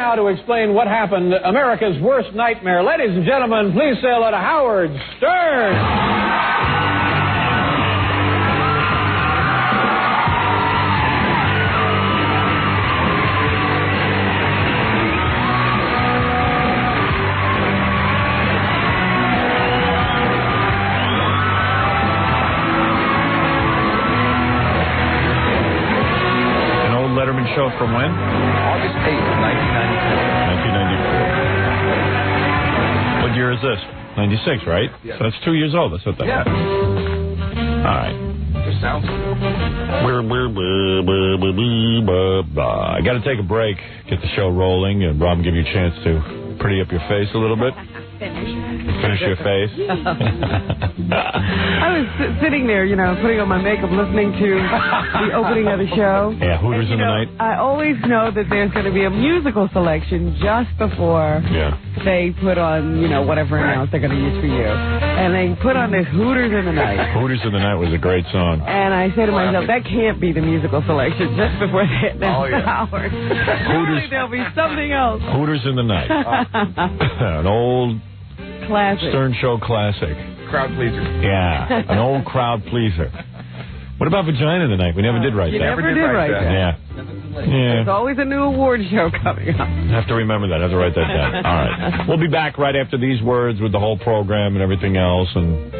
now to explain what happened, America's worst nightmare. Ladies and gentlemen, please say hello to Howard Stern. Show from when? August 8th, 1994. What year is this? 96, right? Yeah. So that's 2 years old. That's what that is. All right. Just sounds good. I got to take a break, get the show rolling, and Rob, give you a chance to pretty up your face a little bit. Finish your face. I was sitting there, putting on my makeup, listening to the opening of the show. Yeah, Hooters in the night. I always know that there's going to be a musical selection just before they put on, whatever else they're going to use for you. And they put on this Hooters in the Night. Hooters in the Night was a great song. And I said to myself, that can't be the musical selection just before they hit the hour. Surely there'll be something else. Hooters in the Night. An old classic. Stern Show classic. Crowd pleaser. Yeah, an old crowd pleaser. What about Vagina Tonight? We never did write that. You never did write that. Yeah. There's always a new award show coming up. I have to remember that. I have to write that down. All right. We'll be back right after these words with the whole program and everything else. And,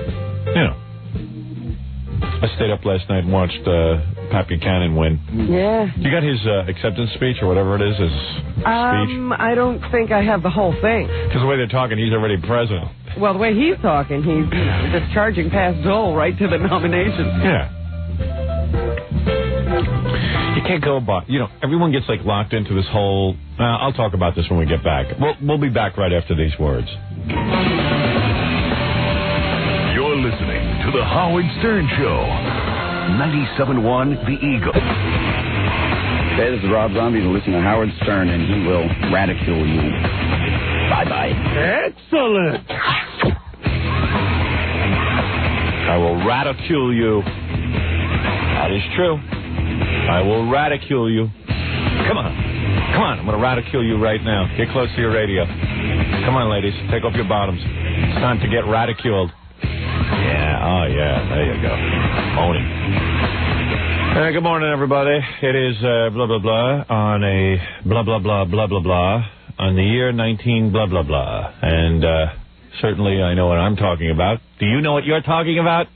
I stayed up last night and watched Pat Buchanan win. Yeah. You got his acceptance speech or whatever it is, his speech? I don't think I have the whole thing. Because the way they're talking, he's already president. Well, the way he's talking, he's just charging past Dole right to the nomination. Yeah. You can't go by, everyone gets locked into this whole, I'll talk about this when we get back. We'll be back right after these words. You're listening to The Howard Stern Show. 97.1 The Eagle. Hey, this is Rob Zombie. You listen to Howard Stern, and he will ridicule you. Bye-bye. Excellent. I will ridicule you. That is true. I will ridicule you. Come on. I'm going to ridicule you right now. Get close to your radio. Come on, ladies. Take off your bottoms. It's time to get ridiculed. Yeah. Oh, yeah. There you go. Moaning. Good morning, everybody. It is blah, blah, blah on a blah, blah, blah, blah, blah, blah on the year 19 blah, blah, blah. And certainly I know what I'm talking about. Do you know what you're talking about?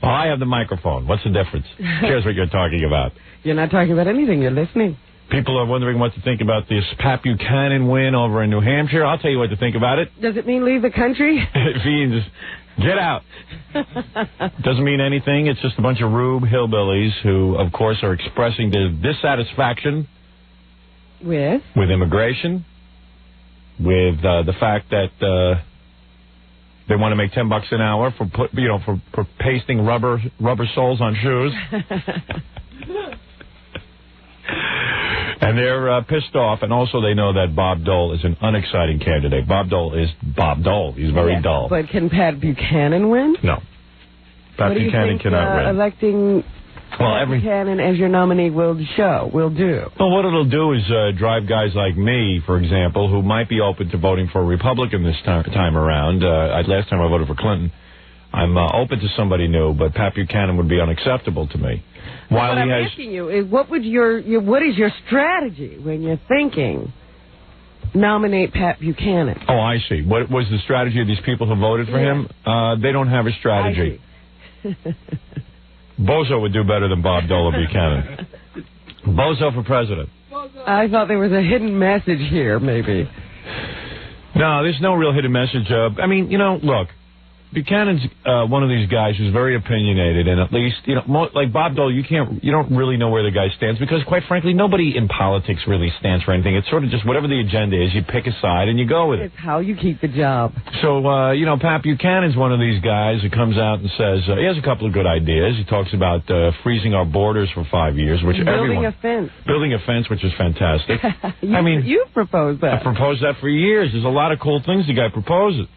Oh, I have the microphone. What's the difference? Here's what you're talking about. You're not talking about anything. You're listening. People are wondering what to think about this Pat Buchanan win over in New Hampshire. I'll tell you what to think about it. Does it mean leave the country? It means get out. Doesn't mean anything. It's just a bunch of rube hillbillies who, of course, are expressing their dissatisfaction with immigration, with the fact that they want to make $10 an hour for pasting rubber soles on shoes. And they're pissed off, and also they know that Bob Dole is an unexciting candidate. Bob Dole is Bob Dole. He's very dull. But can Pat Buchanan win? No. Pat Buchanan cannot win. Electing Pat Buchanan as your nominee will do. Well, what it'll do is drive guys like me, for example, who might be open to voting for a Republican this time around. Last time I voted for Clinton. I'm open to somebody new, but Pat Buchanan would be unacceptable to me. What I'm asking you is, what is your strategy when you're thinking nominate Pat Buchanan? Oh, I see. What was the strategy of these people who voted for him? They don't have a strategy. Bozo would do better than Bob Dole or Buchanan. Bozo for president. I thought there was a hidden message here, maybe. No, there's no real hidden message. Look. Buchanan's one of these guys who's very opinionated, and at least, like Bob Dole, you don't really know where the guy stands because, quite frankly, nobody in politics really stands for anything. It's sort of just whatever the agenda is, you pick a side and you go with it. It's how you keep the job. So, Pat Buchanan's one of these guys who comes out and says, he has a couple of good ideas. He talks about freezing our borders for 5 years, which Building a fence, which is fantastic. You proposed that. I proposed that for years. There's a lot of cool things the guy proposes.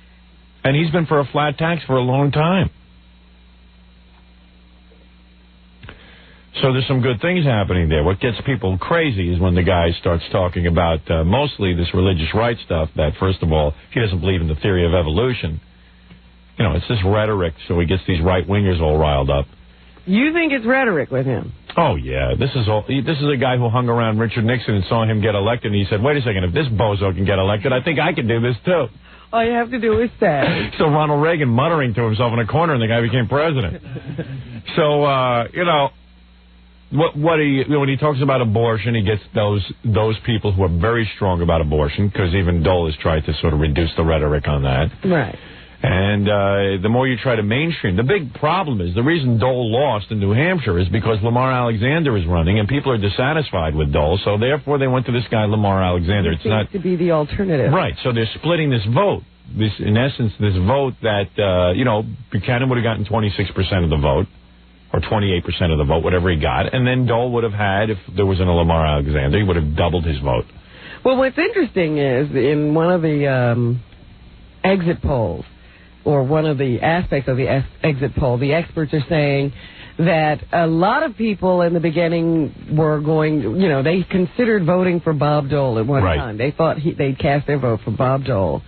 And he's been for a flat tax for a long time. So there's some good things happening there. What gets people crazy is when the guy starts talking about mostly this religious right stuff that, first of all, he doesn't believe in the theory of evolution. You know, it's this rhetoric, so he gets these right-wingers all riled up. You think it's rhetoric with him? Oh, yeah. This is a guy who hung around Richard Nixon and saw him get elected, and he said, wait a second, if this bozo can get elected, I think I can do this, too. All you have to do is say. So Ronald Reagan muttering to himself in a corner, and the guy became president. So, you know... when he talks about abortion, he gets those people who are very strong about abortion, because even Dole has tried to sort of reduce the rhetoric on that. Right. And the more you try to mainstream, the big problem is the reason Dole lost in New Hampshire is because Lamar Alexander is running, and people are dissatisfied with Dole, so therefore they went to this guy, Lamar Alexander. It seems to be the alternative. Right, so they're splitting this vote. In essence, this vote that, Buchanan would have gotten 26% of the vote. Or 28% of the vote, whatever he got. And then Dole would have had, if there wasn't a Lamar Alexander, he would have doubled his vote. Well, what's interesting is in one of the exit polls, or one of the aspects of the exit poll, the experts are saying that a lot of people in the beginning were going, they considered voting for Bob Dole at one time. They thought they'd cast their vote for Bob Dole.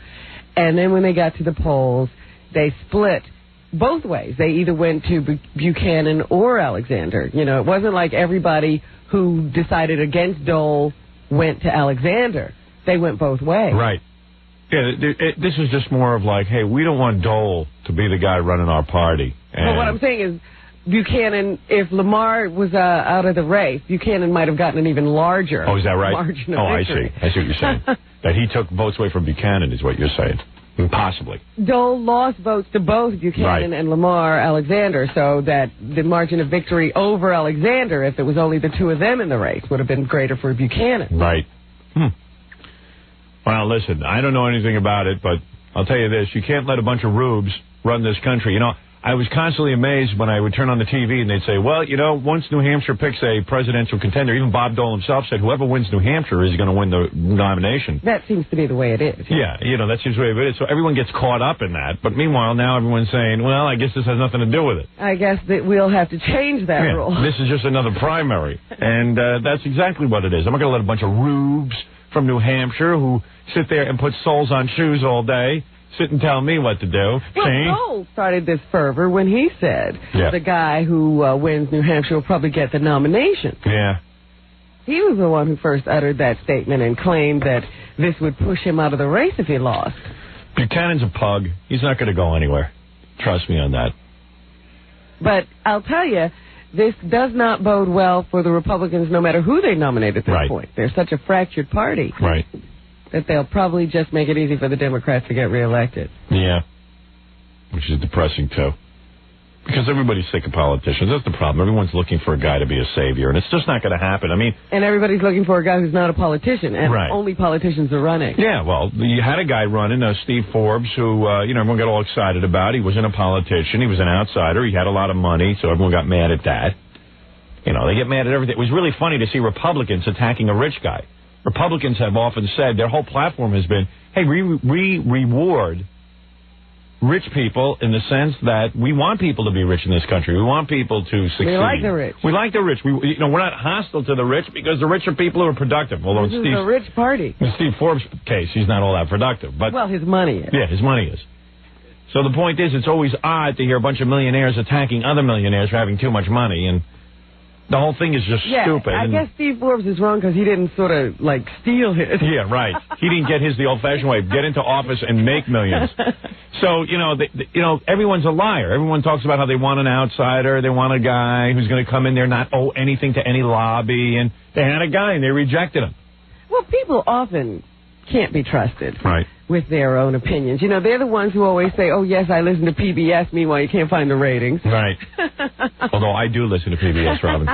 And then when they got to the polls, they split both ways. They either went to Buchanan or Alexander. It wasn't like everybody who decided against Dole went to Alexander. They went both ways. Right. Yeah, this is just more of like, hey, we don't want Dole to be the guy running our party. But what I'm saying is, Buchanan, if Lamar was out of the race, Buchanan might have gotten an even larger is that right? margin of victory. I see what you're saying. That he took votes away from Buchanan is what you're saying. Possibly. Dole lost votes to both Buchanan and Lamar Alexander, so that the margin of victory over Alexander, if it was only the two of them in the race, would have been greater for Buchanan. Right. Well, listen, I don't know anything about it, but I'll tell you this. You can't let a bunch of rubes run this country. I was constantly amazed when I would turn on the TV and they'd say, well, once New Hampshire picks a presidential contender, even Bob Dole himself said whoever wins New Hampshire is going to win the nomination. That seems to be the way it is. Yeah, that seems the way it is. So everyone gets caught up in that. But meanwhile, now everyone's saying, well, I guess this has nothing to do with it. I guess that we'll have to change that rule. This is just another primary. And that's exactly what it is. I'm not going to let a bunch of rubes from New Hampshire who sit there and put soles on shoes all day sit and tell me what to do. Well, Dole started this fervor when he said the guy who wins New Hampshire will probably get the nomination. Yeah. He was the one who first uttered that statement and claimed that this would push him out of the race if he lost. Buchanan's a pug. He's not going to go anywhere. Trust me on that. But I'll tell you, this does not bode well for the Republicans no matter who they nominate at this point. They're such a fractured party. Right. That they'll probably just make it easy for the Democrats to get reelected. Yeah. Which is depressing, too. Because everybody's sick of politicians. That's the problem. Everyone's looking for a guy to be a savior, and it's just not going to happen. And everybody's looking for a guy who's not a politician, and only politicians are running. Yeah, well, you had a guy running, Steve Forbes, who, everyone got all excited about. He wasn't a politician. He was an outsider. He had a lot of money, so everyone got mad at that. They get mad at everything. It was really funny to see Republicans attacking a rich guy. Republicans have often said, their whole platform has been, hey, we reward rich people in the sense that we want people to be rich in this country. We want people to succeed. We like the rich. We like the rich. We're not hostile to the rich because the rich are people who are productive. Although this is a rich party. In Steve Forbes' case, he's not all that productive. But well, his money is. Yeah, his money is. So the point is, it's always odd to hear a bunch of millionaires attacking other millionaires for having too much money, and the whole thing is just stupid. I guess Steve Forbes is wrong because he didn't sort of, steal his. Yeah, right. He didn't get his the old-fashioned way. Get into office and make millions. So, everyone's a liar. Everyone talks about how they want an outsider. They want a guy who's going to come in there, not owe anything to any lobby. And they had a guy, and they rejected him. Well, people often can't be trusted. Right. With their own opinions. They're the ones who always say, oh, yes, I listen to PBS. Meanwhile, you can't find the ratings. Right. Although I do listen to PBS, Robin.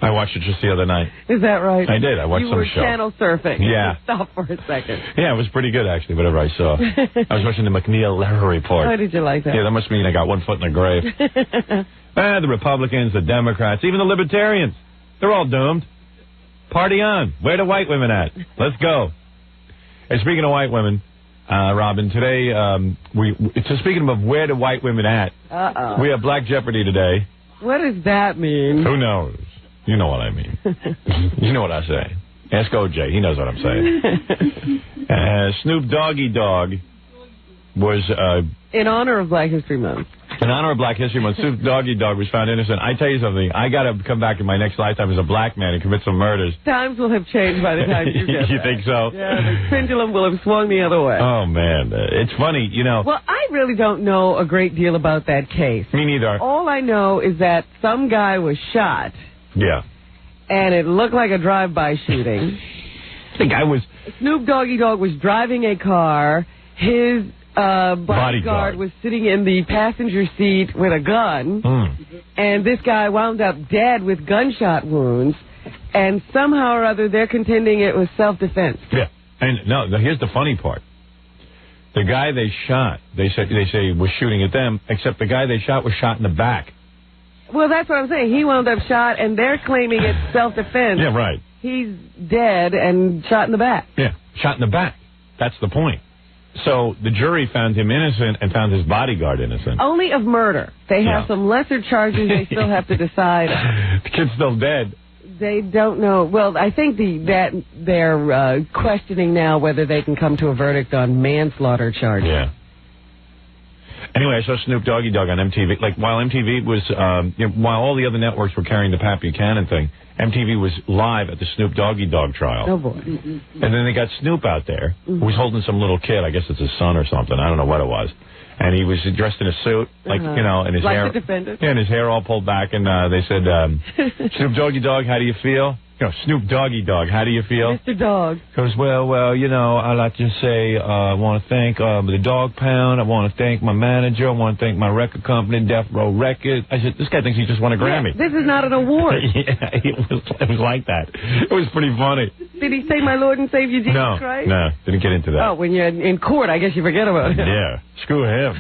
I watched it just the other night. Is that right? I did. I watched some show. You were channel surfing. Yeah. Stop for a second. Yeah, it was pretty good, actually, whatever I saw. I was watching the McNeil-Lehrer Report. How did you like that? Yeah, that must mean I got one foot in the grave. The Republicans, the Democrats, even the Libertarians. They're all doomed. Party on. Where the white women at? Let's go. And speaking of white women, Robin, today, speaking of where the white women at, we have Black Jeopardy today. What does that mean? Who knows? You know what I mean. You know what I say. Ask OJ. He knows what I'm saying. Snoop Doggy Dogg was... in honor of Black History Month. In honor of Black History Month, Snoop Doggy Dogg was found innocent. I tell you something. I got to come back in my next lifetime as a black man and commit some murders. Times will have changed by the time you get You there. think so? Yeah, the pendulum will have swung the other way. Oh, man. It's funny, you know. Well, I really don't know a great deal about that case. Me neither. All I know is that some guy was shot. Yeah. And it looked like a drive-by shooting. The guy was... Snoop Doggy Dogg was driving a car. His bodyguard was sitting in the passenger seat with a gun. And this guy wound up dead with gunshot wounds. And somehow or other, they're contending it was self-defense. Yeah. And no, here's the funny part. The guy they shot, they say was shooting at them, except the guy they shot was shot in the back. Well, that's what I'm saying. He wound up shot, and they're claiming it's self-defense. Yeah, right. He's dead and shot in the back. Yeah, shot in the back. That's the point. So the jury found him innocent and found his bodyguard innocent. Only of murder. They have some lesser charges they still have to decide on. The kid's still dead. They don't know. Well, I think that they're questioning now whether they can come to a verdict on manslaughter charges. Yeah. Anyway, I saw Snoop Doggy Dogg on MTV. Like, while MTV was, while all the other networks were carrying the Pat Buchanan thing, MTV was live at the Snoop Doggy Dogg trial. Oh, boy. And then they got Snoop out there, who was holding some little kid. I guess it's his son or something. I don't know what it was. And he was dressed in a suit, like, you know, and his like hair... the defendant. Yeah, and his hair all pulled back. And they said, Snoop Doggy Dogg, how do you feel? You know, Snoop Doggy Dogg, how do you feel? Mr. Dog. Goes, well, you know, I'd like to say I want to thank the Dog Pound. I want to thank my manager. I want to thank my record company, Death Row Records. I said, this guy thinks he just won a Grammy. Yeah, this is not an award. Yeah, it was like that. It was pretty funny. Did he say, my Lord and Savior Jesus Christ? No, didn't get into that. Oh, when you're in court, I guess you forget about it. Yeah, screw him.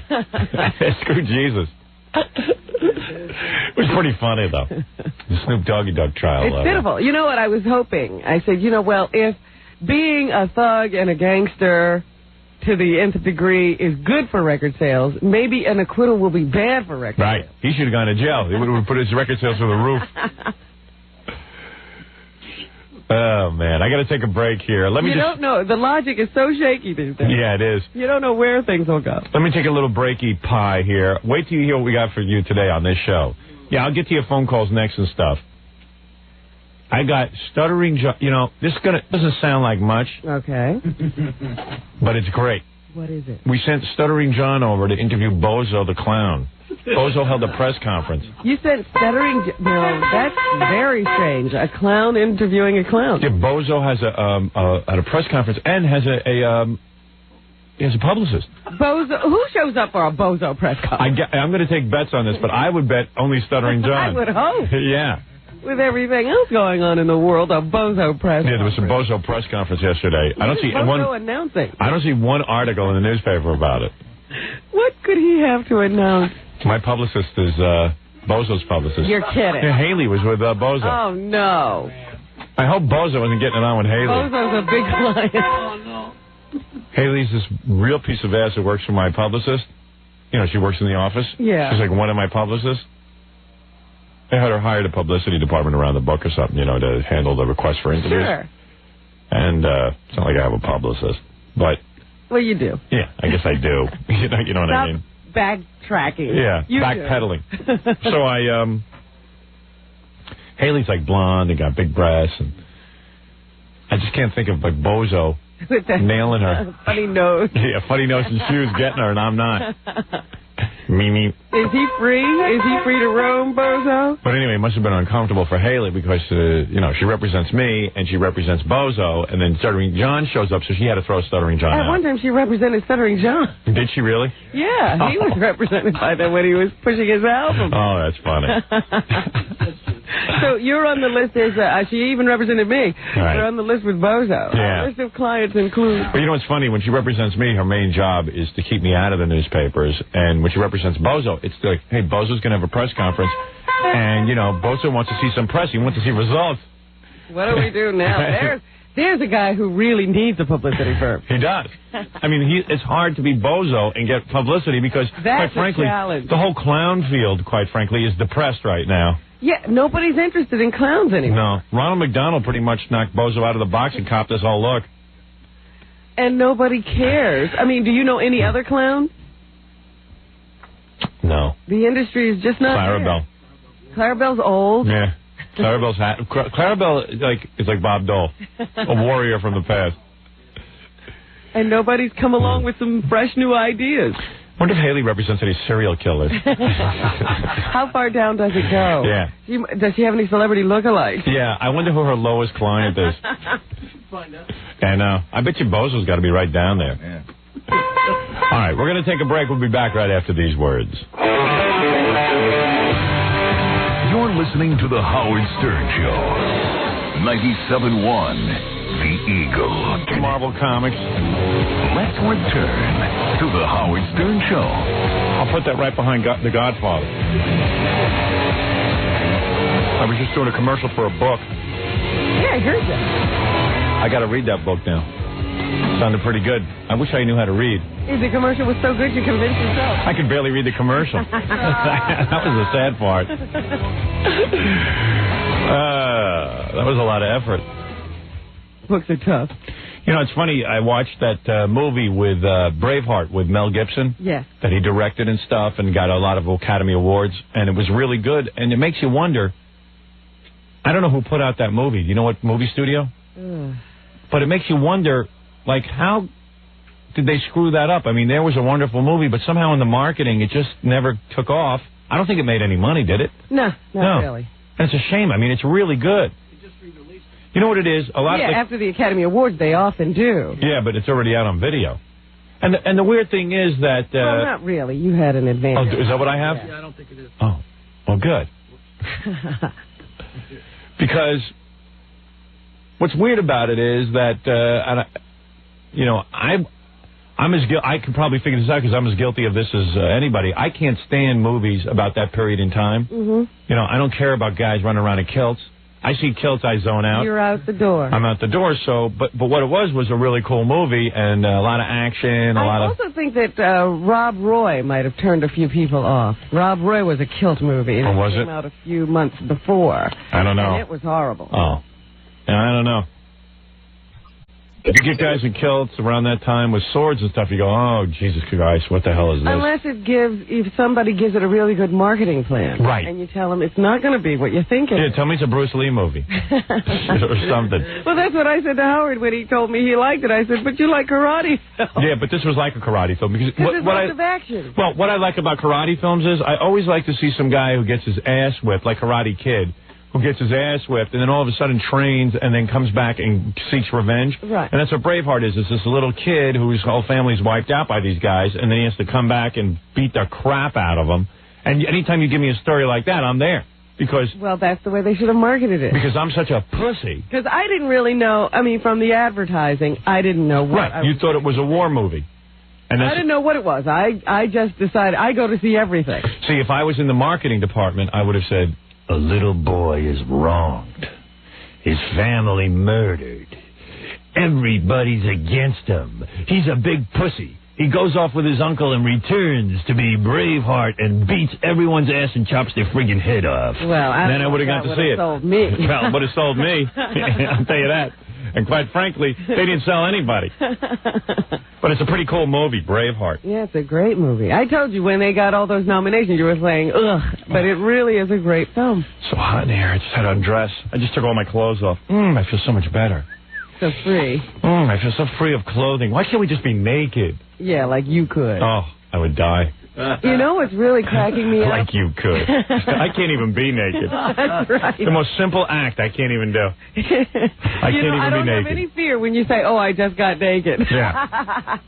Screw Jesus. It was pretty funny, though. The Snoop Doggy Dogg trial. It's pitiful. You know what I was hoping? I said, if being a thug and a gangster to the nth degree is good for record sales, maybe an acquittal will be bad for record sales. Right. He should have gone to jail. He would have put his record sales through the roof. Oh, man. I got to take a break here. You don't know. The logic is so shaky these days. Yeah, it is. You don't know where things will go. Let me take a little breaky pie here. Wait till you hear what we got for you today on this show. Yeah, I'll get to your phone calls next and stuff. I got Stuttering John. You know, this doesn't sound like much. Okay. But it's great. What is it? We sent Stuttering John over to interview Bozo the clown. Bozo held a press conference. You sent Stuttering John? No, that's very strange. A clown interviewing a clown. Yeah, Bozo has at a press conference and has he has a publicist. Bozo? Who shows up for a Bozo press conference? I'm going to take bets on this, but I would bet only Stuttering John. I would hope. Yeah. With everything else going on in the world, a Bozo press conference. Yeah, there was a Bozo press conference yesterday. I don't see Bozo announcing. I don't see one article in the newspaper about it. What could he have to announce? My publicist is Bozo's publicist. You're kidding. Yeah, Haley was with Bozo. Oh, no. I hope Bozo wasn't getting it on with Haley. Bozo's a big client. Oh, no. Haley's this real piece of ass that works for my publicist. You know, she works in the office. Yeah. She's like one of my publicists. They had her hire the publicity department around the book or something, you know, to handle the request for interviews. Sure. And it's not like I have a publicist, but... Well, you do. Yeah, I guess I do. You know what I mean? Backtracking. Yeah, backpedaling. So Haley's like blonde and got big breasts, and I just can't think of like Bozo with that nailing her. Funny nose. Yeah, funny nose and shoes getting her, and I'm not. Me. Is he free? Is he free to roam, Bozo? But anyway, it must have been uncomfortable for Haley because, she represents me and she represents Bozo, and then Stuttering John shows up, so she had to throw Stuttering John out. At one time, she represented Stuttering John. Did she really? Yeah, he was represented by that when he was pushing his album. Oh, that's funny. So you're on the list. She even represented me. Right. You're on the list with Bozo. Yeah. Our list of clients includes... But you know what's funny? When she represents me, her main job is to keep me out of the newspapers. And when she represents Bozo, it's like, hey, Bozo's going to have a press conference. And, Bozo wants to see some press. He wants to see results. What do we do now? There's a guy who really needs a publicity firm. He does. I mean, it's hard to be Bozo and get publicity because, That's quite frankly, a challenge. the whole clown field, quite frankly, is depressed right now. Yeah, nobody's interested in clowns anymore. No. Ronald McDonald pretty much knocked Bozo out of the box and copped this whole look. And nobody cares. I mean, do you know any other clown? No. The industry is just not Clarabelle. there. Clarabelle's old. Yeah. Clarabelle's Clarabelle is like Bob Dole, a warrior from the past. And nobody's come along with some fresh new ideas. I wonder if Haley represents any serial killers. How far down does it go? Yeah. Does she have any celebrity lookalikes? Yeah, I wonder who her lowest client is. And I bet you Bozo's got to be right down there. Yeah. All right, we're going to take a break. We'll be back right after these words. You're listening to The Howard Stern Show. 97.1, The Eagle. Marvel Comics. Let's return to The Howard Stern Show. I'll put that right behind The Godfather. I was just doing a commercial for a book. Yeah, I heard that. I got to read that book now. Sounded pretty good. I wish I knew how to read. The commercial was so good you convinced yourself. I could barely read the commercial. That was the sad part. That was a lot of effort. Books are tough. You know, it's funny. I watched that movie with Braveheart with Mel Gibson. Yes. That he directed and stuff and got a lot of Academy Awards. And it was really good. And it makes you wonder. I don't know who put out that movie. You know what movie studio? But it makes you wonder, like, how did they screw that up? I mean, there was a wonderful movie, but somehow in the marketing, it just never took off. I don't think it made any money, did it? No, not really. And it's a shame. I mean, it's really good. You know what it is? After the Academy Awards, they often do. Yeah, but it's already out on video. And the weird thing is that... well, not really. You had an advantage. Oh, is that what I have? Yeah, I don't think it is. Oh, well, good. Because what's weird about it is that, I could probably figure this out because I'm as guilty of this as anybody. I can't stand movies about that period in time. Mm-hmm. You know, I don't care about guys running around in kilts. I see kilts, I zone out. You're out the door. I'm out the door. So, but what it was a really cool movie and a lot of action. I also think that Rob Roy might have turned a few people off. Rob Roy was a kilt movie. Oh, was it? Came out a few months before. I don't know. And it was horrible. Oh, yeah, I don't know. If you get guys in kilts around that time with swords and stuff, you go, oh, Jesus Christ, what the hell is this? Unless if somebody gives it a really good marketing plan. Right. And you tell them it's not going to be what you're thinking. Yeah, tell me it's a Bruce Lee movie. Or something. Well, that's what I said to Howard when he told me he liked it. I said, but you like karate films. Yeah, but this was like a karate film. Because there's lots of action. Well, what I like about karate films is I always like to see some guy who gets his ass whipped, like Karate Kid, who gets his ass whipped and then all of a sudden trains and then comes back and seeks revenge. Right. And that's what Braveheart is. It's this little kid whose whole family's wiped out by these guys, and then he has to come back and beat the crap out of them. And anytime you give me a story like that, I'm there. Because... Well, that's the way they should have marketed it. Because I'm such a pussy. Because I didn't really know, I mean, from the advertising, I didn't know what... Right, you thought it was a war movie. And I didn't know what it was. I just decided I go to see everything. See, if I was in the marketing department, I would have said... A little boy is wronged. His family murdered. Everybody's against him. He's a big pussy. He goes off with his uncle and returns to be Braveheart and beats everyone's ass and chops their friggin' head off. Well, then I would have got to see it. Sold me. Well, it would have sold me. I'll tell you that. And quite frankly, they didn't sell anybody. But it's a pretty cool movie, Braveheart. Yeah, it's a great movie. I told you when they got all those nominations, you were saying, ugh, but it really is a great film. So hot in here, I just had to undress. I just took all my clothes off. I feel so much better. So free. I feel so free of clothing. Why can't we just be naked? Yeah, like you could. Oh, I would die. You know what's really cracking me up? Like you could. I can't even be naked. That's right. The most simple act I can't even do. I can't even be naked. I don't have any fear when you say, oh, I just got naked. Yeah.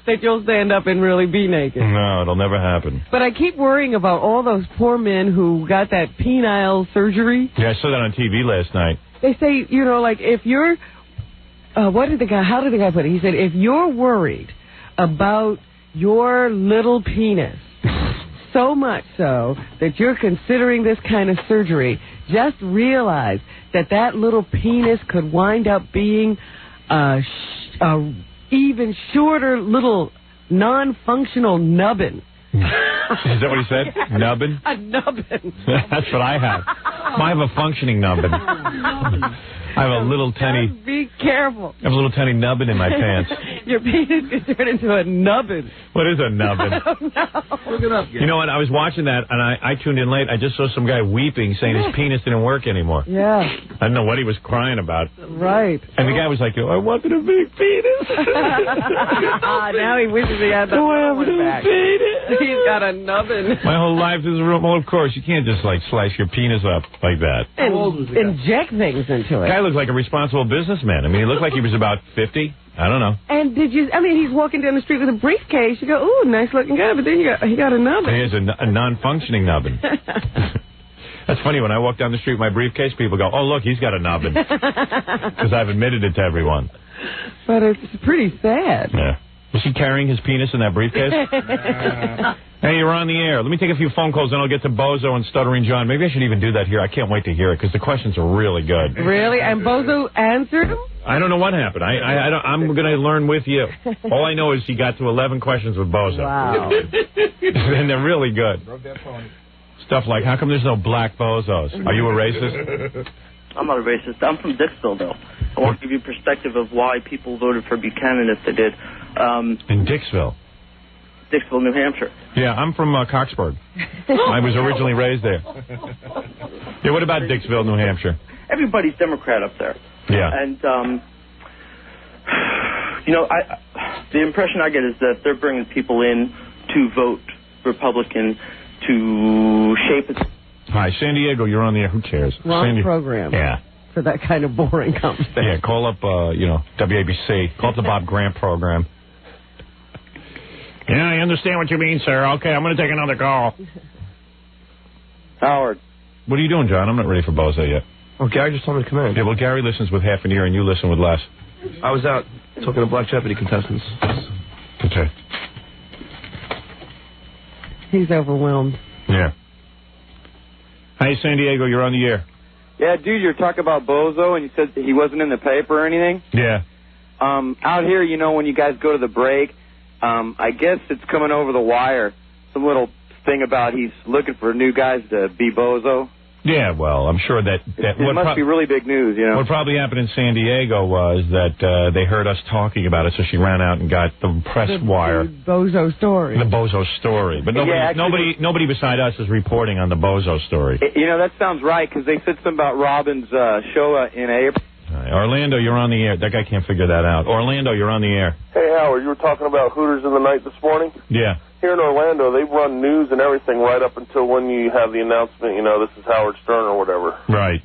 That you'll stand up and really be naked. No, it'll never happen. But I keep worrying about all those poor men who got that penile surgery. Yeah, I saw that on TV last night. They say, like if you're, how did the guy put it? He said, if you're worried about your little penis, so much so that you're considering this kind of surgery, just realize that little penis could wind up being a even shorter little non-functional nubbin. Is that what he said? Nubbin? A nubbin. That's what I have. I have a functioning nubbin. I have a little tiny... Just be careful. I have a little tiny nubbin in my pants. Your penis could turn into a nubbin. What is a nubbin? I don't know. Look it up. You know what? I was watching that, and I tuned in late. I just saw some guy weeping, saying his penis didn't work anymore. Yeah. I don't know what he was crying about. Right. And the guy was like, I wanted a big penis. Now he wishes he had the one back. He's got a nubbin. My whole life is a room. Well, of course, you can't just, like, slice your penis up like that. And inject things into it. Guy looked like a responsible businessman. I mean, he looked like he was about 50. I don't know. And he's walking down the street with a briefcase. You go, ooh, nice looking guy, but then he got a nubbin. He has a non-functioning nubbin. That's funny. When I walk down the street with my briefcase, people go, oh, look, he's got a nubbin. Because I've admitted it to everyone. But it's pretty sad. Yeah. Was he carrying his penis in that briefcase? Hey, you're on the air. Let me take a few phone calls, and I'll get to Bozo and Stuttering John. Maybe I should even do that here. I can't wait to hear it, because the questions are really good. Really? And Bozo answered them? I don't know what happened. I'm going to learn with you. All I know is he got to 11 questions with Bozo. Wow. And they're really good. Stuff like, how come there's no black Bozos? Are you a racist? I'm not a racist. I'm from Dixville, though. I want to give you perspective of why people voted for Buchanan if they did. In Dixville? Dixville, New Hampshire. Yeah, I'm from Coxburg. I was originally raised there. Yeah, what about Dixville, New Hampshire? Everybody's Democrat up there. Yeah. And, the impression I get is that they're bringing people in to vote Republican to shape it. Hi, San Diego, you're on the air. Who cares? Wrong program. Yeah. For that kind of boring conversation. Yeah, call up, WABC. Call up the Bob Grant program. Yeah, I understand what you mean, sir. Okay, I'm going to take another call. Howard. What are you doing, John? I'm not ready for Bozo yet. Oh, Gary just told me to come in. Yeah, well, Gary listens with half an ear, and you listen with less. I was out talking to Black Jeopardy contestants. Okay. He's overwhelmed. Yeah. Hi, San Diego, you're on the air. Yeah, dude, you're talking about Bozo, and you said he wasn't in the paper or anything? Yeah. Out here, when you guys go to the break, I guess it's coming over the wire. Some little thing about he's looking for new guys to be Bozo. Yeah, well, I'm sure that it must be really big news, What probably happened in San Diego was that they heard us talking about it, so she ran out and got the press wire. The Bozo story. The Bozo story. But nobody beside us is reporting on the Bozo story. That sounds right, because they said something about Robin's show in April. Right. Orlando, you're on the air. That guy can't figure that out. Orlando, you're on the air. Hey, Howard, you were talking about Hooters in the Night this morning? Yeah. Here in Orlando, they run news and everything right up until when you have the announcement, this is Howard Stern or whatever. Right.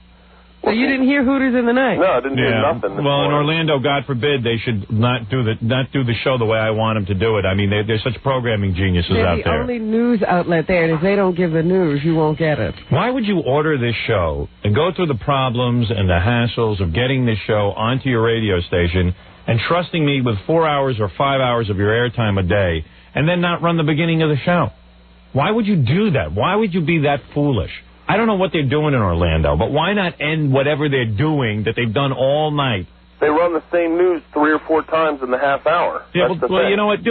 So you didn't hear Hooters in the Night? No, I didn't hear nothing. Well, in Orlando, God forbid, they should not do the show the way I want them to do it. I mean, they're such programming geniuses out there. The only news outlet there, and if they don't give the news, you won't get it. Why would you order this show and go through the problems and the hassles of getting this show onto your radio station and trusting me with 4 hours or 5 hours of your airtime a day and then not run the beginning of the show? Why would you do that? Why would you be that foolish? I don't know what they're doing in Orlando, but why not end whatever they're doing that they've done all night? They run the same news 3 or 4 times in the half hour. Yeah, well, you know what?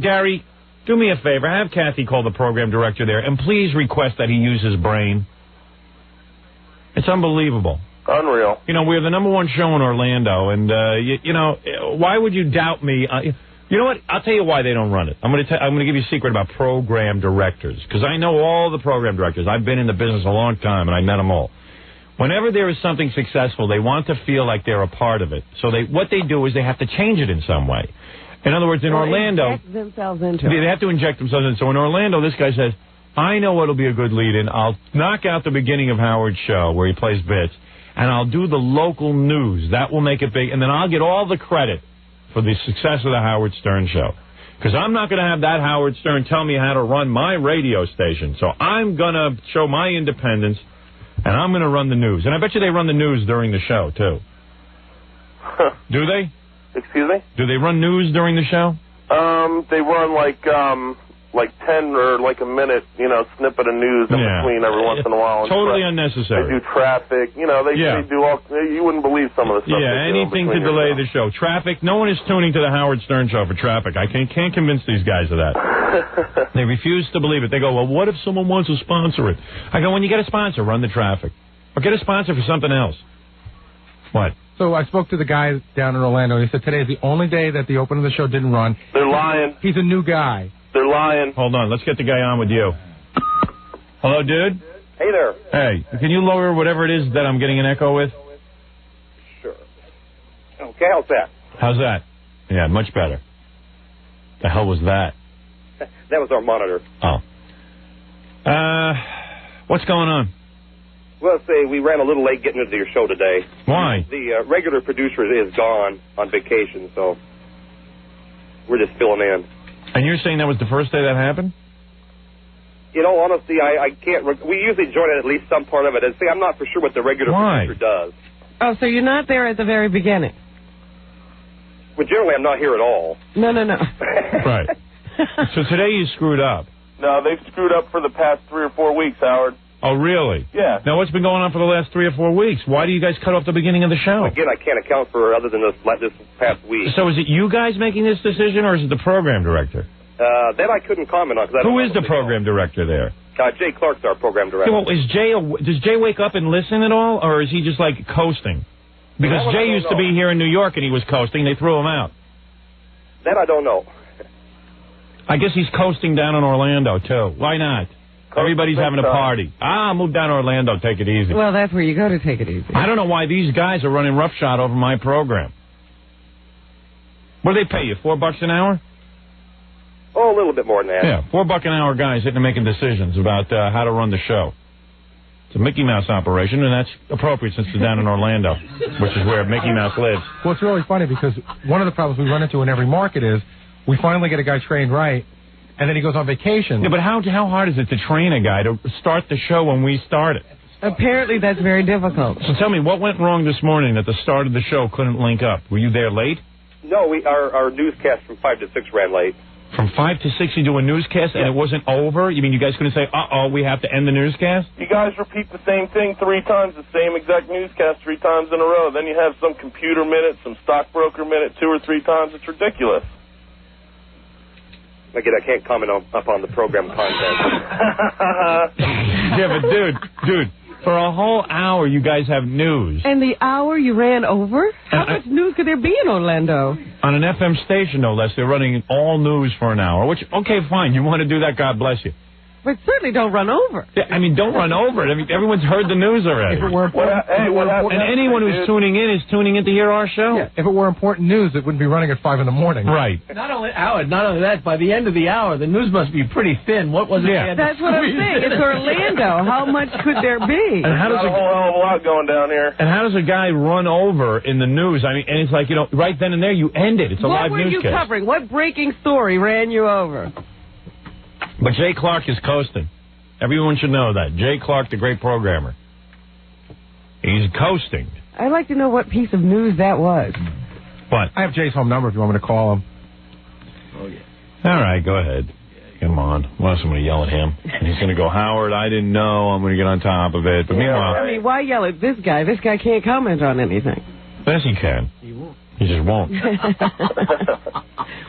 Gary, do me a favor. Have Kathy call the program director there, and please request that he use his brain. It's unbelievable. Unreal. We're the #1 show in Orlando, and, why would you doubt me? You know what? I'll tell you why they don't run it. I'm going to give you a secret about program directors, because I know all the program directors. I've been in the business a long time, and I met them all. Whenever there is something successful, they want to feel like they're a part of it. So what they do is they have to change it in some way. In other words, in Orlando, inject themselves into they have to inject themselves in. So in Orlando, this guy says, I know what'll be a good lead-in. I'll knock out the beginning of Howard's show where he plays bits, and I'll do the local news. That will make it big, and then I'll get all the credit for the success of the Howard Stern show. Because I'm not going to have that Howard Stern tell me how to run my radio station. So I'm going to show my independence, and I'm going to run the news. And I bet you they run the news during the show, too. Do they? Excuse me? Do they run news during the show? They run, like 10 or like a minute, snippet of news in between every once in a while. Totally unnecessary. They do traffic. They do all. You wouldn't believe some of the stuff. Yeah, anything to delay the show. Traffic. No one is tuning to the Howard Stern show for traffic. I can't convince these guys of that. They refuse to believe it. They go, well, what if someone wants to sponsor it? I go, when you get a sponsor, run the traffic. Or get a sponsor for something else. What? So I spoke to the guy down in Orlando, and he said today's the only day that the opening of the show didn't run. They're lying. He's a new guy. They're lying. Hold on. Let's get the guy on with you. Hello, dude? Hey there. Hey, can you lower whatever it is that I'm getting an echo with? Sure. Okay, how's that? How's that? Yeah, much better. The hell was that? That was our monitor. Oh. What's going on? Well, say we ran a little late getting into your show today. Why? The regular producer is gone on vacation, so we're just filling in. And you're saying that was the first day that happened? Honestly, I can't. We usually join at least some part of it. And see, I'm not for sure what the regular producer does. Oh, so you're not there at the very beginning? Well, generally, I'm not here at all. No. Right. So today you screwed up. No, they've screwed up for the past 3 or 4 weeks, Howard. Oh, really? Yeah. Now, what's been going on for the last 3 or 4 weeks? Why do you guys cut off the beginning of the show? Again, I can't account for other than this past week. So is it you guys making this decision, or is it the program director? That I couldn't comment on. Who is the program director there? Jay Clark's our program director. Yeah, well, does Jay wake up and listen at all, or is he just like coasting? Because Jay used to be here in New York and he was coasting. They threw him out. That I don't know. I guess he's coasting down in Orlando, too. Why not? Everybody's having a party. Move down to Orlando, take it easy. Well, that's where you go to take it easy. I don't know why these guys are running roughshod over my program. What do they pay you, $4 an hour? Oh, a little bit more than that. Yeah, $4 an hour guys sitting and making decisions about how to run the show. It's a Mickey Mouse operation, and that's appropriate since they're down in Orlando, which is where Mickey Mouse lives. Well, it's really funny because one of the problems we run into in every market is we finally get a guy trained right, and then he goes on vacation. Yeah, but how hard is it to train a guy to start the show when we start it? Apparently that's very difficult. So tell me, what went wrong this morning that the start of the show couldn't link up? Were you there late? No, our newscast from 5 to 6 ran late. From 5 to 6 you do a newscast and it wasn't over? You mean you guys couldn't say, we have to end the newscast? You guys repeat the same thing 3 times, the same exact newscast 3 times in a row. Then you have some computer minute, some stockbroker minute 2 or 3 times. It's ridiculous. Again, I can't comment upon the program content. Yeah, but dude, for a whole hour you guys have news. And the hour you ran over? How much news could there be in Orlando? On an FM station, no less. They're running all news for an hour, which, okay, fine. You want to do that, God bless you. But certainly don't run over. Yeah, I mean, don't run over it. I mean, everyone's heard the news already. If it were important, and anyone who's tuning in is tuning in to hear our show. Yeah, if it were important news, it wouldn't be running at 5 in the morning. Right. Not only that, by the end of the hour, the news must be pretty thin. What was it? Yeah. That's what I'm saying. It's Orlando. How much could there be? And how does a whole hell of a lot going down here. And how does a guy run over in the news? I mean, and it's like, right then and there, you end it. It's a live newscast. What were you covering? What breaking story ran you over? But Jay Clark is coasting. Everyone should know that. Jay Clark, the great programmer. He's coasting. I'd like to know what piece of news that was. What? I have Jay's home number if you want me to call him. Oh, yeah. All right, go ahead. Come on. Well, somebody yell at him. And he's going to go, Howard, I didn't know. I'm going to get on top of it. But meanwhile... I mean, why yell at this guy? This guy can't comment on anything. Yes, he can. He won't. He just won't.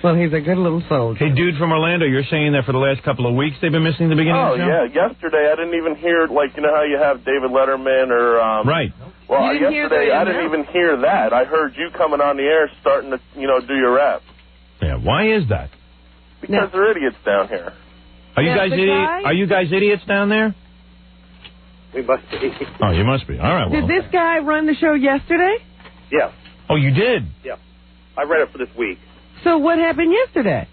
Well, he's a good little soldier. Hey, dude from Orlando, you're saying that for the last couple of weeks they've been missing the beginning of the show? Oh, yeah. Yesterday, I didn't even hear, how you have David Letterman or... Right. Well, yesterday, I didn't even hear that. I heard you coming on the air starting to, do your rap. Yeah, why is that? Because they're idiots down here. Are you guys idiots down there? We must be. Oh, you must be. All right, well. Did this guy run the show yesterday? Yeah. Oh, you did? Yeah. I read it for this week. So what happened yesterday?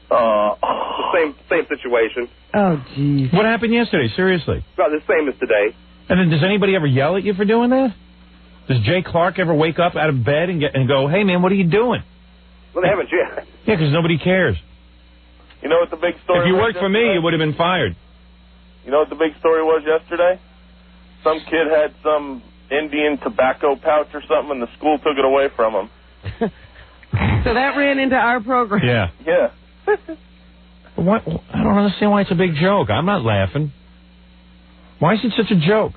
The same situation. Oh, jeez. What happened yesterday? Seriously? About the same as today. And then does anybody ever yell at you for doing that? Does Jay Clark ever wake up out of bed and go, hey, man, what are you doing? Well, they haven't yet. Yeah, because nobody cares. You know what the big story was? If you worked for me, you would have been fired. You know what the big story was yesterday? Some kid had some Indian tobacco pouch or something, and the school took it away from him. So that ran into our program. Yeah. Yeah. What? I don't understand why it's a big joke. I'm not laughing. Why is it such a joke?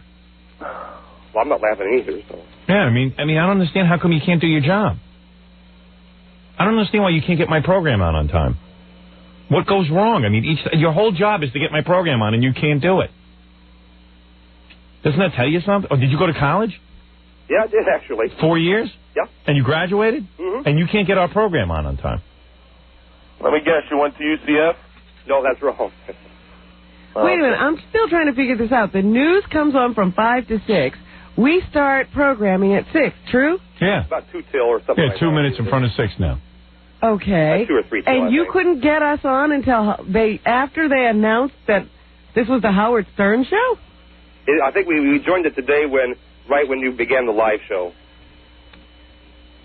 Well, I'm not laughing either. So. Yeah, I mean, I don't understand how come you can't do your job. I don't understand why you can't get my program on time. What goes wrong? I mean, your whole job is to get my program on, and you can't do it. Doesn't that tell you something? Oh, did you go to college? Yeah, I did, actually. 4 years? Yeah. And you graduated? Mm-hmm. And you can't get our program on time. Let me guess, you went to UCF? No, that's wrong. Wait a minute, I'm still trying to figure this out. The news comes on from 5 to 6. We start programming at 6, true? Yeah. About 2 till or something like 2 that. minutes in front of 6 now. Okay. 2 or 3 till, and I you think. couldn't get us on until after they announced that this was the Howard Stern show? I think we joined it today right when you began the live show.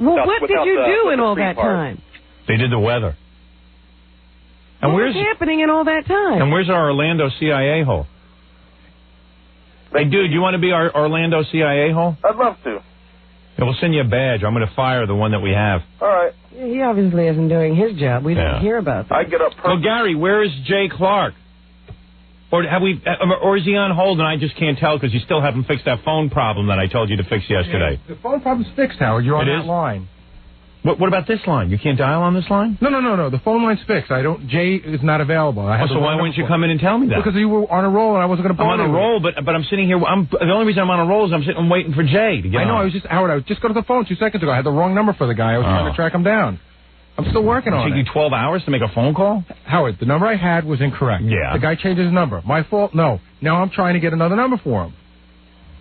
Well, what did you do in all that time? They did the weather. And what was happening in all that time? And where's our Orlando CIA hole? Hey, dude, you want to be our Orlando CIA hole? I'd love to. Yeah, we'll send you a badge. I'm going to fire the one that we have. All right. Yeah, he obviously isn't doing his job. We didn't hear about that. I get up. Well, Gary, where is Jay Clark? Or is he on hold and I just can't tell because you still haven't fixed that phone problem that I told you to fix yesterday? Yeah, the phone problem's fixed, Howard. You're on It that is? line. What about this line? You can't dial on this line? No. The phone line's fixed. Jay is not available. So why wouldn't you come in and tell me that? Because you were on a roll and I wasn't going to bother I'm on a roll, but I'm sitting here. The only reason I'm on a roll is I'm waiting for Jay to get on. I know. Howard, I was just going to the phone 2 seconds ago. I had the wrong number for the guy. I was trying to track him down. I'm still working on it. It took you 12 hours to make a phone call? Howard, the number I had was incorrect. Yeah. The guy changed his number. My fault? No. Now I'm trying to get another number for him.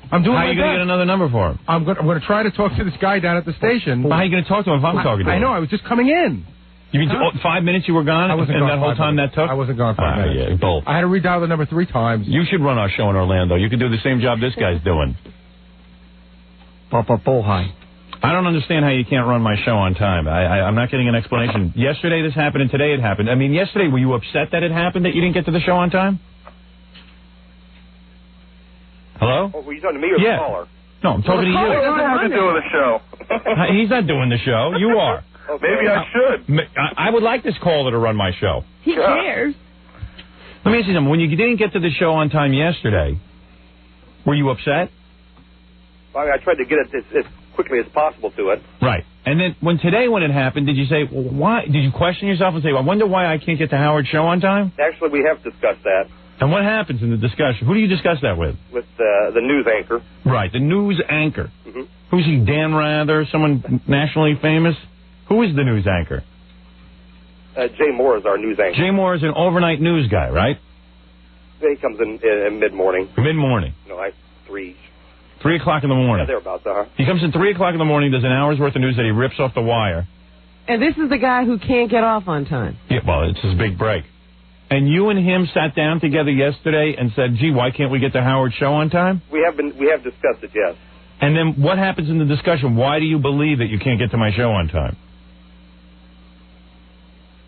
I'm doing How are you going to get another number for him? I'm going to try to talk to this guy down at the station. Well, how are you going to talk to him if I'm talking to him? I know. I was just coming in. You mean 5 minutes you were gone? I wasn't gone that whole time that took? I wasn't gone 5 minutes. Yeah, both. I had to redial the number 3 times. You should run our show in Orlando. You could do the same job this guy's doing. I don't understand how you can't run my show on time. I'm not getting an explanation. Yesterday this happened and today it happened. I mean, yesterday, were you upset that it happened, that you didn't get to the show on time? Hello? Oh, were you talking to me or the caller? No, I'm talking to you. What does it have to do with the show? He's not doing the show. You are. Maybe I should. I would like this caller to run my show. He cares. Let me ask you something. When you didn't get to the show on time yesterday, were you upset? I tried to get it as quickly as possible to it. Right. And then when it happened, did you say, well, why? Did you question yourself and say, well, I wonder why I can't get to Howard's show on time? Actually, we have discussed that. And what happens in the discussion? Who do you discuss that with? With the news anchor. Right, the news anchor. Mm-hmm. Who's he, Dan Rather, someone nationally famous? Who is the news anchor? Jay Moore is our news anchor. Jay Moore is an overnight news guy, right? He comes in mid-morning. Mid-morning. No, like 3. 3 o'clock in the morning. Yeah, thereabouts, He comes in 3 o'clock in the morning, does an hour's worth of news that he rips off the wire. And this is the guy who can't get off on time. Yeah, well, it's his big break. And you and him sat down together yesterday and said, gee, why can't we get the Howard show on time? We have discussed it, yes. And then what happens in the discussion? Why do you believe that you can't get to my show on time?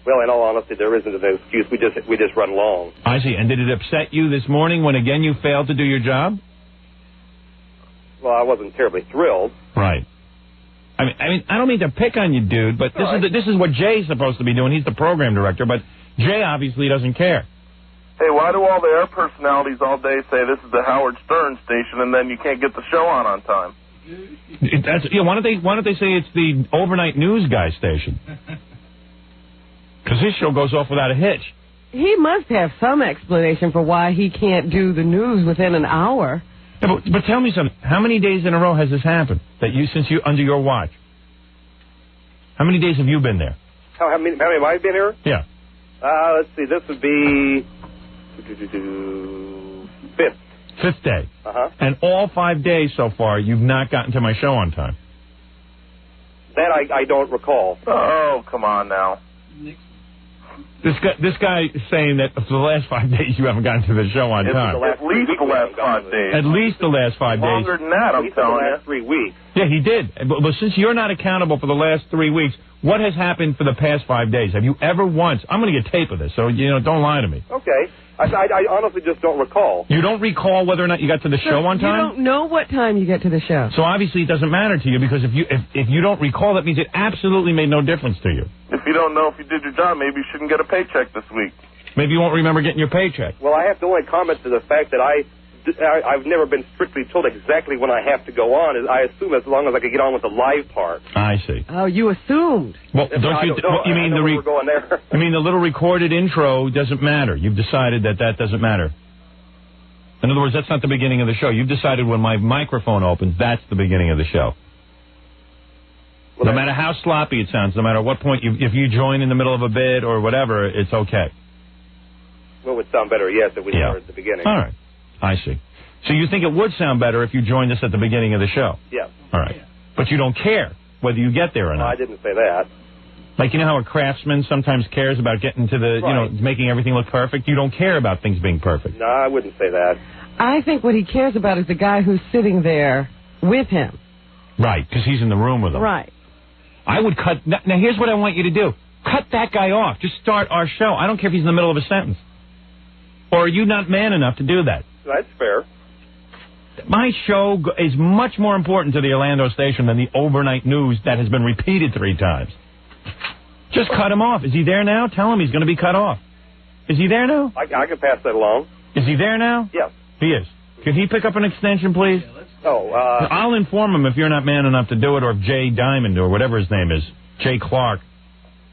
Well, in all honesty, there isn't an excuse. We just run long. I see. And did it upset you this morning when, again, you failed to do your job? Well, I wasn't terribly thrilled. Right. I mean, I don't mean to pick on you, dude, but this is what Jay's supposed to be doing. He's the program director, but Jay obviously doesn't care. Hey, why do all the air personalities all day say this is the Howard Stern station, and then you can't get the show on time? Why don't they say it's the overnight news guy station? Because his show goes off without a hitch. He must have some explanation for why he can't do the news within an hour. Yeah, but tell me something. How many days in a row has this happened? Since you under your watch? How many days have you been there? How many have I been here? Yeah. Let's see. This would be 5th. 5th day. Uh-huh. And all 5 days so far, you've not gotten to my show on time. That I don't recall. Oh, come on now. This guy is saying that for the last 5 days you haven't gotten to the show on time. At least the last 5 days. At least the last 5 days. Longer than that, I'm telling you. The last 3 weeks. Yeah, he did. But since you're not accountable for the last 3 weeks, what has happened for the past 5 days? Have you ever once... I'm going to get tape of this, so, don't lie to me. Okay. I honestly just don't recall. You don't recall whether or not you got to the show on time? You don't know what time you get to the show. So obviously it doesn't matter to you, because if you don't recall, that means it absolutely made no difference to you. If you don't know if you did your job, maybe you shouldn't get a paycheck this week. Maybe you won't remember getting your paycheck. Well, I have to only comment to the fact that I've never been strictly told exactly when I have to go on. I assume as long as I could get on with the live part. I see. Oh, you assumed. Well, don't you? You mean we're going there. You mean the little recorded intro doesn't matter? You've decided that doesn't matter. In other words, that's not the beginning of the show. You've decided when my microphone opens, that's the beginning of the show. Well, no matter how sloppy it sounds, no matter what point, if you join in the middle of a bit or whatever, it's okay. Well, it would sound better, yes, if we started at the beginning. All right. I see. So you think it would sound better if you joined us at the beginning of the show? Yeah. All right. But you don't care whether you get there or not. No, I didn't say that. Like, you know how a craftsman sometimes cares about getting to the, making everything look perfect? You don't care about things being perfect. No, I wouldn't say that. I think what he cares about is the guy who's sitting there with him. Right, because he's in the room with him. Right. I would cut... Now, here's what I want you to do. Cut that guy off. Just start our show. I don't care if he's in the middle of a sentence. Or are you not man enough to do that? That's fair. My show is much more important to the Orlando station than the overnight news that has been repeated 3 times. Just cut him off. Is he there now? Tell him he's going to be cut off. Is he there now? I can pass that along. Is he there now? Yeah. He is. Could he pick up an extension, please? I'll inform him if you're not man enough to do it, or if Jay Diamond, or whatever his name is, Jay Clark.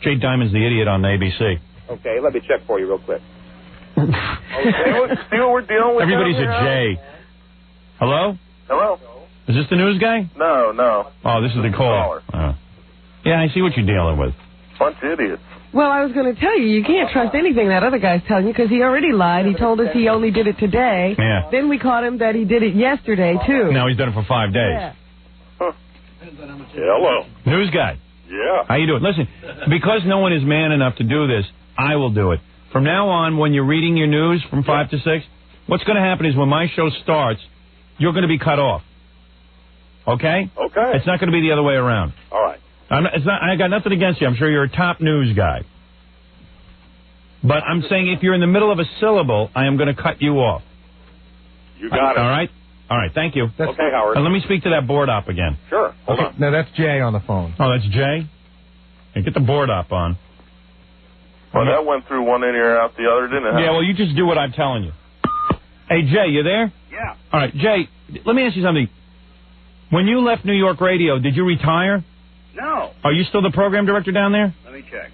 Jay Diamond's the idiot on ABC. Okay, let me check for you real quick. See what we're dealing with? Everybody's a Jay. Hello? Hello? Is this the news guy? No. Oh, this is the caller. Yeah, I see what you're dealing with. Bunch of idiots. Well, I was going to tell you, you can't trust anything that other guy's telling you because he already lied. He told us he only did it today. Yeah. Then we caught him that he did it yesterday, too. Now he's done it for 5 days. Yeah. Huh. Hello. News guy. Yeah. How you doing? Listen, because no one is man enough to do this, I will do it. From now on, when you're reading your news from 5 to 6, what's going to happen is when my show starts, you're going to be cut off. Okay? Okay. It's not going to be the other way around. All right. I got nothing against you. I'm sure you're a top news guy. But I'm saying if you're in the middle of a syllable, I am going to cut you off. You got it. All right? All right, thank you. Okay, Howard. Let me speak to that board op again. Sure. Hold on. No, that's Jay on the phone. Oh, that's Jay? Hey, get the board op on. Well, that went through one ear out the other, didn't it? Yeah, well, you just do what I'm telling you. Hey, Jay, you there? Yeah. All right, Jay, let me ask you something. When you left New York Radio, did you retire? No. Are you still the program director down there? Let me check.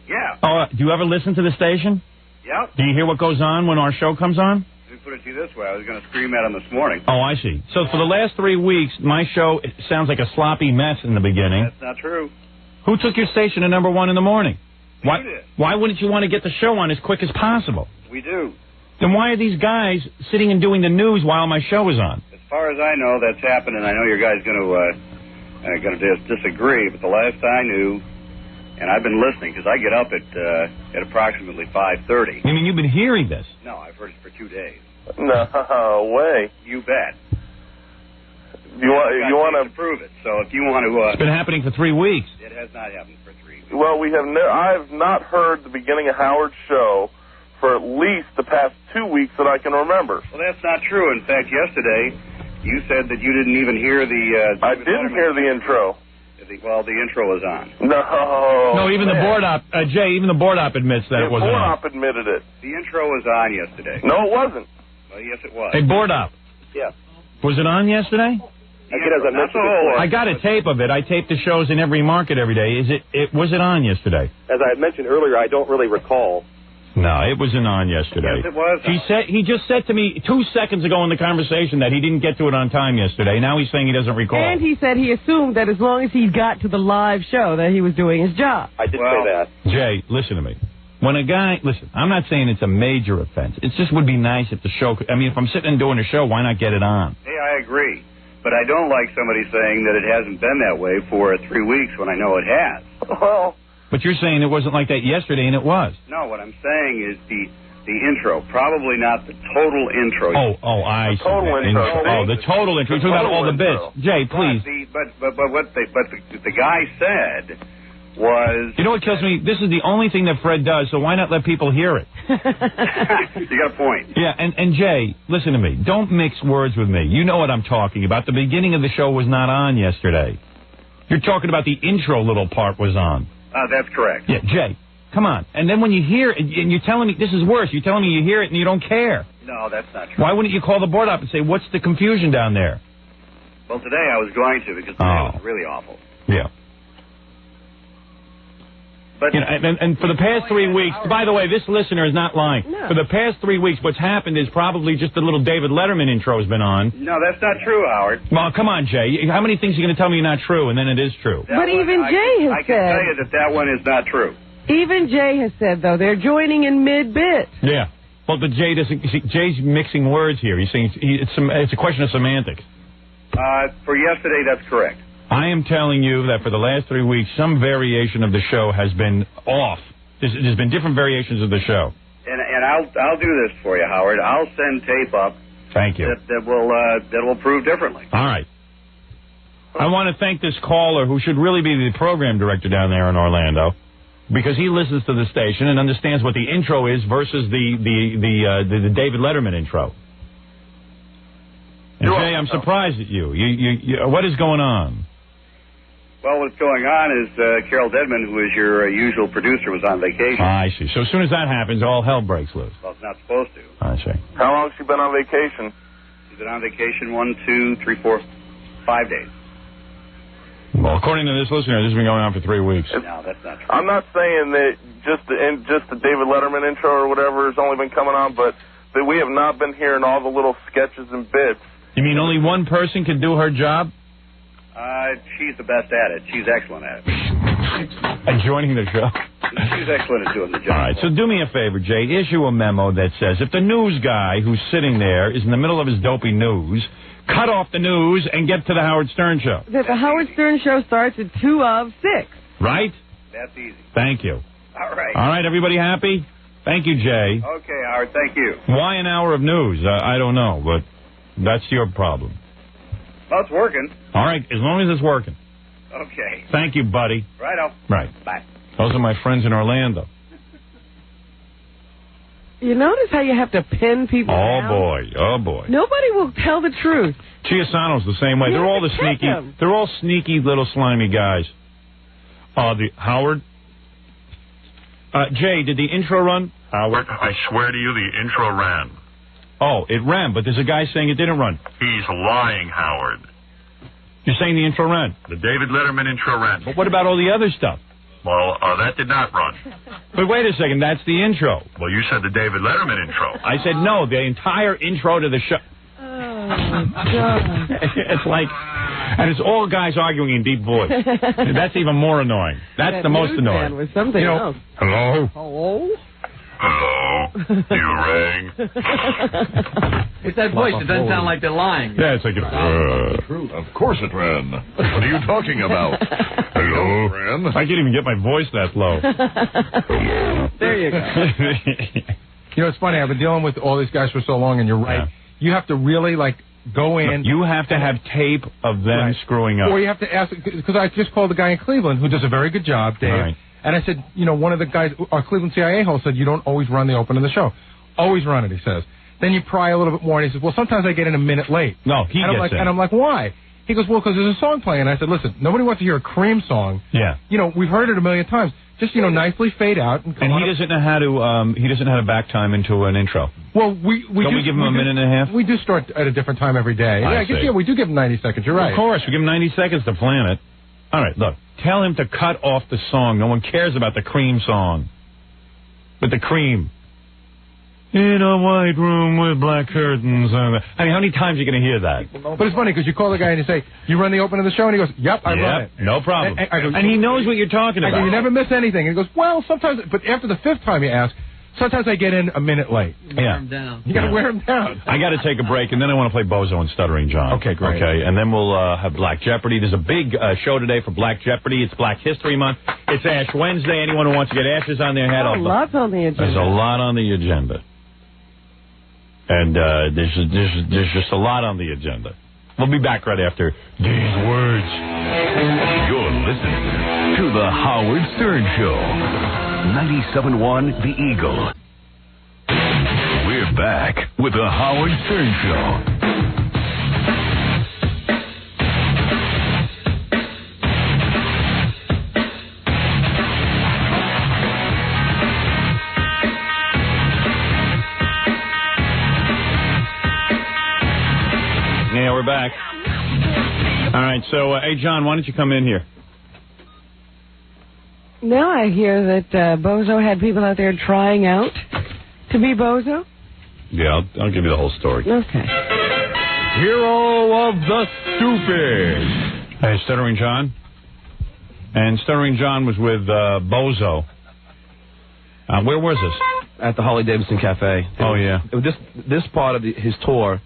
Yeah. Oh, do you ever listen to the station? Yep. Do you hear what goes on when our show comes on? Let me put it to you this way. I was going to scream at him this morning. Oh, I see. So for the last 3 weeks, my show sounds like a sloppy mess in the beginning. That's not true. Who took your station to number 1 in the morning? You did. Why wouldn't you want to get the show on as quick as possible? We do. Then why are these guys sitting and doing the news while my show is on? As far as I know, that's happened, and I know your guys going to disagree, but the last I knew, and I've been listening because I get up at approximately 5:30. You mean you've been hearing this? No, I've heard it for 2 days. No way. You bet. You want to prove it? So if you want to, it's been happening for 3 weeks. It has not happened for 3 weeks. Well, I've not heard the beginning of Howard's show for at least the past 2 weeks that I can remember. Well, that's not true. In fact, yesterday you said that you didn't even hear the. I didn't hear the intro. Well, the intro was on. No, even the board op, Jay, even the board op admits that it wasn't on. The board op admitted it. The intro was on yesterday. No, it wasn't. Well, yes, it was. Hey, board op. Yeah. Was it on yesterday? I got a tape of it. I tape the shows in every market every day. Was it on yesterday? As I had mentioned earlier, I don't really recall. No, it wasn't on yesterday. Yes, it was. He just said to me 2 seconds ago in the conversation that he didn't get to it on time yesterday. Now he's saying he doesn't recall. And he said he assumed that as long as he got to the live show that he was doing his job. I did say that. Jay, listen to me. When a guy, listen, I'm not saying it's a major offense. It just would be nice if the show, if I'm sitting and doing a show, why not get it on? Hey, I agree. But I don't like somebody saying that it hasn't been that way for 3 weeks when I know it has. Well, but you're saying it wasn't like that yesterday, and it was. No, what I'm saying is the intro, probably not the total intro. I see. Total intro. The total intro. You're talking about all the bits. Jay, please. But what the guy said was... You know what kills me? This is the only thing that Fred does, so why not let people hear it? You got a point. Yeah, and Jay, listen to me. Don't mix words with me. You know what I'm talking about. The beginning of the show was not on yesterday. You're talking about the intro little part was on. That's correct. Yeah, Jay, Come on. And then when you hear it, and you're telling me, this is worse, you're telling me you hear it and you don't care. No, that's not true. Why wouldn't you call the board up and say, what's the confusion down there? Well, today I was going to because today was really awful. Yeah. But you know, and for the past 3 weeks, by the way, this listener is not lying. No. For the past 3 weeks, what's happened is probably just the little David Letterman intro has been on. No, that's not true, Howard. Well, come on, Jay. How many things are you going to tell me are not true, and then it is true? But even Jay has I can tell you that one is not true. Even Jay has said, though, they're joining in mid-bit. Yeah. Well, but Jay doesn't. See, Jay's mixing words here. He's saying it's a question of semantics. For yesterday, that's correct. I am telling you that for the last 3 weeks, some variation of the show has been off. There's been different variations of the show. And I'll do this for you, Howard. I'll send tape up. Thank you. That will prove differently. All right. I want to thank this caller who should really be the program director down there in Orlando, because he listens to the station and understands what the intro is versus the David Letterman intro. And Jay, I'm surprised at you. What is going on? Well, what's going on is Carol Dedman, who is your usual producer, was on vacation. I see. So as soon as that happens, all hell breaks loose. Well, it's not supposed to. I see. How long has she been on vacation? She's been on vacation 1, 2, 3, 4, 5 days. Well, according to this listener, this has been going on for 3 weeks. No, that's not true. I'm not saying that just the David Letterman intro or whatever has only been coming on, but that we have not been hearing all the little sketches and bits. You mean only one person can do her job? She's the best at it. She's excellent at it. And joining the show? She's excellent at doing the job. All right, so do me a favor, Jay. Issue a memo that says if the news guy who's sitting there is in the middle of his dopey news, cut off the news and get to the Howard Stern Show. That the Howard Stern Show starts at 2 of 6. Right? That's easy. Thank you. All right. All right, everybody happy? Thank you, Jay. Okay, Howard, thank you. Why an hour of news? I don't know, but that's your problem. Well, it's working. All right, as long as it's working. Okay. Thank you, buddy. Righto. Right. Bye. Those are my friends in Orlando. You notice how you have to pin people down? Oh, boy. Nobody will tell the truth. Chiasano's the same way. You They're have all to the check sneaky. them. They're all sneaky little slimy guys. Howard? Jay, did the intro run? Howard? I swear to you, the intro ran. Oh, it ran, but there's a guy saying it didn't run. He's lying, Howard. You're saying the intro ran? The David Letterman intro ran. But what about all the other stuff? Well, that did not run. But wait a second, that's the intro. Well, you said the David Letterman intro. I said no, the entire intro to the show. Oh, God. It's like, and it's all guys arguing in deep voice. That's even more annoying. That's That the most news annoying. man was something else. Hello? Hello? Hello? You rang? It's that voice. It doesn't sound like they're lying. Yeah, it's like Of course it ran. What are you talking about? Hello, ran? I can't even get my voice that low. There you go. You know, it's funny. I've been dealing with all these guys for so long, and you're right. Yeah. You have to really, go in. You have to have tape of them screwing up. Or you have to ask, because I just called the guy in Cleveland who does a very good job, Dave. Right. And I said, one of the guys, our Cleveland CIA host said, you don't always run the open of the show. Always run it, he says. Then you pry a little bit more, and he says, well, sometimes I get in a minute late. No, he gets in. And I'm like, why? He goes, well, because there's a song playing. And I said, listen, nobody wants to hear a Cream song. Yeah. We've heard it a million times. Just, nicely fade out. And he doesn't know how to back time into an intro. Well, we give him a minute and a half? We do start at a different time every day. I see. We do give him 90 seconds. You're right. Of course, we give him 90 seconds to plan it. All right, look, tell him to cut off the song. No one cares about the Cream song. But the Cream. In a white room with black curtains. I mean, how many times are you going to hear that? But it's funny because you call the guy and you say, you run the open of the show? And he goes, yep, I run it. No problem. And he knows what you're talking about. You never miss anything. And he goes, well, sometimes, but after the 5th time you ask, sometimes I get in a minute late. Wear him down. You got to wear him down. I got to take a break, and then I want to play Bozo and Stuttering John. Okay, great. Okay, and then we'll have Black Jeopardy. There's a big show today for Black Jeopardy. It's Black History Month. It's Ash Wednesday. Anyone who wants to get ashes on their head. Lots on the agenda. There's a lot on the agenda. And there's just a lot on the agenda. We'll be back right after these words. You're listening to The Howard Stern Show. 97.1 The Eagle. We're back with The Howard Stern Show. back. All right, so, hey, John, why don't you come in here? Now I hear that Bozo had people out there trying out to be Bozo. Yeah, I'll give you the whole story. Okay. Hero of the Stupid. Hey, Stuttering John. And Stuttering John was with Bozo. Where was this? At the Harley-Davidson Cafe. Oh, yeah. This part of his tour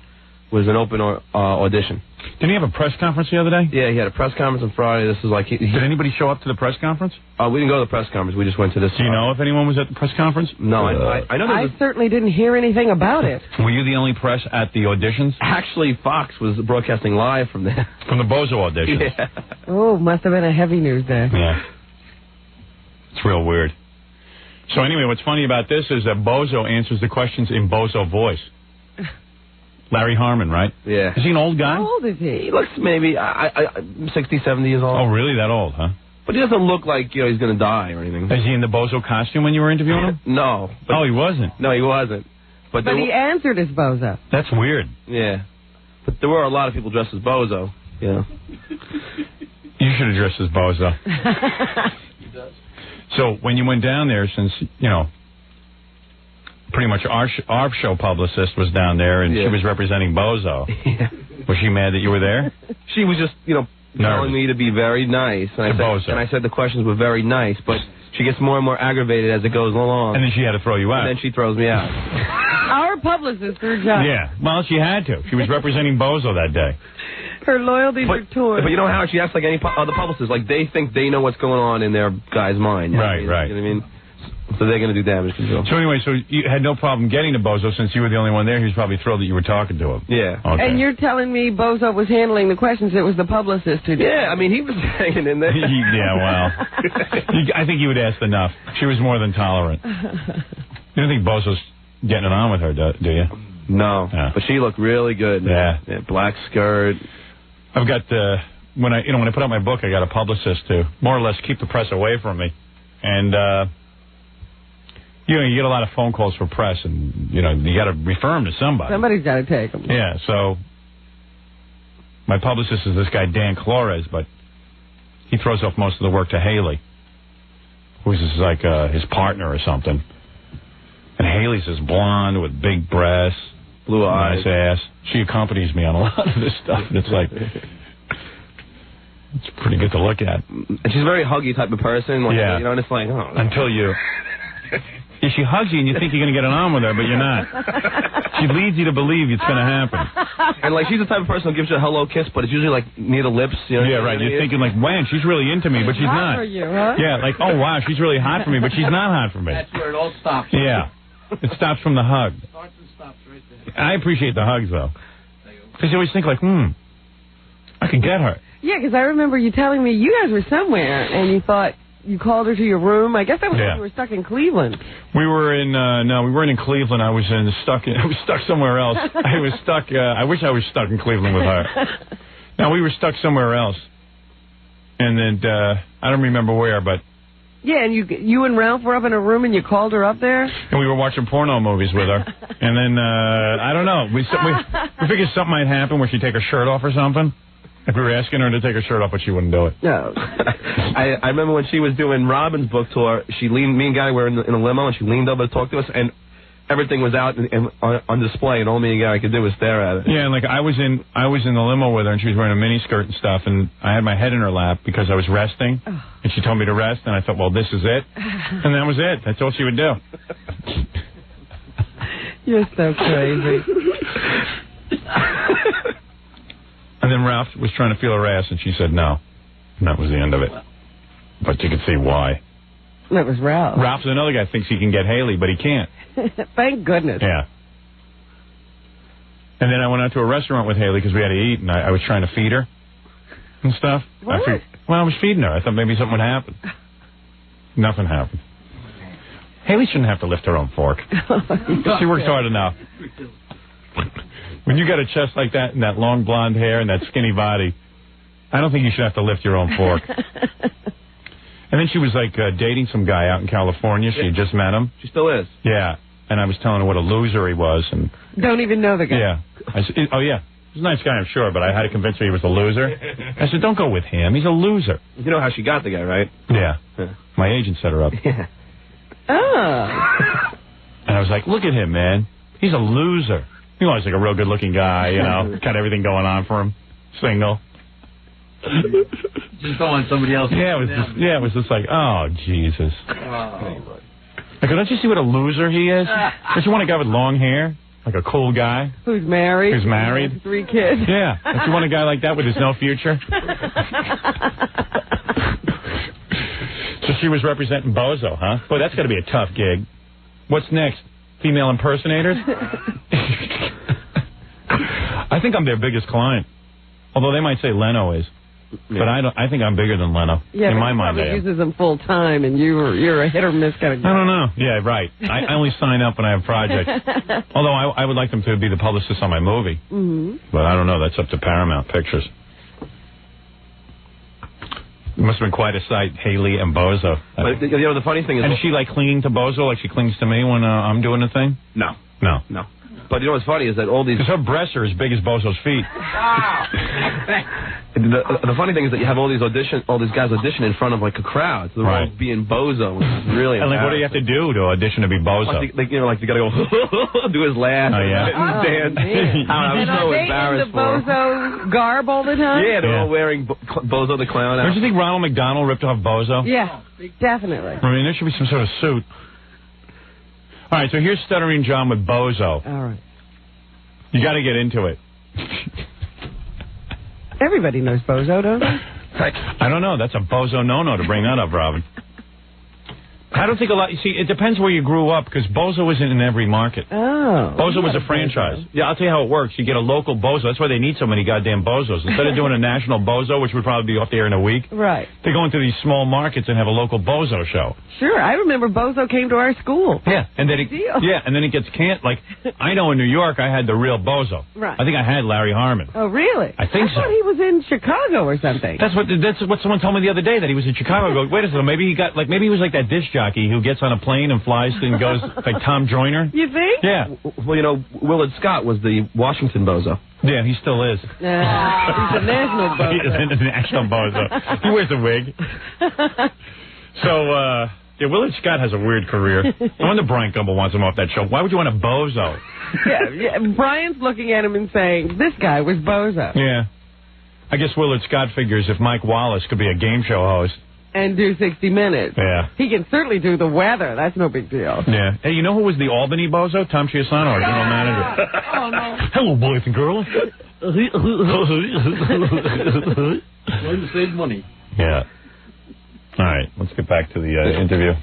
was an open audition. Didn't he have a press conference the other day? Yeah, he had a press conference on Friday. This was like... Did anybody show up to the press conference? We didn't go to the press conference. We just went to this... Do you know if anyone was at the press conference? No, I know I certainly didn't hear anything about it. Were you the only press at the auditions? Actually, Fox was broadcasting live from there. From the Bozo auditions? Yeah. Oh, must have been a heavy news day. Yeah. It's real weird. So anyway, what's funny about this is that Bozo answers the questions in Bozo voice. Larry Harmon, right? Yeah. Is he an old guy? How old is he? He looks maybe 60, 70 years old. Oh, really? That old, huh? But he doesn't look like he's going to die or anything. Is he in the Bozo costume when you were interviewing him? No. Oh, he wasn't? No, he wasn't. But he answered as Bozo. That's weird. Yeah. But there were a lot of people dressed as Bozo. Yeah. You should have dressed as Bozo. So when you went down there, since, pretty much our show publicist was down there, and she was representing Bozo. Yeah. Was she mad that you were there? She was just, telling me to be very nice. And I said the questions were very nice, but she gets more and more aggravated as it goes along. And then she had to throw you out. And then she throws me out. Our publicist, her job. Yeah. Well, she had to. She was representing Bozo that day. Her loyalties are torn. But you know how she acts like any other publicist. Like, they think they know what's going on in their guy's mind. Right. You know what I mean? So they're going to do damage control. So anyway, you had no problem getting to Bozo since you were the only one there. He was probably thrilled that you were talking to him. Yeah. Okay. And you're telling me Bozo was handling the questions. It was the publicist who did. Yeah, I mean, he was hanging in there. Yeah, well. I think you would ask enough. She was more than tolerant. You don't think Bozo's getting it on with her, do you? No. Yeah. But she looked really good. Yeah. Black skirt. I've got, when I put out my book, I got a publicist to more or less keep the press away from me. And, you get a lot of phone calls for press, and, you got to refer them to somebody. Somebody's got to take them. Yeah, so my publicist is this guy, Dan Flores, but he throws off most of the work to Haley, who's like his partner or something. And Haley's this blonde with big breasts, blue eyes, nice ass. She accompanies me on a lot of this stuff, and it's like... It's pretty good to look at. And she's a very huggy type of person. Like, yeah. And it's like, oh. Until you... Yeah, she hugs you and you think you're going to get it on with her, but you're not. She leads you to believe it's going to happen. And, like, she's the type of person who gives you a hello kiss, but it's usually, like, near the lips. Yeah, right. You're thinking, like, man, she's really into me, but she's not. For you, huh? Yeah, like, oh, wow, she's really hot for me, but she's not hot for me. That's where it all stops. Yeah. It stops from the hug. It starts and stops right there. I appreciate the hugs, though. Because you always think, like, I could get her. Yeah, because I remember you telling me you guys were somewhere, and you thought you called her to your room. I guess that was when you were stuck in Cleveland. We were in, no, we weren't in Cleveland. I was stuck somewhere else. I was stuck, I wish I was stuck in Cleveland with her. No, we were stuck somewhere else. And then, I don't remember where, but. Yeah, and you and Ralph were up in a room and you called her up there? And we were watching porno movies with her. And then, I don't know. We figured something might happen where she'd take her shirt off or something. If we were asking her to take her shirt off, but she wouldn't do it. No. I remember when she was doing Robin's book tour, me and Guy were in a limo, and she leaned over to talk to us, and everything was out on display, and all me and Guy could do was stare at it. Yeah, and like I was in the limo with her, and she was wearing a mini skirt and stuff, and I had my head in her lap because I was resting, and she told me to rest, and I thought, well, this is it, and that was it. That's all she would do. You're so crazy. And then Ralph was trying to feel her ass, and she said no. And that was the end of it. But you could see why. That was Ralph. Ralph's another guy thinks he can get Haley, but he can't. Thank goodness. Yeah. And then I went out to a restaurant with Haley because we had to eat, and I was trying to feed her and stuff. What? I was feeding her. I thought maybe something would happen. Nothing happened. Haley shouldn't have to lift her own fork. She works hard enough. When you got a chest like that and that long blonde hair and that skinny body, I don't think you should have to lift your own fork. And then she was like dating some guy out in California. She had just met him. She still is. Yeah. And I was telling her what a loser he was. And don't even know the guy. Yeah. I said, oh, yeah. He's a nice guy, I'm sure, but I had to convince her he was a loser. I said, don't go with him. He's a loser. You know how she got the guy, right? Yeah. My agent set her up. Yeah. Oh. And I was like, look at him, man. He's a loser. He was like a real good-looking guy, you know, got everything going on for him. Single. Just don't want somebody else. Yeah, it was just like, oh, Jesus. Oh. I go, don't you see what a loser he is? Don't you want a guy with long hair? Like a cool guy? Who's married. Who's married. Has 3 kids. Yeah. Don't you want a guy like that with his no future? So she was representing Bozo, huh? Boy, that's got to be a tough gig. What's next? Female impersonators? I think I'm their biggest client. Although they might say Leno is. But I think I'm bigger than Leno. Yeah, in my mind, he uses them full time, and you're a hit or miss kind of guy. I don't know. Yeah, right. I only sign up when I have projects. Although I would like them to be the publicist on my movie. Mm-hmm. But I don't know. That's up to Paramount Pictures. It must have been quite a sight, Haley and Bozo. But, you know, the funny thing is... And is she like clinging to Bozo like she clings to me when I'm doing the thing? No. No. No. But you know what's funny is that all these... Because her breasts are as big as Bozo's feet. The funny thing is that you have all these guys audition in front of like a crowd. So they're all being Bozo. Which is really and like, what do you have to do to audition to be Bozo? Like, you know, like you got to go do his laugh. Oh, yeah. And dance. I was so embarrassed for them. Bozo garb all the time? Yeah, they're all wearing Bozo the Clown out. Don't you think Ronald McDonald ripped off Bozo? Yeah, definitely. I mean, there should be some sort of suit. All right, so here's Stuttering John with Bozo. All right. You got to get into it. Everybody knows Bozo, don't they? I don't know. That's a Bozo no-no to bring that up, Robin. I don't think a lot... You see, it depends where you grew up, because Bozo isn't in every market. Oh. Bozo was a franchise. Bozo. Yeah, I'll tell you how it works. You get a local Bozo. That's why they need so many goddamn Bozos. Instead of doing a national Bozo, which would probably be off the air in a week, right? They go into these small markets and have a local Bozo show. Sure, I remember Bozo came to our school. Yeah, and then and then it gets can't like I know in New York I had the real Bozo. Right. I think I had Larry Harmon. Oh, really? I think so. I thought he was in Chicago or something. That's what someone told me the other day, that he was in Chicago. I go, wait a second, maybe he was like that disc jockey who gets on a plane and flies and goes like Tom Joyner. You think? Yeah. Well, you know, Willard Scott was the Washington Bozo. Yeah, he still is. He's a national Bozo. He is a national Bozo. He wears a wig. So, yeah, Willard Scott has a weird career. No wonder Brian Gumble wants him off that show. Why would you want a Bozo? Yeah, Brian's looking at him and saying, this guy was Bozo. Yeah. I guess Willard Scott figures if Mike Wallace could be a game show host. And do 60 Minutes. Yeah. He can certainly do the weather. That's no big deal. Yeah. Hey, you know who was the Albany Bozo? Tom Chiasano, our general manager. Oh, no. Hello, boys and girls. Learn to save money. Yeah. All right, let's get back to the interview.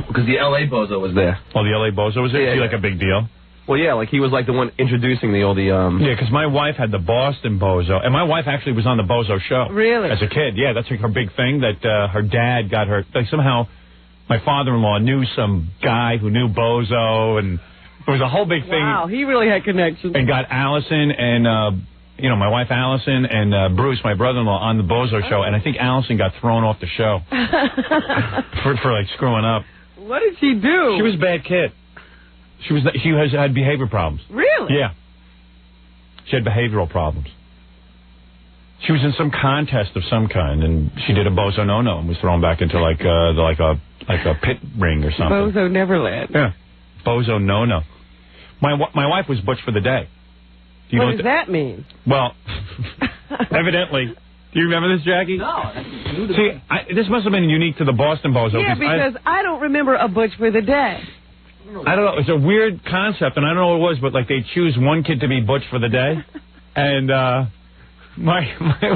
Because the L.A. Bozo was there. Oh, the L.A. Bozo was there? Yeah, Is he like a big deal? Well, yeah, like he was like the one introducing Yeah, because my wife had the Boston Bozo, and my wife actually was on the Bozo show. Really? As a kid, yeah, that's like her big thing, that her dad got her, like somehow my father-in-law knew some guy who knew Bozo, and it was a whole big thing. Wow, he really had connections. And got Allison and, my wife Allison and Bruce, my brother-in-law, on the Bozo show, and I think Allison got thrown off the show for like screwing up. What did she do? She was a bad kid. She had behavior problems. Really? Yeah. She had behavioral problems. She was in some contest of some kind, and she did a Bozo no-no and was thrown back into like a pit ring or something. Bozo Neverland. Yeah. Bozo no-no. My wife was Butch for the Day. Do you know what does that mean? Well, evidently. Do you remember this, Jackie? No. See, this must have been unique to the Boston Bozo. Yeah, because I don't remember a Butch for the Day. I don't know. It's a weird concept, and I don't know what it was, but like they choose one kid to be Butch for the day, and my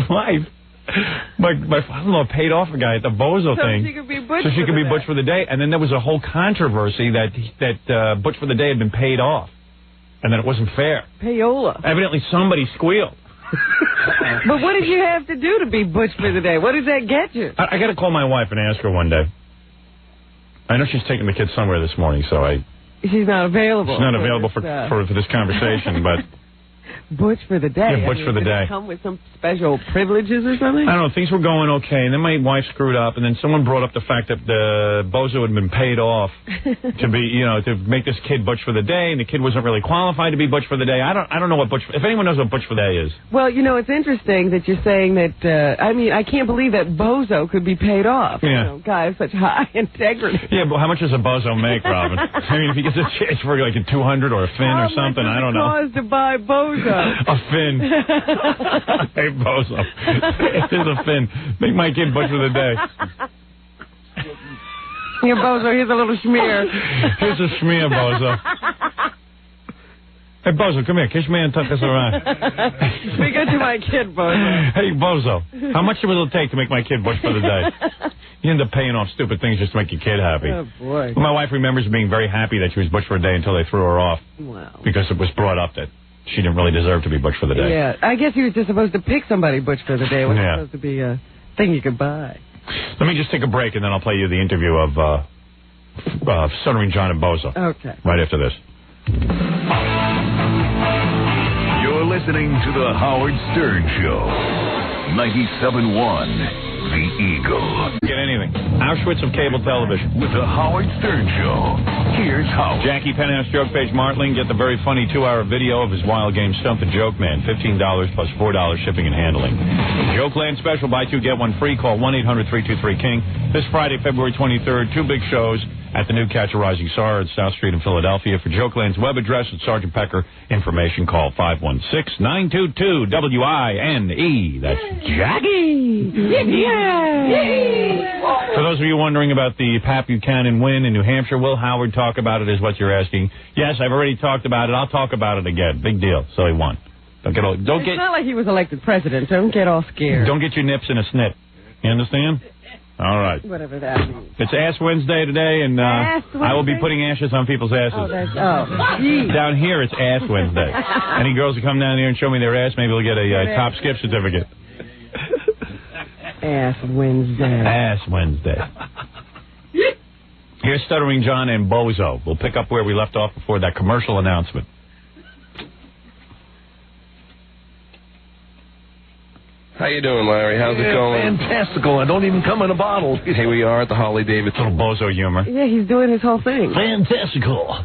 wife, I don't know, paid off a guy at the Bozo thing, so she could be Butch. So she could be Butch for the day, and then there was a whole controversy that Butch for the day had been paid off, and that it wasn't fair. Payola. Evidently, somebody squealed. But what did you have to do to be Butch for the day? What does that get you? I got to call my wife and ask her one day. I know she's taking the kids somewhere this morning, so She's not available. She's not available for this conversation, but... Butch for the day. Yeah, Butch for the did day. It come with some special privileges or something? I don't know. Things were going okay, and then my wife screwed up, and then someone brought up the fact that the Bozo had been paid off to be, to make this kid Butch for the day, and the kid wasn't really qualified to be Butch for the day. I don't know what Butch. If anyone knows what Butch for the day is. Well, it's interesting that you're saying that. I can't believe that Bozo could be paid off. Yeah. Guy of such high integrity. Yeah, but how much does a Bozo make, Robin? I mean, if he gets a chance for like a 200 or a fin or something, I don't know. How much does it cost to buy Bozo? A fin. Hey, Bozo. Here's a fin. Make my kid Butch for the day. Here, Bozo, here's a little schmear. Here's a schmear, Bozo. Hey, Bozo, come here. Kiss me and tuck us around. Be good to my kid, Bozo. Hey, Bozo, how much will it take to make my kid Butch for the day? You end up paying off stupid things just to make your kid happy. Oh, boy. My wife remembers being very happy that she was Butch for a day until they threw her off. Wow. Because it was brought up that she didn't really deserve to be Butch for the day. Yeah, I guess you were just supposed to pick somebody Butch for the day. It wasn't supposed to be a thing you could buy. Let me just take a break, and then I'll play you the interview of Stuttering John and Bozo. Okay. Right after this. You're listening to The Howard Stern Show. 97.1 The Eagle. Get anything. Auschwitz of cable television. With The Howard Stern Show. Here's Howard. Jackie Penhouse Joke Page Martling. Get the very funny 2-hour video of his wild game Stump the Joke Man. $15 plus $4 shipping and handling. Jokeland special. Buy 2, get 1 free. Call 1-800-323-KING. This Friday, February 23rd. 2 big shows at the new Catch a Rising Star at South Street in Philadelphia. For Jokeland's web address and Sergeant Pecker information, call 516-922-WINE. That's Jackie. For those of you wondering about the Pat Buchanan win in New Hampshire, will Howard talk about it is what you're asking. Yes, I've already talked about it. I'll talk about it again. Big deal. So he won. It's not like he was elected president. Don't get all scared. Don't get your nips in a snit. You understand? All right. Whatever that means. It's Ass Wednesday today, and I will be putting ashes on people's asses. Down here, it's Ass Wednesday. Any girls who come down here and show me their ass, maybe they'll get a top skip certificate. Ass Wednesday. Ass Wednesday. Here's Stuttering John and Bozo. We'll pick up where we left off before that commercial announcement. How you doing, Larry? How's it going? Fantastical. I don't even come in a bottle. Here we are at the Harley Davidson. Little Bozo humor. Yeah, he's doing his whole thing. Fantastical.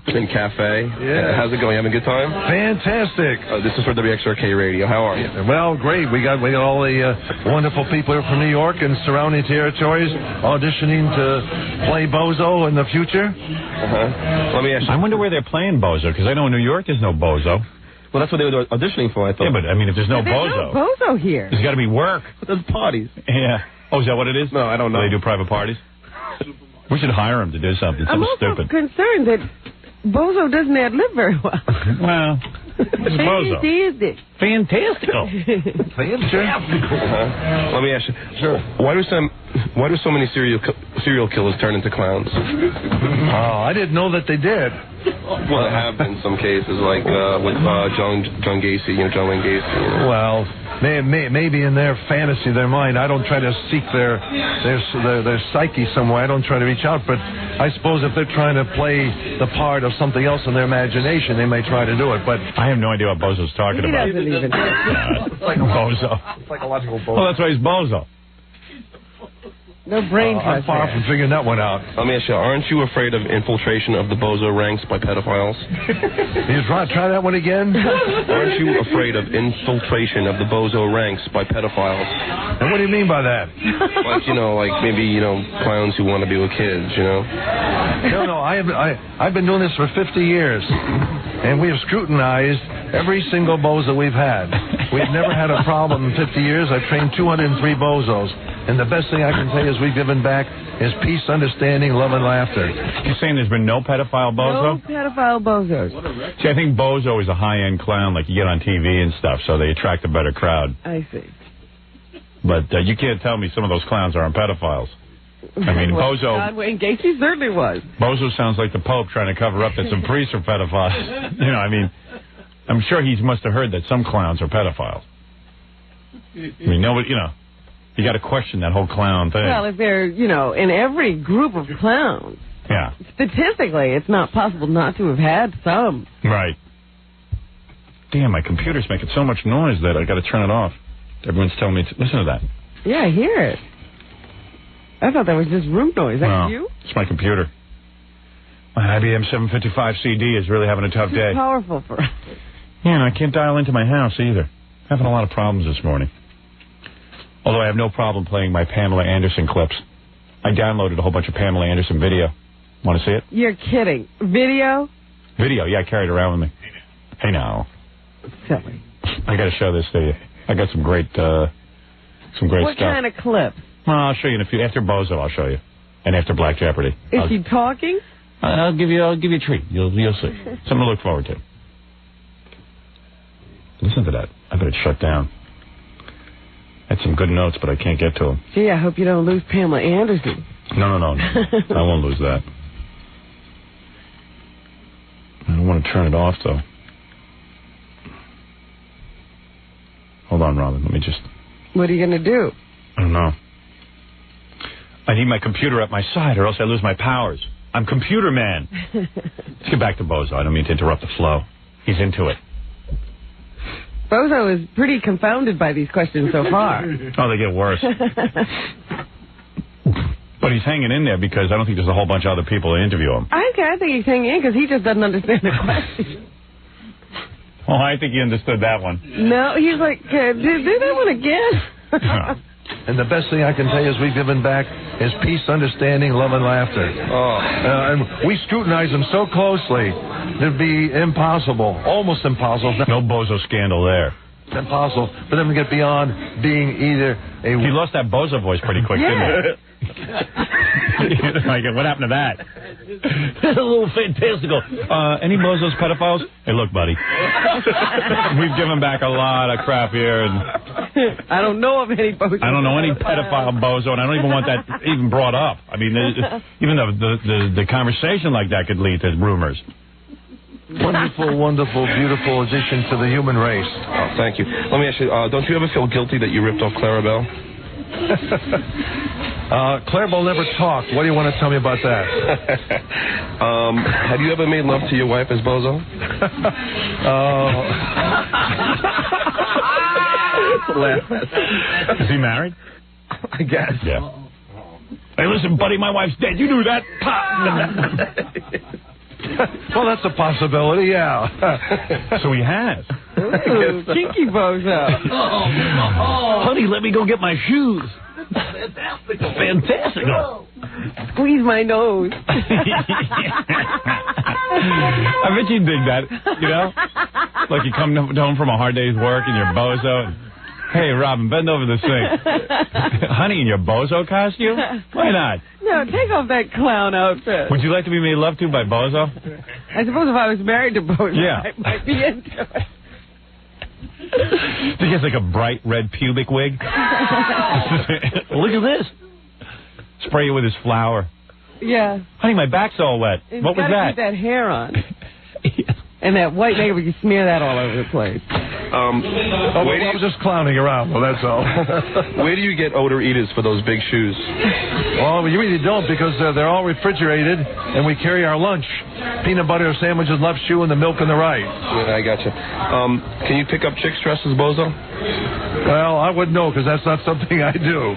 In cafe. Yeah. How's it going? You having a good time? Fantastic. This is for WXRK Radio. How are you? Well, great. We got all the wonderful people from New York and surrounding territories auditioning to play Bozo in the future. Let me ask you. I wonder where they're playing Bozo, because I know in New York there's no Bozo. Well, that's what they were auditioning for, I thought. Yeah, but, I mean, if there's no Bozo. No Bozo here. There's got to be work. But there's parties. Yeah. Oh, is that what it is? No, I don't know. Do they do private parties? We should hire him to do something. I'm also stupid. concerned that Bozo doesn't ad-lib very well. Well, it's Bozo. Fantastical. Fantastical. Let me ask you. Sure. Why do so many serial killers turn into clowns? Oh, I didn't know that they did. Well, there have been some cases, like with John Gacy, John Wayne Gacy. Well, maybe in their fantasy, their mind, I don't try to seek their psyche somewhere. I don't try to reach out, but I suppose if they're trying to play the part of something else in their imagination, they may try to do it. But I have no idea what Bozo's talking about. He doesn't even. It's like Bozo. Psychological Bozo. Well, that's why he's Bozo. No brain trust. I'm far from figuring that one out. Let me ask you, aren't you afraid of infiltration of the Bozo ranks by pedophiles? You try that one again? Aren't you afraid of infiltration of the Bozo ranks by pedophiles? And what do you mean by that? Like maybe clowns who want to be with kids, No, I've been doing this for 50 years, and we have scrutinized every single Bozo we've had. We've never had a problem in 50 years. I've trained 203 Bozos. And the best thing I can say is we've given back is peace, understanding, love, and laughter. You're saying there's been no pedophile Bozo? No pedophile Bozos. See, I think Bozo is a high-end clown like you get on TV and stuff, so they attract a better crowd. I see. But you can't tell me some of those clowns aren't pedophiles. I mean, Bozo... John Wayne Gacy certainly was. Bozo sounds like the Pope trying to cover up that some priests are pedophiles. I mean, I'm sure he must have heard that some clowns are pedophiles. I mean, nobody, you got to question that whole clown thing. Well, if they're, in every group of clowns, yeah, statistically, it's not possible not to have had some. Right. Damn, my computer's making so much noise that I got to turn it off. Everyone's telling me to listen to that. Yeah, I hear it. I thought that was just room noise. That's you? It's my computer. My IBM 755 CD is really having a tough day. It's powerful for us. Yeah, and I can't dial into my house either. Having a lot of problems this morning. Although I have no problem playing my Pamela Anderson clips. I downloaded a whole bunch of Pamela Anderson video. Want to see it? You're kidding. Video? Video, yeah, I carried it around with me. Hey, now. Silly. I got to show this to you. I got some great stuff. What kind of clip? Well, I'll show you in a few. After Bozo, I'll show you. And after Black Jeopardy. Is she talking? I'll give you a treat. You'll see. Something to look forward to. Listen to that. I bet it's shut down. Had some good notes, but I can't get to them. Gee, I hope you don't lose Pamela Anderson. No. I won't lose that. I don't want to turn it off, though. Hold on, Robin. Let me just... What are you going to do? I don't know. I need my computer at my side, or else I lose my powers. I'm computer man. Let's get back to Bozo. I don't mean to interrupt the flow. He's into it. Bozo is pretty confounded by these questions so far. Oh, they get worse. But he's hanging in there because I don't think there's a whole bunch of other people to interview him. I think he's hanging in because he just doesn't understand the question. Oh, I think he understood that one. No, he's like, do that one again. And the best thing I can tell you is we've given back is peace, understanding, love, and laughter. And we scrutinize them so closely, it'd be impossible, almost impossible. No Bozo scandal there. It's impossible for them to get beyond being either a... He lost that Bozo voice pretty quick, didn't he? Like, what happened to that? A little fantastical. Any Bozo's pedophiles? Hey, look, buddy. We've given back a lot of crap here, and I don't know of any Bozo. I don't know any pedophile Bozo, and I don't even want that even brought up. I mean, even the conversation like that could lead to rumors. Wonderful, wonderful, beautiful addition to the human race. Oh, thank you. Let me ask you, don't you ever feel guilty that you ripped off Clarabelle? Clarabelle never talked. What do you want to tell me about that? Have you ever made love to your wife as Bozo? Is he married? I guess. Yeah. Hey, listen, buddy, my wife's dead. You knew that? Well, that's a possibility, yeah. So he has. Ooh, kinky Bozo. Honey, let me go get my shoes. Fantastical. Squeeze my nose. I bet you dig that, you know? Like you come home from a hard day's work and you're Bozo. And, hey, Robin, bend over the sink. Honey, in your Bozo costume? Why not? No, take off that clown outfit. Would you like to be made love to by Bozo? I suppose if I was married to Bozo, yeah. I might be into it. He has like a bright red pubic wig. Look at this. Spray it with his flour. Yeah. Honey, my back's all wet. What was that? Keep that hair on. And that white makeup, you smear that all over the place. I was just clowning around, well, that's all. Where do you get odor eaters for those big shoes? Well, you really don't because they're all refrigerated and we carry our lunch. Peanut butter sandwiches left shoe and the milk on the right. Yeah, I gotcha. Can you pick up chicks' dresses, Bozo? Well, I wouldn't know because that's not something I do.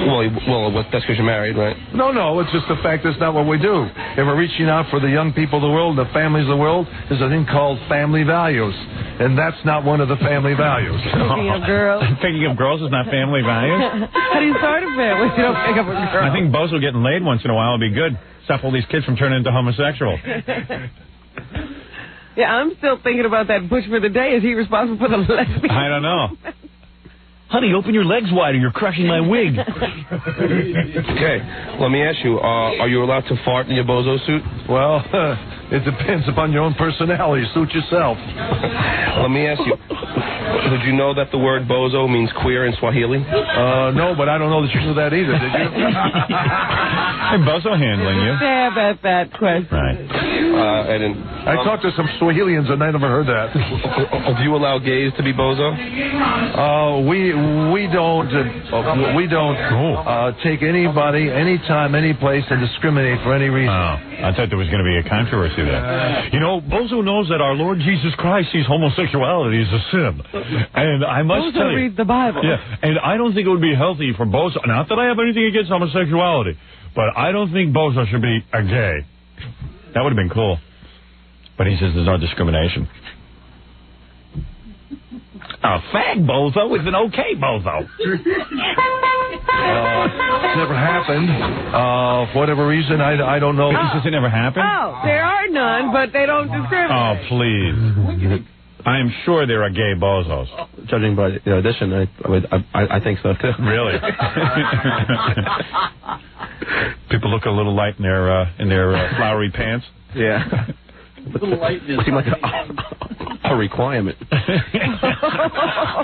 Well, that's because you're married, right? No, it's just the fact that's not what we do. If we're reaching out for the young people of the world, the families of the world, there's a thing called family values. And that's not one of the family values. Picking up girls. Picking up girls is not family values? How do you start a family if you don't pick up a girl? I think Bozo getting laid once in a while would be good. Stop all these kids from turning into homosexuals. Yeah, I'm still thinking about that Bush for the day. Is he responsible for the lesbian? I don't know. Honey, open your legs wider. You're crushing my wig. Okay, let me ask you, are you allowed to fart in your Bozo suit? Well, it depends upon your own personality. Suit yourself. Let me ask you, Did you know that the word bozo means queer in Swahili? No, but I don't know that you knew that either, did you? Hey, Bozo handling you. Say about that question. Right. I didn't. I talked to some Swahilians and I never heard that. Do you allow gays to be bozo? We don't take anybody, anytime, any place, and discriminate for any reason. Oh, I thought there was going to be a controversy there. You know, Bozo knows that our Lord Jesus Christ sees homosexuality as a sin, and I must tell you, read the Bible. Yeah, and I don't think it would be healthy for Bozo. Not that I have anything against homosexuality, but I don't think Bozo should be a gay. That would have been cool. But he says there's no discrimination. A fag bozo is an okay bozo. It's never happened. For whatever reason, I don't know. He says it never happened? Oh, there are none, but they don't discriminate. Oh, please. I am sure there are gay bozos. Judging by the audition, I think so too. Really? People look a little light in their flowery pants. Yeah. A little light in Seems like a requirement. Wow.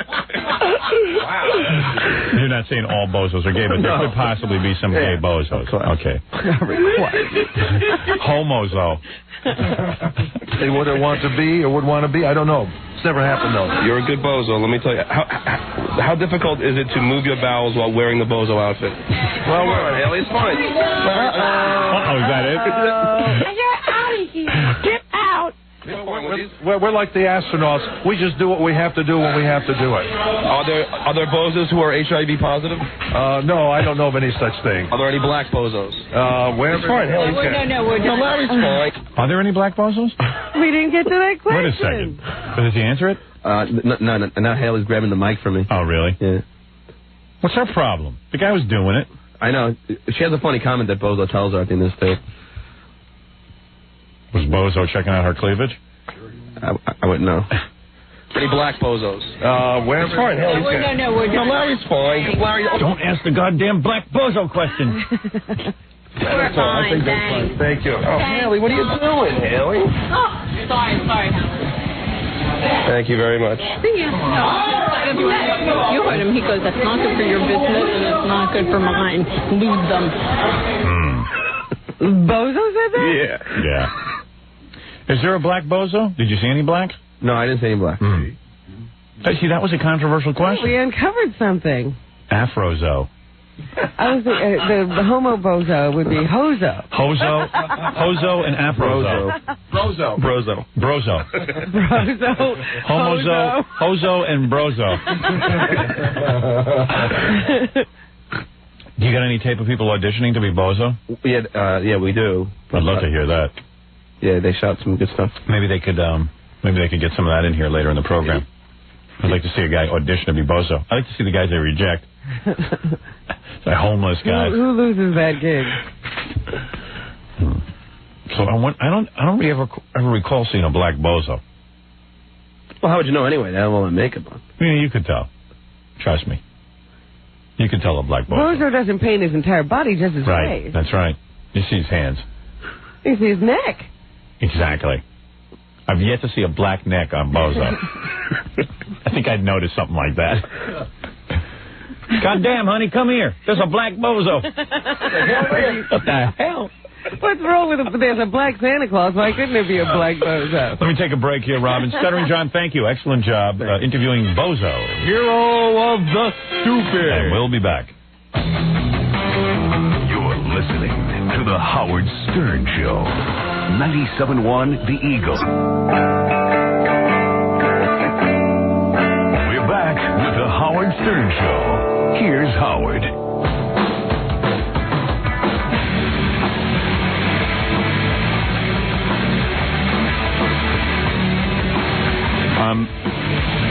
You're not saying all bozos are gay, but there could possibly be some gay bozos. Okay. Homozo. They wouldn't want to be or would want to be. I don't know. It's never happened, though. You're a good bozo. Let me tell you. How difficult is it to move your bowels while wearing the bozo outfit? Well, Haley, it's fine. Is that it? You're out of here. Get out. We're like the astronauts. We just do what we have to do when we have to do it. Are there bozos who are HIV positive? No, I don't know of any such thing. Are there any black bozos? Wherever. It's fine. Haley's No, Larry's fine. Are there any black bozos? We didn't get to that question. Wait a second. Does he answer it? No. Now Haley's grabbing the mic from me. Oh, really? Yeah. What's her problem? The guy was doing it. I know. She has a funny comment that Bozo tells her at the end of this tape. Was Bozo checking out her cleavage? I wouldn't know. Any black bozos? Wherever. It's fine. Haley's Larry's fine. Larry, don't ask the goddamn black bozo question. We're fine, I think that's fine. Thank you. Oh, Haley, what are you doing, Haley? Oh, sorry, Haley. Thank you very much. You heard him. He goes, that's not good for your business and it's not good for mine. Lose them. Bozo said that? Yeah. Yeah. Is there a black bozo? Did you see any black? No, I didn't see any black. See, that was a controversial question. We uncovered something. Afrozo. I was thinking, the homo bozo would be hozo. Hozo and Afrozo. Brozo. Brozo. Hozo and Brozo. Do you got any tape of people auditioning to be bozo? Yeah, we do. I'd love to hear that. Yeah, they shot some good stuff. Maybe they could get some of that in here later in the program. I'd like to see a guy audition to be bozo. I'd like to see the guys they reject. The homeless guys. Who loses that gig? So I don't really ever recall seeing a black bozo. Well, how would you know anyway? They have all that makeup on. Yeah, you could tell. Trust me. You could tell a black bozo. Bozo doesn't paint his entire body, just his right. face. That's right. You see his hands. You see his neck. Exactly. I've yet to see a black neck on Bozo. I think I'd notice something like that. God damn, honey, come here. There's a black Bozo. What the hell? What's wrong with it? There's a black Santa Claus. Why couldn't there be a black Bozo? Let me take a break here, Robin. Stuttering John, thank you. Excellent job interviewing Bozo. Hero of the stupid. And we'll be back. You're listening to The Howard Stern Show. 97.1 The Eagle. We're back with The Howard Stern Show. Here's Howard.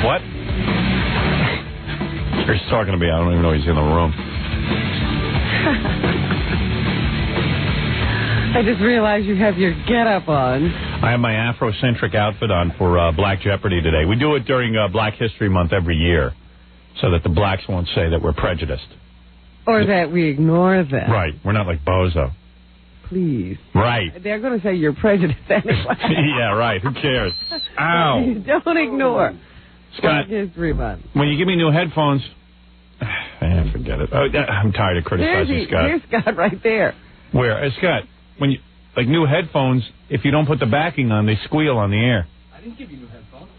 What? He's talking to me. I don't even know he's in the room. I just realized you have your get-up on. I have my Afrocentric outfit on for Black Jeopardy today. We do it during Black History Month every year so that the blacks won't say that we're prejudiced. Or that we ignore them. Right. We're not like Bozo. Please. Right. They're going to say you're prejudiced anyway. Yeah, right. Who cares? Ow. Don't ignore. Scott, when you give me new headphones, forget it. I'm tired of criticizing Scott. Here's Scott right there. Where? Scott, when you, like new headphones, if you don't put the backing on, they squeal on the air. I didn't give you new headphones.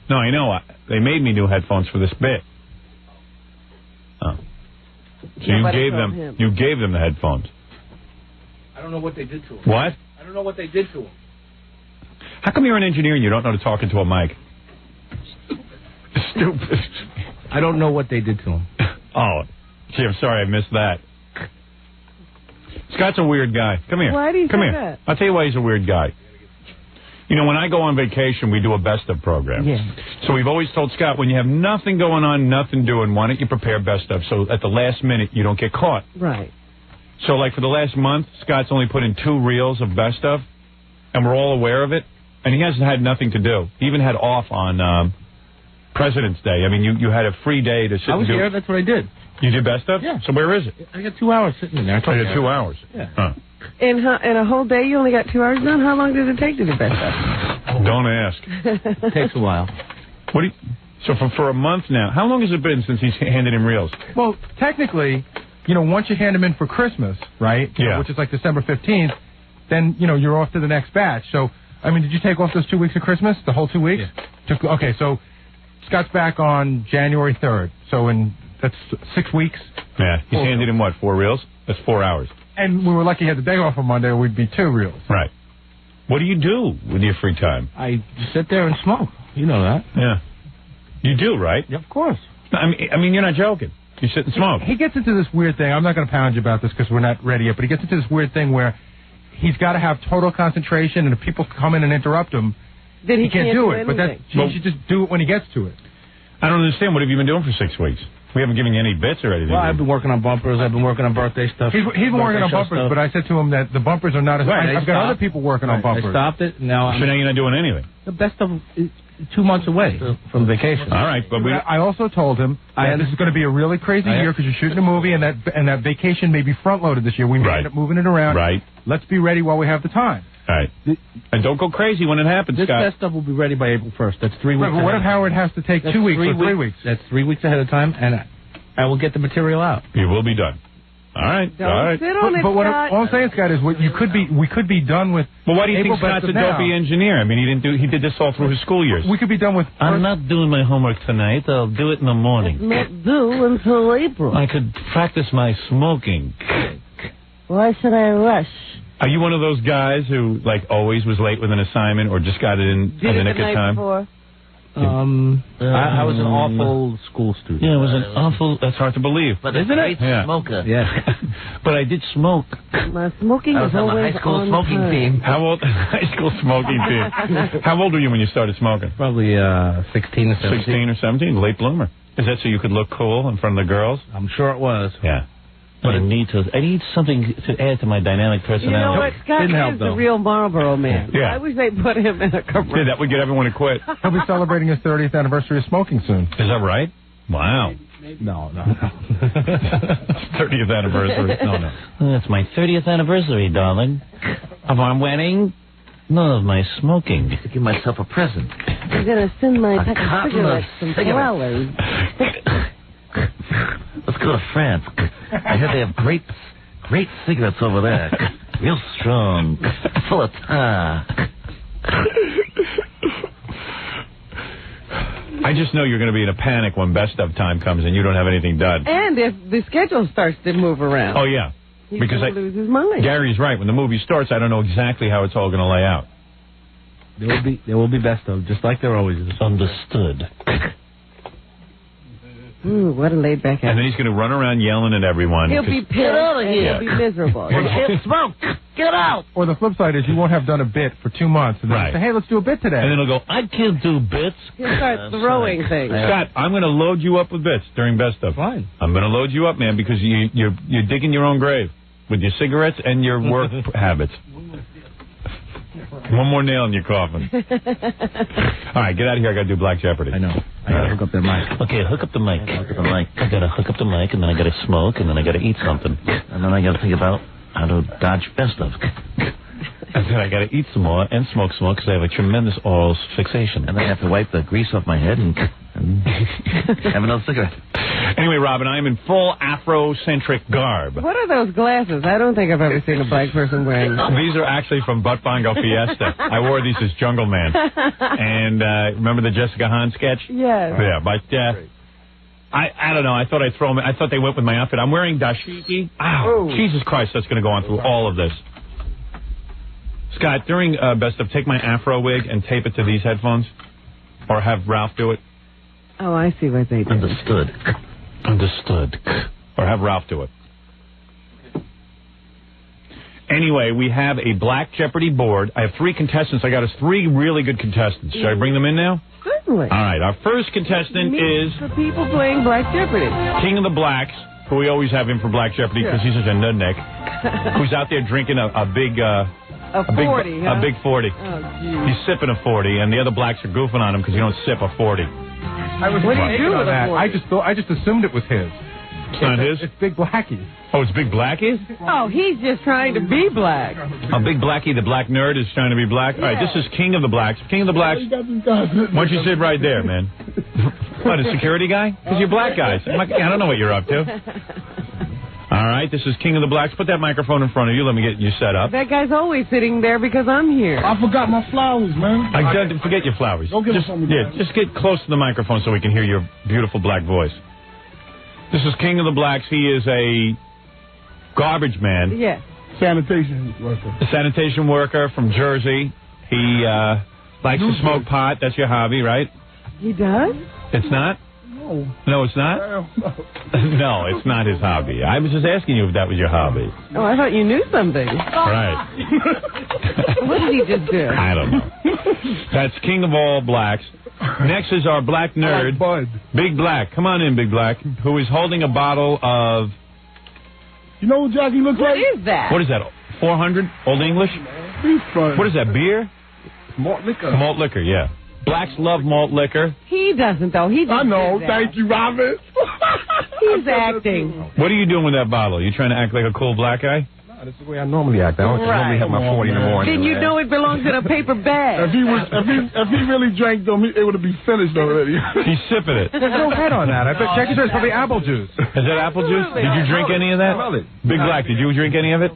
No, I know. They made me new headphones for this bit. Oh. So you gave them the headphones. I don't know what they did to them. What? I don't know what they did to them. How come you're an engineer and you don't know to talk into a mic? Stupid. I don't know what they did to him. Oh, gee, I'm sorry I missed that. Scott's a weird guy. Come here. Why do you Come say here. that? I'll tell you why he's a weird guy. You know, when I go on vacation, we do a best of program. Yeah. So we've always told Scott, when you have nothing going on, nothing doing, why don't you prepare best of so at the last minute you don't get caught. Right. So like for the last month, Scott's only put in 2 reels of best of, and we're all aware of it. And he hasn't had nothing to do. He even had off on President's Day. I mean, you had a free day to sit I was and do. here. That's what I did. You did best of? Yeah. So where is it? I got 2 hours sitting in there. I got 2 hours. Yeah. Huh. In a whole day, you only got 2 hours done? How long did it take to do best of? Don't ask. It takes a while. What do you, so for a month now, how long has it been since he's handed in reels? Well, technically, you know, once you hand them in for Christmas, right? Yeah. Which is like December 15th, then, you know, you're off to the next batch. So, I mean, did you take off those 2 weeks of Christmas? The whole 2 weeks? Yeah. Okay, so Scott's back on January 3rd. So that's 6 weeks. Yeah. He's handed in what, 4 reels? That's 4 hours. And we were lucky he had the day off on Monday, or we'd be 2 reels. Right. What do you do with your free time? I sit there and smoke. You know that. Yeah. You do, right? Yeah, of course. I mean, you're not joking. You sit and smoke. He gets into this weird thing. I'm not going to pound you about this because we're not ready yet, but he gets into this weird thing where he's got to have total concentration, and if people come in and interrupt him, then he can't do it. anything. But he should just do it when he gets to it. I don't understand. What have you been doing for 6 weeks? We haven't given you any bits or anything. Well, I've been working on bumpers. I've been working on birthday stuff. He's been working on bumpers, but I said to him that the bumpers are not as... Right, I've got other people working on bumpers. I stopped it. Now so now you're not doing anything? The best of 2 months away from vacation. All right, but I also told him that this is going to be a really crazy year because you're shooting a movie, and that vacation may be front-loaded this year. We may end up moving it around. Right. Let's be ready while we have the time. All right. And don't go crazy when it happens, This Scott. best stuff will be ready by April 1st. That's 3 weeks. But what if Howard has to take 2 weeks or 3 weeks? That's 3 weeks ahead of time, and I will get the material out. You will be done. All right. Don't all right. sit on it, But what Scott. all I'm saying, Scott, is we could be done with. Well, why do you think April Scott's a best of dopey now. engineer? I mean, he did this all through his school years. We could be done with. I'm not doing my homework tonight. I'll do it in the morning. Not due until April. I could practice my smoking. Why should I rush? Are you one of those guys who, like, always was late with an assignment or just got it in Did at the it nick the of night time? before? I was an awful school student. Yeah, it was an awful... That's hard to believe. But isn't it? great smoker. Yeah. But I did smoke. My smoking I is was on the always high school on smoking time. team. How old? High school smoking team. How old were you when you started smoking? Probably 16 or 17. 16 or 17. Late bloomer. Is that so you could look cool in front of the girls? I'm sure it was. Yeah. But I need something to add to my dynamic personality. You know what? Scott Didn't help, is the though. real Marlboro man. Yeah. I wish they put him in a commercial. Yeah, that would get everyone to quit. He'll be celebrating his 30th anniversary of smoking soon. Is that right? Wow. No. 30th anniversary. No. That's my 30th anniversary, darling. Of our wedding. None of my smoking. To give myself a present. I'm going to send my pack of cigarettes from Penile. Let's go to France. I hear they have great cigarettes over there. Real strong. Full of tar. I just know you're going to be in a panic when best of time comes and you don't have anything done. And if the schedule starts to move around. Oh, yeah. He's Because going to lose his mind. Gary's right. When the movie starts, I don't know exactly how it's all going to lay out. There will be best of, just like there always is. Understood. Ooh, what a laid-back And then he's going to run around yelling at everyone. He'll be pissed and he'll be miserable. You can't smoke. Get out. Or the flip side is you won't have done a bit for 2 months, and then Right. say, hey, let's do a bit today. And then he'll go, I can't do bits. He'll start throwing things. Scott, I'm going to load you up with bits during best of. Fine. I'm going to load you up, man, because you're digging your own grave with your cigarettes and your work habits. One more nail in your coffin. All right, get out of here. I got to do Black Jeopardy. I know. I got to hook up that mic. Okay, hook up the mic. I got to hook up the mic, and then I got to smoke, and then I got to eat something. And then I got to think about how to dodge best of. I said I got to eat some more and smoke some more because I have a tremendous oral fixation. And then I have to wipe the grease off my head and have another cigarette. Anyway, Robin, I am in full Afrocentric garb. What are those glasses? I don't think I've ever seen a black person wearing them. These are actually from Butt Bongo Fiesta. I wore these as Jungle Man. And remember the Jessica Hahn sketch? Yes. Yeah, but I don't know. I thought I'd throw them. I thought they went with my outfit. I'm wearing dashiki. Ow, Jesus Christ, that's going to go on through all of this. Scott, during Best of, take my Afro wig and tape it to these headphones. Or have Ralph do it. Oh, I see what they did. Understood. Or have Ralph do it. Anyway, we have a Black Jeopardy board. I have 3 contestants. I got us 3 really good contestants. Should I bring them in now? Certainly. All right. Our first contestant is the people playing Black Jeopardy. King of the Blacks, who we always have in for Black Jeopardy because he's such a nutneck, who's out there drinking a big... A 40, huh? A big 40. Oh, he's sipping a 40, and the other blacks are goofing on him because you don't sip a 40. What do you do with that? I just assumed it was his. It's not his? It's Big Blackie. Oh, it's Big Blackie? Oh, he's just trying to be black. Oh, Big Blackie, the black nerd, is trying to be black? Yeah. All right, this is King of the Blacks. King of the Blacks, why don't you sit right there, man? What, a security guy? Because you're black guys. I don't know what you're up to. All right, this is King of the Blacks. Put that microphone in front of you. Let me get you set up. That guy's always sitting there because I'm here. I forgot my flowers, man. I didn't forget your flowers. Go get them for me. Yeah, just get close to the microphone so we can hear your beautiful black voice. This is King of the Blacks. He is a garbage man. Yeah. Sanitation worker. A sanitation worker from Jersey. He likes to smoke pot. That's your hobby, right? He does? It's not? No, it's not? No, it's not his hobby. I was just asking you if that was your hobby. Oh, I thought you knew something. Right. What did he just do? I don't know. That's King of all blacks. Next is our black nerd, Big Black. Come on in, Big Black, who is holding a bottle of... You know what Jackie looks like? What is that? What is that, 400? Old English? What is that, beer? Malt liquor. Malt liquor, yeah. Blacks love malt liquor. He doesn't, though. He just I know. Thank you, Robin. He's acting. What are you doing with that bottle? You trying to act like a cool black guy? No, this is the way I normally act. I don't normally have my 40 in the morning. Then you know it belongs in a paper bag. If he really drank them, it would have been finished already. He's sipping it. There's no head on that. I bet Jackie says probably apple juice. Is that apple juice? Did you drink any of that? Big Black, did you drink any of it?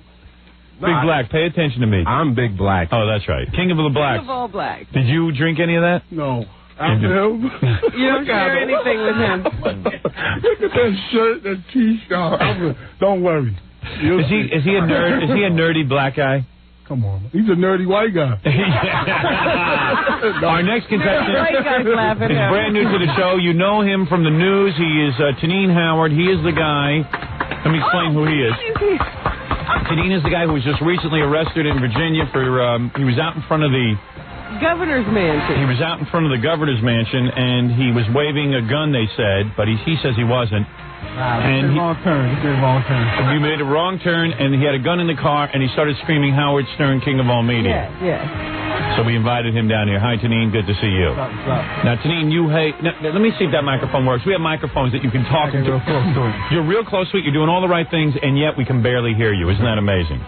Big Black, pay attention to me. I'm Big Black. Oh, that's right. King of the Blacks. King of all blacks. Did you drink any of that? No. You don't share anything with him. Look at that shirt, that T-shirt. Don't worry. Is he a nerd? Is he a nerdy black guy? Come on. He's a nerdy white guy. Our next contestant is brand new to the show. You know him from the news. He is Tanine Howard. He is the guy. Let me explain who he is. Tanine is the guy who was just recently arrested in Virginia for, he was out in front of the governor's mansion. He was out in front of the governor's mansion, and he was waving a gun, they said, but he says he wasn't. And wrong turn. He did a wrong turn. He made a wrong turn, and he had a gun in the car, and he started screaming, Howard Stern, King of all media. Yeah. So we invited him down here. Hi, Tanine. Good to see you. What's up? Now, Tanine, let me see if that microphone works. We have microphones that you can talk into. You're real close to it. You're doing all the right things, and yet we can barely hear you. Isn't that amazing?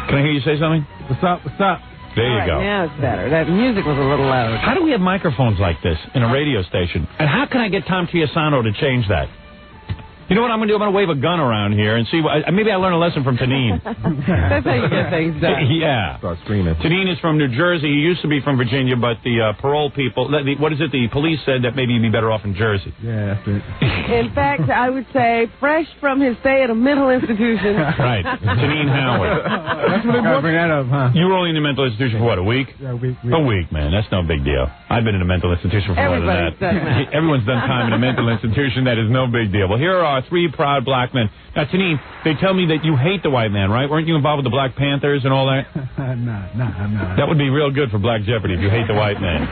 Can I hear you say something? What's up? What's up? There you go. Now it's better. That music was a little loud. How do we have microphones like this in a radio station? And how can I get Tom Chiasano to change that? You know what I'm going to do? I'm going to wave a gun around here and see. Maybe I learn a lesson from Tanine. That's how you get things done. Yeah. Start screaming. Tanine is from New Jersey. He used to be from Virginia, but the parole people, what is it? The police said that maybe he'd be better off in Jersey. Yeah, that's it. In fact, I would say fresh from his stay at a mental institution. Right. Tanine Howard. That's what it was. Bring that up, huh? You were only in the mental institution for what, a week? Yeah, a week. A week, man. That's no big deal. I've been in a mental institution for more than that. Everyone's done time in a mental institution. That is no big deal. Well, here are 3 proud black men. Now, Tanine, they tell me that you hate the white man, right? Weren't you involved with the Black Panthers and all that? Nah. That would be real good for Black Jeopardy if you hate the white man.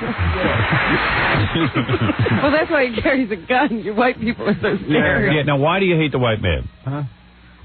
Well, that's why he carries a gun. You white people are so scary. Yeah, now why do you hate the white man? Huh?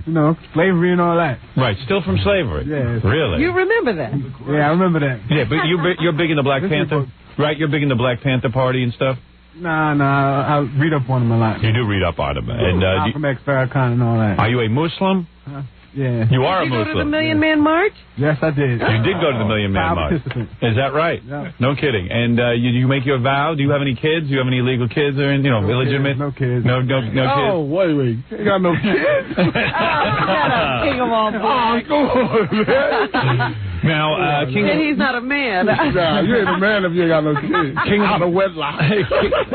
You know, slavery and all that. Right, still from slavery. Yeah. Really? You remember that? Yeah, I remember that. Yeah, but you're big in the Black Panther, right? You're big in the Black Panther Party and stuff? Nah, I read up on them a lot. You do read up on them. And Malcolm X, Farrakhan and all that. Are you a Muslim? Huh? Yeah. You are a Did you go to the Muslim. Million Man March? Yes, I did. You did go to the Million Man March. Is that right? Yeah. No kidding. And you make your vow? Do you have any kids? Do you have any illegal kids or illegitimate? No kids. No kids. Oh, wait. You ain't got no kids. King of all boys. Come on, man. Now, King. And he's not a man. Nah, you ain't a man if you ain't got no kids. King out of wedlock.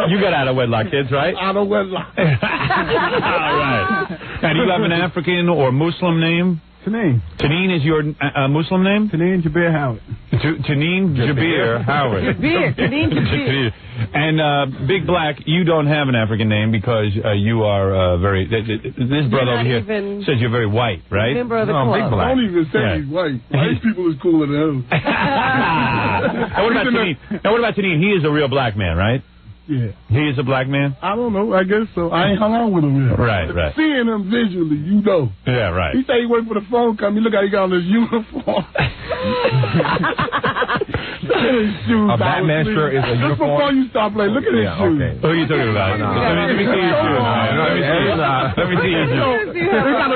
You got out of wedlock kids, right? Out of wedlock. All right. Now, do you have an African or Muslim name? Taneen. Taneen is your Muslim name? Taneen Jabir Howard. Taneen Jabir Howard. Taneen Jabir. And Big Black, you don't have an African name because you are very. This brother over here says you're very white, right? Member of the Big club. Black. Don't even say he's white. White people is cooler than him. Now, what about Taneen? Now, what about Taneen? He is a real black man, right? Yeah. He is a black man? I don't know. I guess so. I ain't hung out with him yet. Right. Seeing him visually, you know. Yeah, right. He said he waiting for the phone company. Look how he got on his uniform. A Batman shirt is a uniform. Just before you stop playing, look at his shoes. Okay. Who are you talking about? Let me see your shoes. Let me see your shoes.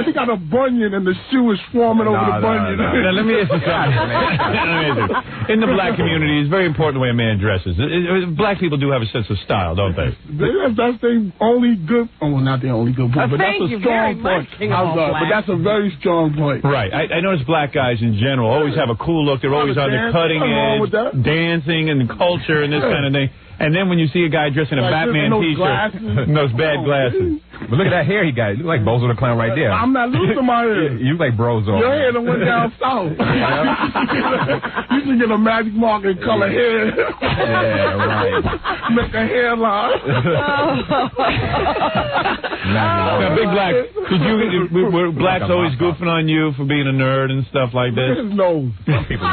He got a bunion and the shoe is forming over the bunion. Now, let me ask you something. In the black community, it's very important the way a man dresses. Black people do have a sense of style, don't they? That's the only good. Oh, well, not the only good point, but that's Thank a you strong very point. much, King of all But that's a very strong point. Right. I notice black guys in general always have a cool look. They're always on the cutting edge, dancing and culture and this kind of thing. And then when you see a guy dressed in a Batman T-shirt and those bad glasses. But look at that hair he got. You look like Bozo the Clown right there. I'm not losing my hair. You look like Brozo. Your hair done went down south. You should get a magic marker and color hair. Yeah, right. Make a hairline. Now, Big Black, were blacks always goofing on you for being a nerd and stuff like this? His nose. Some people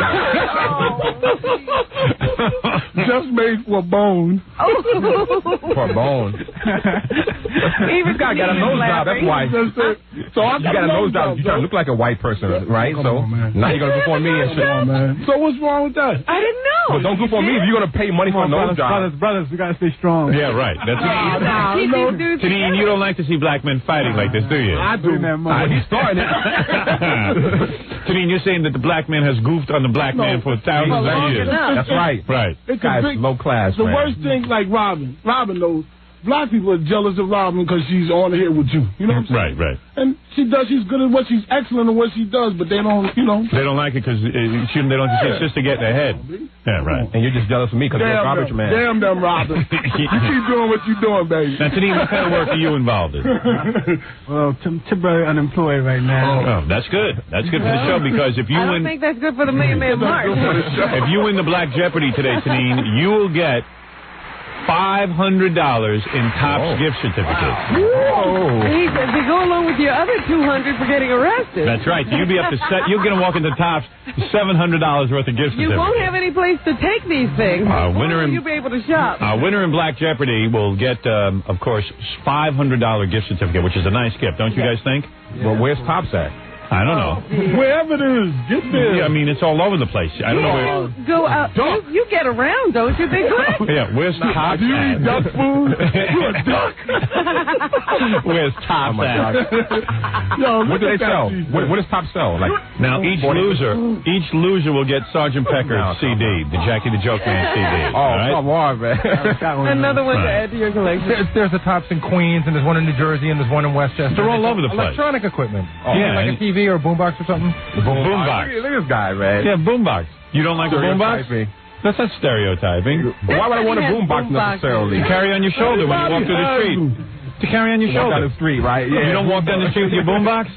Just made for a bone. For a bone. This guy got a nose job, that's why. So I you got a nose job, you trying to look like a white person, right? So now you're going to goof on me and shit. So what's wrong with that? I didn't know. Well, don't goof on me if you're going to pay money for a nose job. Brothers, we got to stay strong. Yeah, right. That's Taneen, you don't like to see black men fighting like this, do you? I do. He's starting it. Taneen, you're saying that the black man has goofed on the black man for thousands of years. That's right. Right. It's guy's low class, the man. worst thing, like Robin knows. Black people are jealous of Robin because she's on here with you. You know what I'm saying? Right. And she's good at what she's excellent at what she does, but they don't, They don't like it because they don't just see sister getting ahead. Yeah, right. And you're just jealous of me because you're a garbage man. Damn them, Robin. You keep doing what you're doing, baby. Now, Taneen, what kind of work are you involved in? Well, temporarily unemployed right now. Oh, that's good. That's good for the show because if you I don't think that's good for the Million Man March. If you win the Black Jeopardy today, Taneen, you will get $500 in Topps gift certificates. They go along with your other $200 for getting arrested. That's right. So you'll be up to you're going to walk into Topps $700 worth of gift certificates. You won't have any place to take these things. You'll be able to shop. Our winner in Black Jeopardy will get, of course, $500 gift certificate, which is a nice gift, don't you guys think? Well, where's Topps at? I don't know. Wherever it is, get there. Yeah, I mean, it's all over the place. I don't know where. Go out. You get around, don't you, Big Black? Yeah, where's Topps Do you at? eat duck food? You're a duck. Where's Topps at? What do they sell? What does Topps sell? Like now, each loser will get Sergeant Pecker's CD, the Jackie the Joke Man CD. Oh, come on, man. Another one to add to your collection. There's a Topps in Queens, and there's one in New Jersey, and there's one in Westchester. They're all over the place. Electronic equipment. Yeah, like a TV or a boombox or something. Boombox. Look at this guy, man. Yeah, boombox. You don't like a boombox? That's not stereotyping. Why would I want a boombox necessarily? To carry on your shoulder when you walk through the street. To carry on your shoulder. Walk down the street, right? Yeah. You don't walk down the street with your boombox?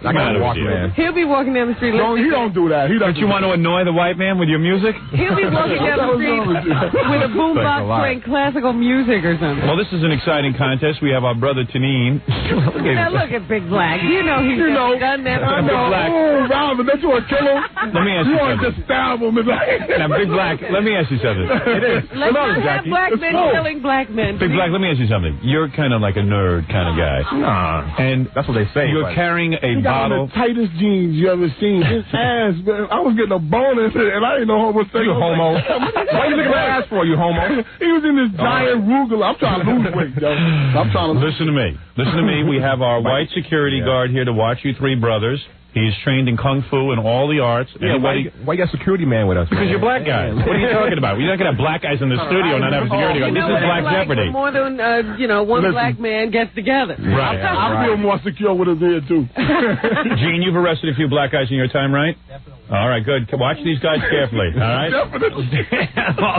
I gotta walk, man. He'll be walking down the street. He don't do that. Don't you want to annoy the white man with your music? He'll be walking down the street with a boombox playing classical music or something. Well, this is an exciting contest. We have our brother Taneen. Now look at Big Black. You know he's done that. I know. Oh, Robin, that's what kill him. Let me ask you something. You want to just stab him. Now, Big Black, let me ask you something. It is. Let's not have black men killing black men. Big Black, let me ask you something. You're kind of like a nerd kind of guy. Nah. And that's what they say. You're carrying a bottle. The tightest jeans you ever seen. His ass, man. I was getting a bonus, and I didn't know what to say. You homo. Why you looking at my ass for, you homo? He was in this giant Rugula. I'm trying to lose weight, yo. I'm trying to Listen to me. Listen to me. We have our white security guard here to watch you three brothers. He is trained in Kung Fu and all the arts. Yeah, why you got security man with us? Because you're black guys. What are you talking about? You're not going to have black guys in the studio and not have security guards. This is Black Jeopardy. More than, one black man gets together. Right. I feel more secure with us here, too. Gene, you've arrested a few black guys in your time, right? Definitely. All right, good. Watch these guys carefully, all right? Definitely.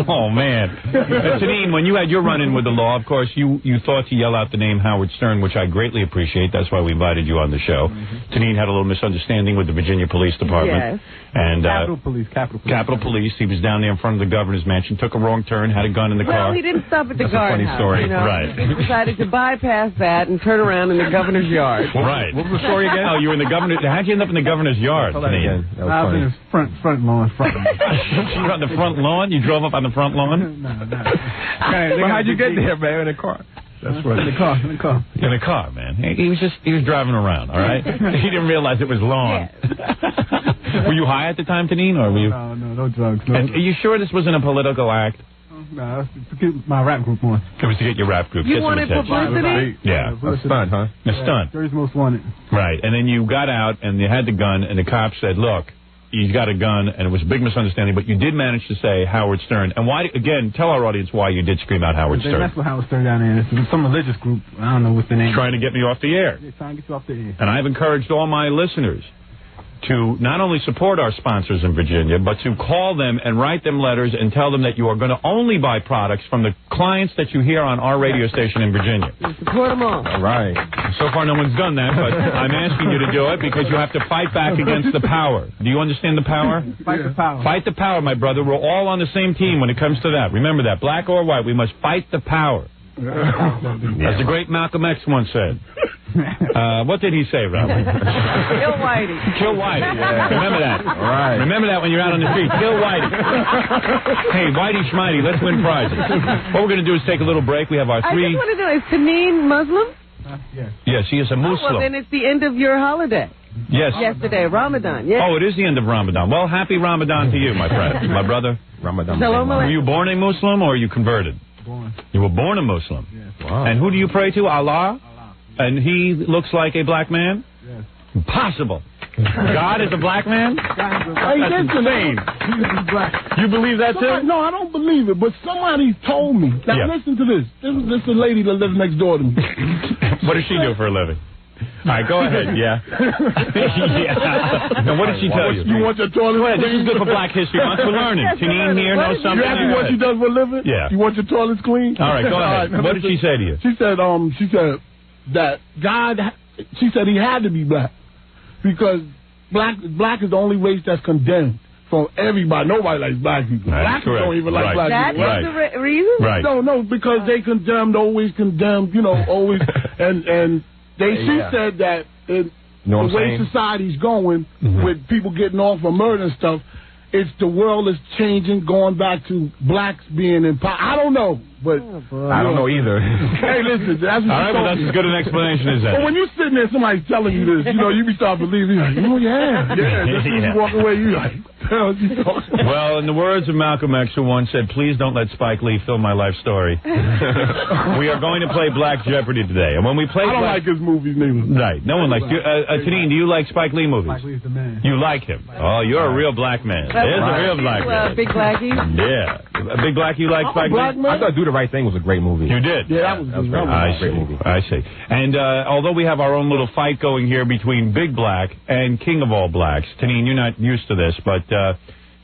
Oh, man. Tanine, when you had your run-in with the law, of course, you thought to yell out the name Howard Stern, which I greatly appreciate. That's why we invited you on the show. Tanine had a little misunderstanding with the Virginia Police Department. Yes. And, Capitol Police. He was down there in front of the governor's mansion, took a wrong turn, had a gun in the car. Well, he didn't stop at the That's a funny guardhouse. story. You know? Right. He decided to bypass that and turn around in the governor's yard. Right. What was the story again? Oh, you were in the governor's... How'd you end up in the governor's yard? I was in his front lawn. You were on the front lawn? You drove up on the front lawn? No. Well, how'd you get there, man, in a car? That's right. In the car. In a car, man. He was driving around, all right? He didn't realize it was lawn. Were you high at the time, Tanine, or were you... No drugs. And are you sure this wasn't a political act? No, to get my rap group on. It was to get your rap group. You get some wanted attention. publicity? Yeah. A stunt, huh? A stunt. Jersey's Most Wanted. Right. And then you got out, and you had the gun, and the cop said, look, he's got a gun, and it was a big misunderstanding, but you did manage to say Howard Stern. And why, again, tell our audience why you did scream out Howard Stern. That's what Howard Stern down there. It's some religious group. I don't know what the name is. Trying to get me off the air. They're trying to get you off the air. And I've encouraged all my listeners to not only support our sponsors in Virginia, but to call them and write them letters and tell them that you are going to only buy products from the clients that you hear on our radio station in Virginia. Support them all. All right. So far, no one's done that, but I'm asking you to do it because you have to fight back against the power. Do you understand the power? Fight the power. Fight the power, my brother. We're all on the same team when it comes to that. Remember that. Black or white, we must fight the power. As the great Malcolm X once said. What did he say, Robin? Kill Whitey. Kill Whitey. Yeah. Remember that. All right. Remember that when you're out on the street. Kill Whitey. Hey, Whitey Schmitey, let's win prizes. What we're going to do is take a little break. We have our I three... just want to know, is Tanine Muslim? Yes. Yes, he is a Muslim. Oh, well, then it's the end of your holiday. Yes. Yesterday, Ramadan. Yes. Oh, it is the end of Ramadan. Well, happy Ramadan to you, my friend. My brother. Ramadan. Were you born a Muslim or are you converted? Born. You were born a Muslim. Yes. Wow. And who do you pray to? Allah? And he looks like a black man? Yes. Impossible. God is a black man? That's insane. You believe that too? No, I don't believe it, but somebody told me. Now, listen to this. This is a lady that lives next door to me. What does she do for a living? All right, go ahead. Yeah. Now, what did she tell you? You want your toilet Go ahead. This clean? is good for Black History Month. We're learning. Tanine here knows something. You ask me what she does for a living? Yeah. You want your toilets clean? All right, go ahead. What did she say to you? She said that God. She said he had to be black because black is the only race that's condemned. For everybody, nobody likes black people. Black people don't even like black people. That's the reason? Right. No, because they always condemned, always, and she said that the way society's going with people getting off for murder and stuff, the world is changing, going back to blacks being in power. I don't know, but I don't know either. Hey, listen, that's what all right, well, that's as good an explanation as that. But when you're sitting there, somebody's telling you this, you be start believing, you're like, oh yeah. That's when you walk away, you like, well, in the words of Malcolm X, who once said, please don't let Spike Lee fill my life story, we are going to play Black Jeopardy today. And when we play I don't like his movies neither. Right, no one likes you. Tanine, do you like Spike Lee movies? Spike Lee's the man. You like him. Oh, you're a real black man. There's a real black man. Big Blackie? Yeah. Big Black, you like Spike Lee? I thought Do the Right Thing was a great movie. You did? Yeah, that was a great movie. I see. And although we have our own little fight going here between Big Black and King of All Blacks, Tanine, you're not used to this, but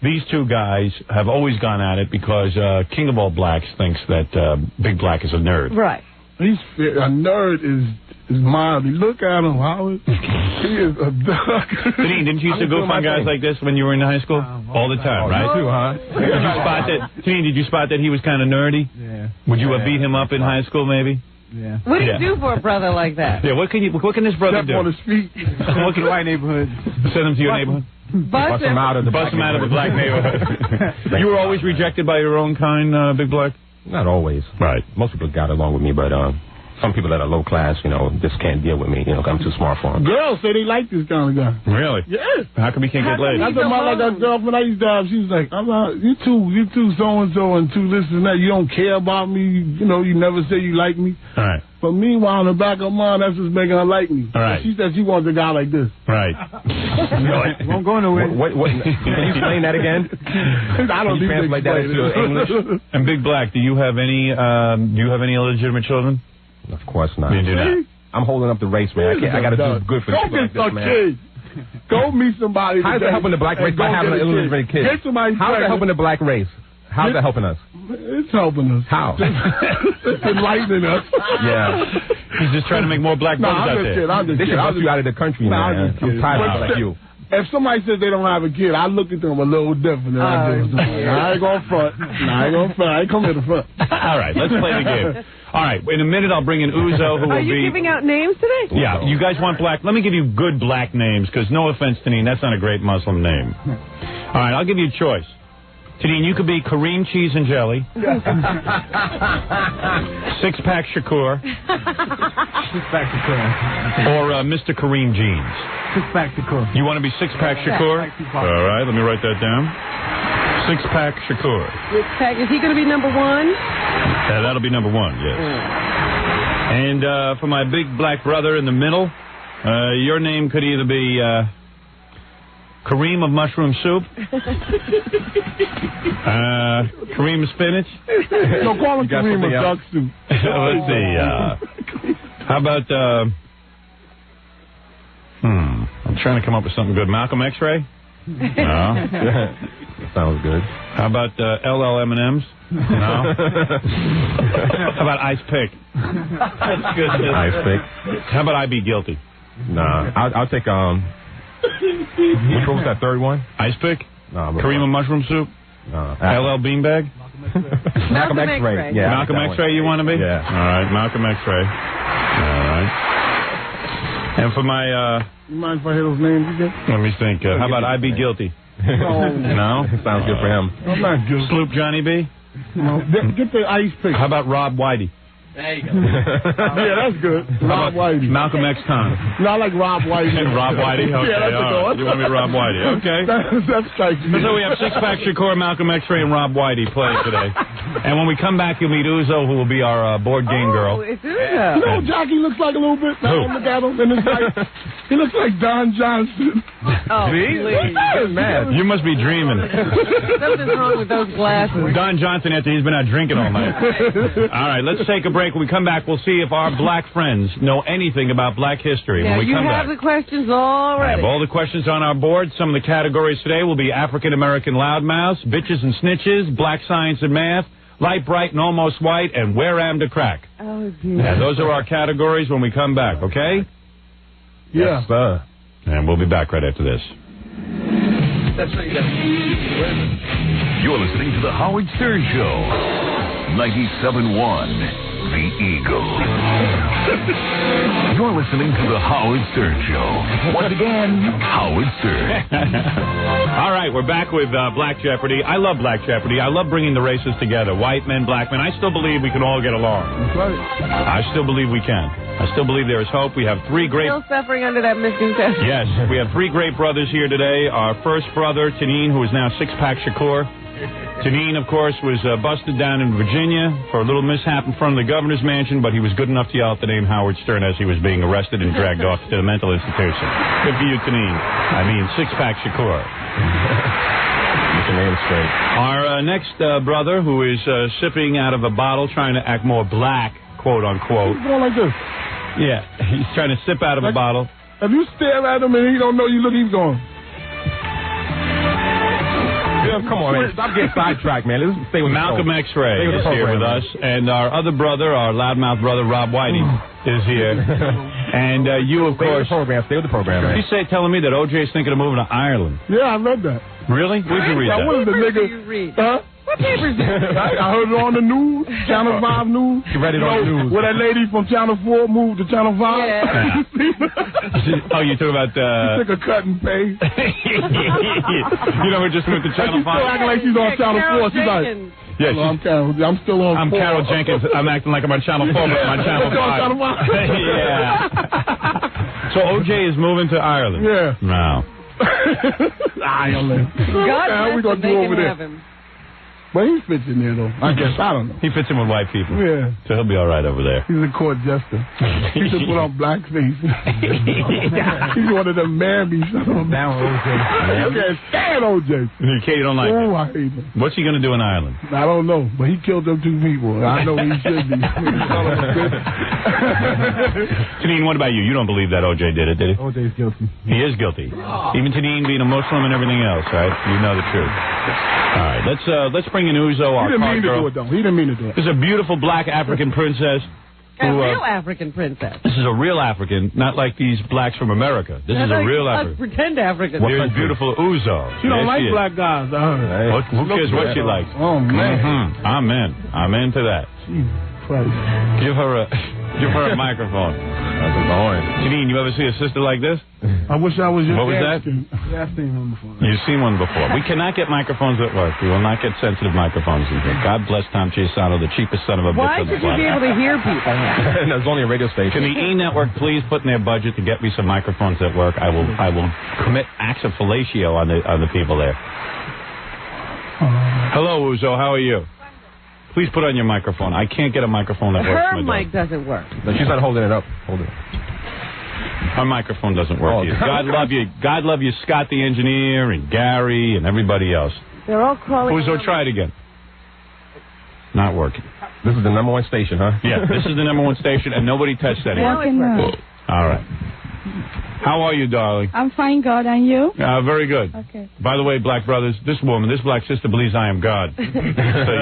these two guys have always gone at it because King of All Blacks thinks that Big Black is a nerd. Right. A nerd is mild. Look at him, Howard. He is a duck. Tanine, didn't you used to goof on guys like this when you were in high school? All the time, right? Too, huh? Did you spot that? Tanine, did you spot that he was kind of nerdy? Yeah. Would you have beat him up in high school, maybe? Yeah. What do you do for a brother like that? Yeah, what can this brother do? Step on his feet. What can White neighborhood. Send him to your neighborhood? Bust him out of the Bust him out of a black neighborhood. You were always rejected by your own kind, Big Black? Not always. Right. Most people got along with me, but some people that are low class, just can't deal with me. 'Cause I'm too smart for them. Girls say they like this kind of guy. Really? Yeah. How come we can't get laid? That's what my like that girlfriend I used to have. She was like, you too so and so and too this and that. You don't care about me. You never say you like me. All right. But meanwhile, in the back of her mind, that's what's making her like me. All right. She said she wants a guy like this. Right. Won't go nowhere. What, can you explain that again? I don't need to translate that into English. And Big Black, do you have any illegitimate children? Of course not. You do not. I'm holding up the race, man. I got to do good for people like this, man. Kid. Go meet somebody. How's that helping the black race by having an illegitimate kid? Get somebody. How's that helping the black race? How's that helping us? It's helping us. How? It's enlightening us. Yeah. He's just trying to make more black boys out there. They should bust you out of the country, man. I'm tired of like you. If somebody says they don't have a kid, I look at them a little different than I do. I ain't going front. I ain't come to the front. All right, let's play the game. All right, in a minute I'll bring in Uzo, who will be... Are you giving out names today? Yeah, you guys want black? Let me give you good black names, because no offense, Tanine, that's not a great Muslim name. All right, I'll give you a choice. Tanine, you could be Kareem Cheese and Jelly. Six-Pack Shakur. Six-Pack Shakur. Or Mr. Kareem Jeans. Six-Pack Shakur. You want to be Six-Pack Shakur? All right, let me write that down. Six-Pack Shakur. Six-Pack, is he going to be number one? That'll be number one, yes. And for my big black brother in the middle, your name could either be Kareem of Mushroom Soup, Kareem of Spinach. No, call him Kareem of Duck Soup. Let's see. How about, I'm trying to come up with something good. Malcolm X-Ray? No. Sounds good. How about LL M&M's? No. How about Ice Pick? That's good. Ice Pick. How about I Be Guilty? Nah. I'll take, which one was that, third one? Ice Pick? No. Kareem of Mushroom Soup? No. LL Beanbag? Malcolm X-Ray. Yeah, Malcolm X-Ray you want to be? Yeah. All right, Malcolm X-Ray. All right. And for my, you mind if I hear those names again? let me think. How about I Be Guilty? No? Sounds good for him. I'm not guilty. Sloop Johnny B? No. Get the Ice Pick. How about Rob Whitey? There you go. Yeah, that's good. Rob Whitey. Malcolm X. Con. No, I like Rob Whitey. Rob Whitey? Okay, yeah, that's a good one. You want me Rob Whitey? Okay. That's like me. So we have Six-Pack Shakur, Malcolm X-Ray, and Rob Whitey playing today. And when we come back, you'll meet Uzo, who will be our board game girl. It's Uzo. You know what Jackie looks like a little bit? Now I look at him, and it's like, he looks like Don Johnson. Oh, See? please. Mad. You must be dreaming. Something's wrong with those glasses. Don Johnson, after he's been out drinking all night. All right, let's take a break. When we come back, we'll see if our black friends know anything about black history. Now, when we you come have back. the questions already. I have all the questions on our board. Some of the categories today will be African-American loudmouths, bitches and snitches, black science and math, light, bright, and almost white, and where am to crack. Oh, dear. And those are our categories when we come back, okay? Yeah. Yes, sir. And we'll be back right after this. That's what you got. You're listening to The Howard Stern Show. 97.1 The Eagle. You're listening to The Howard Stern Show. Once again, Howard Stern. All right, we're back with Black Jeopardy. I love Black Jeopardy. I love bringing the races together. White men, black men. I still believe we can all get along. That's right. I still believe we can. I still believe there is hope. We have three great... Still suffering under that misconception. Yes, we have three great brothers here today. Our first brother, Tanine, who is now Six-Pack Shakur. Tanine, of course, was busted down in Virginia for a little mishap in front of the governor's mansion, but he was good enough to yell out the name Howard Stern as he was being arrested and dragged off to the mental institution. Good for you, Tanine. I mean, Six-Pack Shakur. Get the name straight. Our next brother, who is sipping out of a bottle, trying to act more black, quote-unquote. He's going like this. Yeah, he's trying to sip out of a bottle. If you stare at him and he don't know you look, he's going. Yeah, come on, man. Stop getting sidetracked, man. Let's stay with Malcolm X-Ray is here with us, and our other brother, our loudmouth brother, Rob Whitey, is here. And you, of course... Stay with the program, man. You say telling me that O.J.'s thinking of moving to Ireland. Yeah, I read that. Really? Where'd you read that? What is the nigga? You read? Huh? What papers did you read? I heard it on the news, Channel 5 News. You read it on the news. Where that lady from Channel 4 moved to Channel 5. Yeah. Oh, you talking about... She took a cut and pay. You know, we just went to Channel 5. She's still acting like she's on Channel 4. She's like... Yes, I'm still on. I'm 4. Carol Jenkins. I'm acting like I'm on Channel 4, but I'm on Channel 5. Yeah. So OJ is moving to Ireland. Yeah. No. Ireland. God we gonna bless do him, over they there? can have him. But he fits in there, though. I guess. I don't know. He fits in with white people. Yeah. So he'll be all right over there. He's a court jester. He just put on blackface. He's one of them mammies. Now OJ. You can't stand OJ. You don't like Oh, it. I hate him. What's he going to do in Ireland? I don't know, but he killed them 2 people. I know he should be. Janine, what about you? You don't believe that OJ did it, did he? OJ's guilty. He is guilty. Even Janine being a Muslim and everything else, right? You know the truth. All right, let's bring in Uzo, our He didn't mean to girl. do it, though. He didn't mean to do it. This is a beautiful black African princess. A real African princess. This is a real African, not like these blacks from America. This is a real African. Pretend African. There's beautiful Uzo. She don't There like is. black guys. Who cares what she likes? Oh, man. Mm-hmm. I'm in. I'm into that. Jesus Christ. Give her a microphone. That's annoying. Janine, you ever see a sister like this? I wish I was your What was dad. that? Yeah, I've seen him before. You've seen one before. We cannot get microphones at work. We will not get sensitive microphones in here. God bless Tom Chiasano, the cheapest son of a bitch Why on the should you be able to hear people? There's only a radio station. Can the E Network please put in their budget to get me some microphones at work? I will commit acts of fellatio on the people there. Hello, Uzo. How are you? Please put on your microphone. I can't get a microphone that works. Her mic doesn't work. No, she's not holding it up. Hold it up. Her microphone doesn't work either. God love you. God love you, Scott the engineer, and Gary, and everybody else. They're all calling. Uzo, try it again. Not working. This is the #1 station, huh? Yeah, this is the #1 station, and nobody touched that. Now it's working. All right. How are you, darling? I'm fine, God, and you? Very good. Okay. By the way, black brothers, this black sister believes I am God. So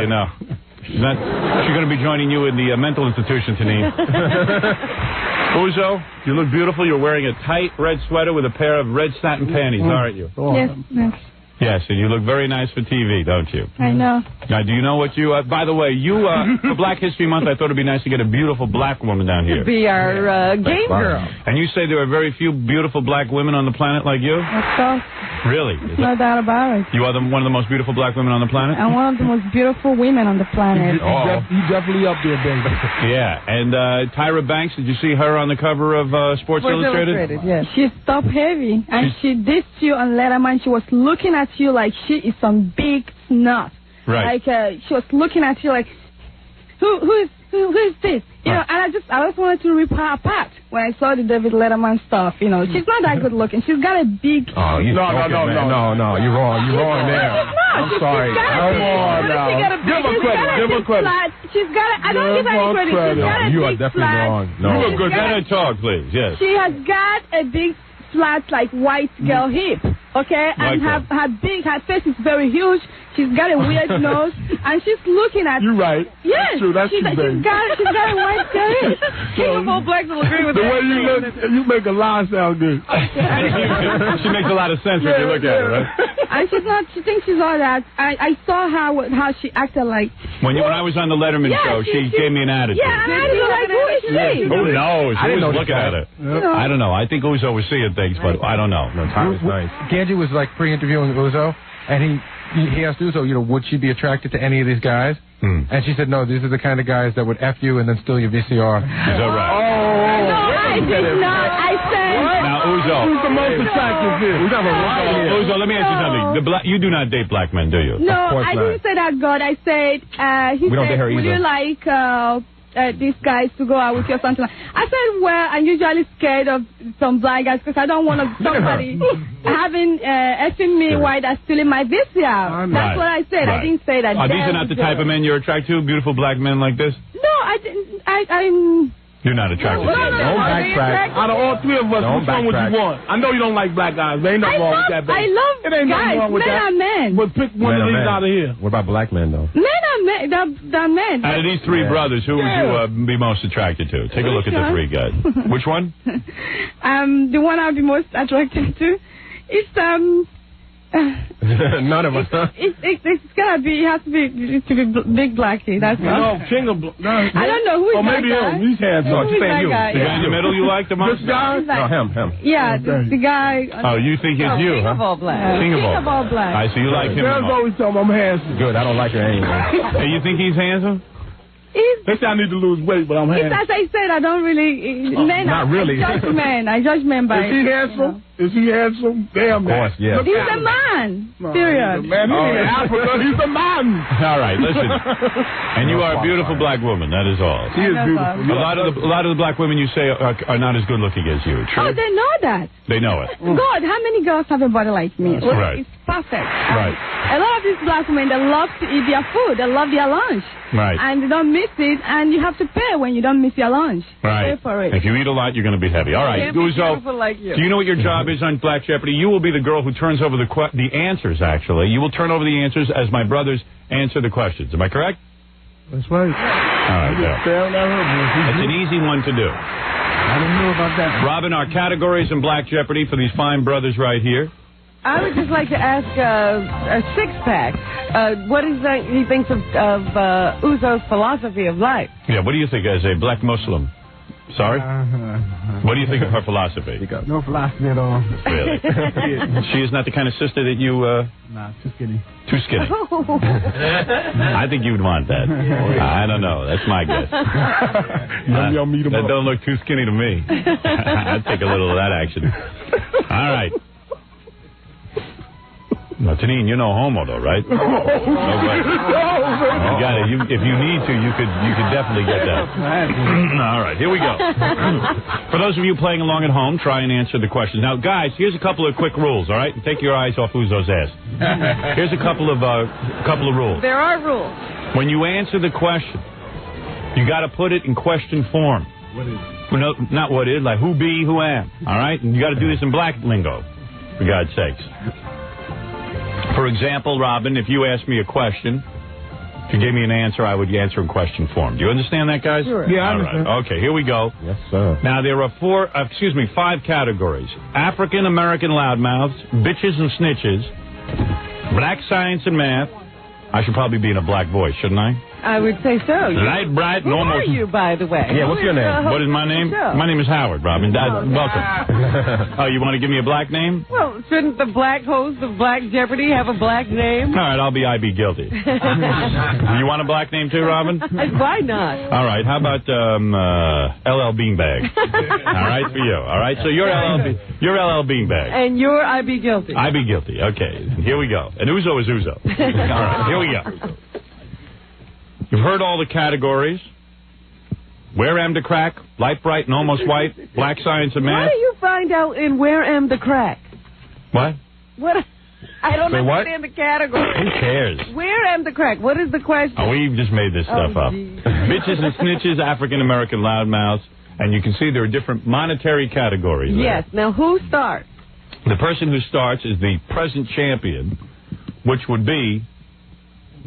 you know. She's going to be joining you in the mental institution, Tanine. Uzo, you look beautiful. You're wearing a tight red sweater with a pair of red satin panties, aren't you? Yes, yes. Yes, and you look very nice for TV, don't you? I know. Now, do you know what you... by the way, for Black History Month, I thought it would be nice to get a beautiful black woman down here. To be our game girl. And you say there are very few beautiful black women on the planet like you? Of course. Really? No doubt about it. You are one of the most beautiful black women on the planet? I'm one of the most beautiful women on the planet. You definitely up there, baby. Yeah. And Tyra Banks, did you see her on the cover of Sports Illustrated? Yes. She's top heavy, and she dissed you on Letterman. She was looking at you like she is some big snot. Right. Like she was looking at you like, who is this? You know, and I just wanted to rip her apart when I saw the David Letterman stuff. You know, she's not that good looking. She's got a big. Oh, you No, you're wrong. You're wrong there. I'm sorry. Come on now. Give her credit. Give her credit. She's got a, I don't give her any credit. She's got a You are big definitely flat. wrong. No. You look good. Let her talk, please. Yes. She has got a big flat like white girl hip. Okay, and Like her face is very huge. She's got a weird nose, and she's looking at. You're right. Yes, That's true. That's she's true, baby. got a white girl hip. All blacks will agree with The that. way you look, you make a lie sound good. She makes a lot of sense when you look at her, right? And she's not. She thinks she's all that. I saw her how she acted like. When I was on the Letterman show, she gave me an attitude. Yeah, and I was like, who is she? Who knows? I didn't Who was know looking that. at it? I don't know. I think Uzo was seeing things, but I don't know. No, time is nice. Ganji was like pre-interviewing Uzo, and he asked Uzo, would she be attracted to any of these guys? And she said, no, these are the kind of guys that would F you and then steal your VCR. Is that right? No, I did not. I said. Now, Uzo. Who's the most attractive here? We got a riot here. Uzo, let me ask you something. You do not date black men, do you? No, course I not. didn't say that, God. I said, he We don't date said, her would either. you like these guys to go out with you or something like I said, well, I'm usually scared of some black guys because I don't want somebody having, effing me while they're stealing my VCR. That's what I said. I didn't say that. These are not the type of men you're attracted to? Beautiful black men like this? No, I didn't. I'm... You're not attracted to them. Don't backtrack. Out of all three of us, which one would you want? I know you don't like black guys, but ain't nothing wrong with that, baby. I love It ain't nothing guys. wrong with Men that. are men. But pick one of these out of here. What about black men, though? Men are men. They're men. Out of these three brothers, who would you be most attracted to? Take a look at the three guys. Which one? The one I'll be most attracted to is None of us, huh? It's gotta be. It has to be big blackie. That's all. No, King of. No, I don't know who is that maybe guy. him. He's handsome. No, just saying you. guy? The guy in the middle you like the most? This guy? No, him. Yeah, the guy. Oh, you think it's you, King huh? of all black. King of all black. I see you like him. Girls always tell me I'm handsome. Good, I don't like her anyway. Hey, you think he's handsome? They say I need to lose weight, but I'm handsome. As I said, I don't really. Men, not really. I judge men by. Is he handsome? Is he handsome? Damn, of course, yeah. He's a man. Period. He's a man. He's in Africa. He's a man. All right, listen. And you are a beautiful black woman. That is all. She is beautiful. A lot of the black women you say are not as good looking as you. True. Oh, they know that. They know it. God, how many girls have a body like me? Right. It's perfect. Right. A lot of these black women, they love to eat their food. They love their lunch. Right. And they don't miss it, and you have to pay when you don't miss your lunch. Right. Pay for it. If you eat a lot, you're going to be heavy. All right, Buzo. Like you. Do you know what your job is on Black Jeopardy? You will be the girl who turns over the answers, actually. You will turn over the answers as my brothers answer the questions. Am I correct? That's right. All right, yeah. It's an easy one to do. I don't know about that. Robin, our categories in Black Jeopardy for these fine brothers right here. I would just like to ask a six-pack. What is that he thinks of Uzo's philosophy of life? Yeah, what do you think as a black Muslim? Sorry? What do you think of her philosophy? No philosophy at all. Really? She is not the kind of sister that you... Nah, too skinny. Too skinny. I think you would want that. I don't know. That's my guess. That don't look too skinny to me. I'd take a little of that action. All right. Now, Tanine, you're no homo, though, right? No way. You got it. If you need to, you could definitely get that. All right, here we go. For those of you playing along at home, try and answer the questions. Now, guys, here's a couple of quick rules. All right, take your eyes off Uzo's ass. Here's a couple of rules. There are rules. When you answer the question, you got to put it in question form. What is? No, not what is, like who be, who am. All right, and you got to do this in black lingo, for God's sakes. For example, Robin, if you asked me a question, if you gave me an answer, I would answer in question form. Do you understand that, guys? Sure. Yeah, I understand. Right. Okay, here we go. Yes, sir. Now, there are 5 categories. African-American loudmouths, bitches and snitches, black science and math. I should probably be in a black voice, shouldn't I? I would say so. Light, bright, Who normal. are you, by the way? Yeah, what's your name? What is my name? My name is Howard, Robin. Welcome. Oh, you want to give me a black name? Well, shouldn't the black host of Black Jeopardy have a black name? All right, I'll be I Be Guilty. You want a black name too, Robin? Why not? All right, how about LL Beanbag? All right, for you. All right, so you're LL Beanbag. And you're I Be Guilty. I Be Guilty. Okay, here we go. And Uzo is Uzo. All right, here we go. You've heard all the categories. Where am the crack? Light, bright, and almost white. Black science and math. How do you find out in Where Am the Crack? What? What? I don't Say what? understand the category. Who cares? Where am the crack? What is the question? Oh, we just made this stuff up. Bitches and snitches, African-American loudmouths. And you can see there are different monetary categories there. Yes. Now, who starts? The person who starts is the present champion, which would be...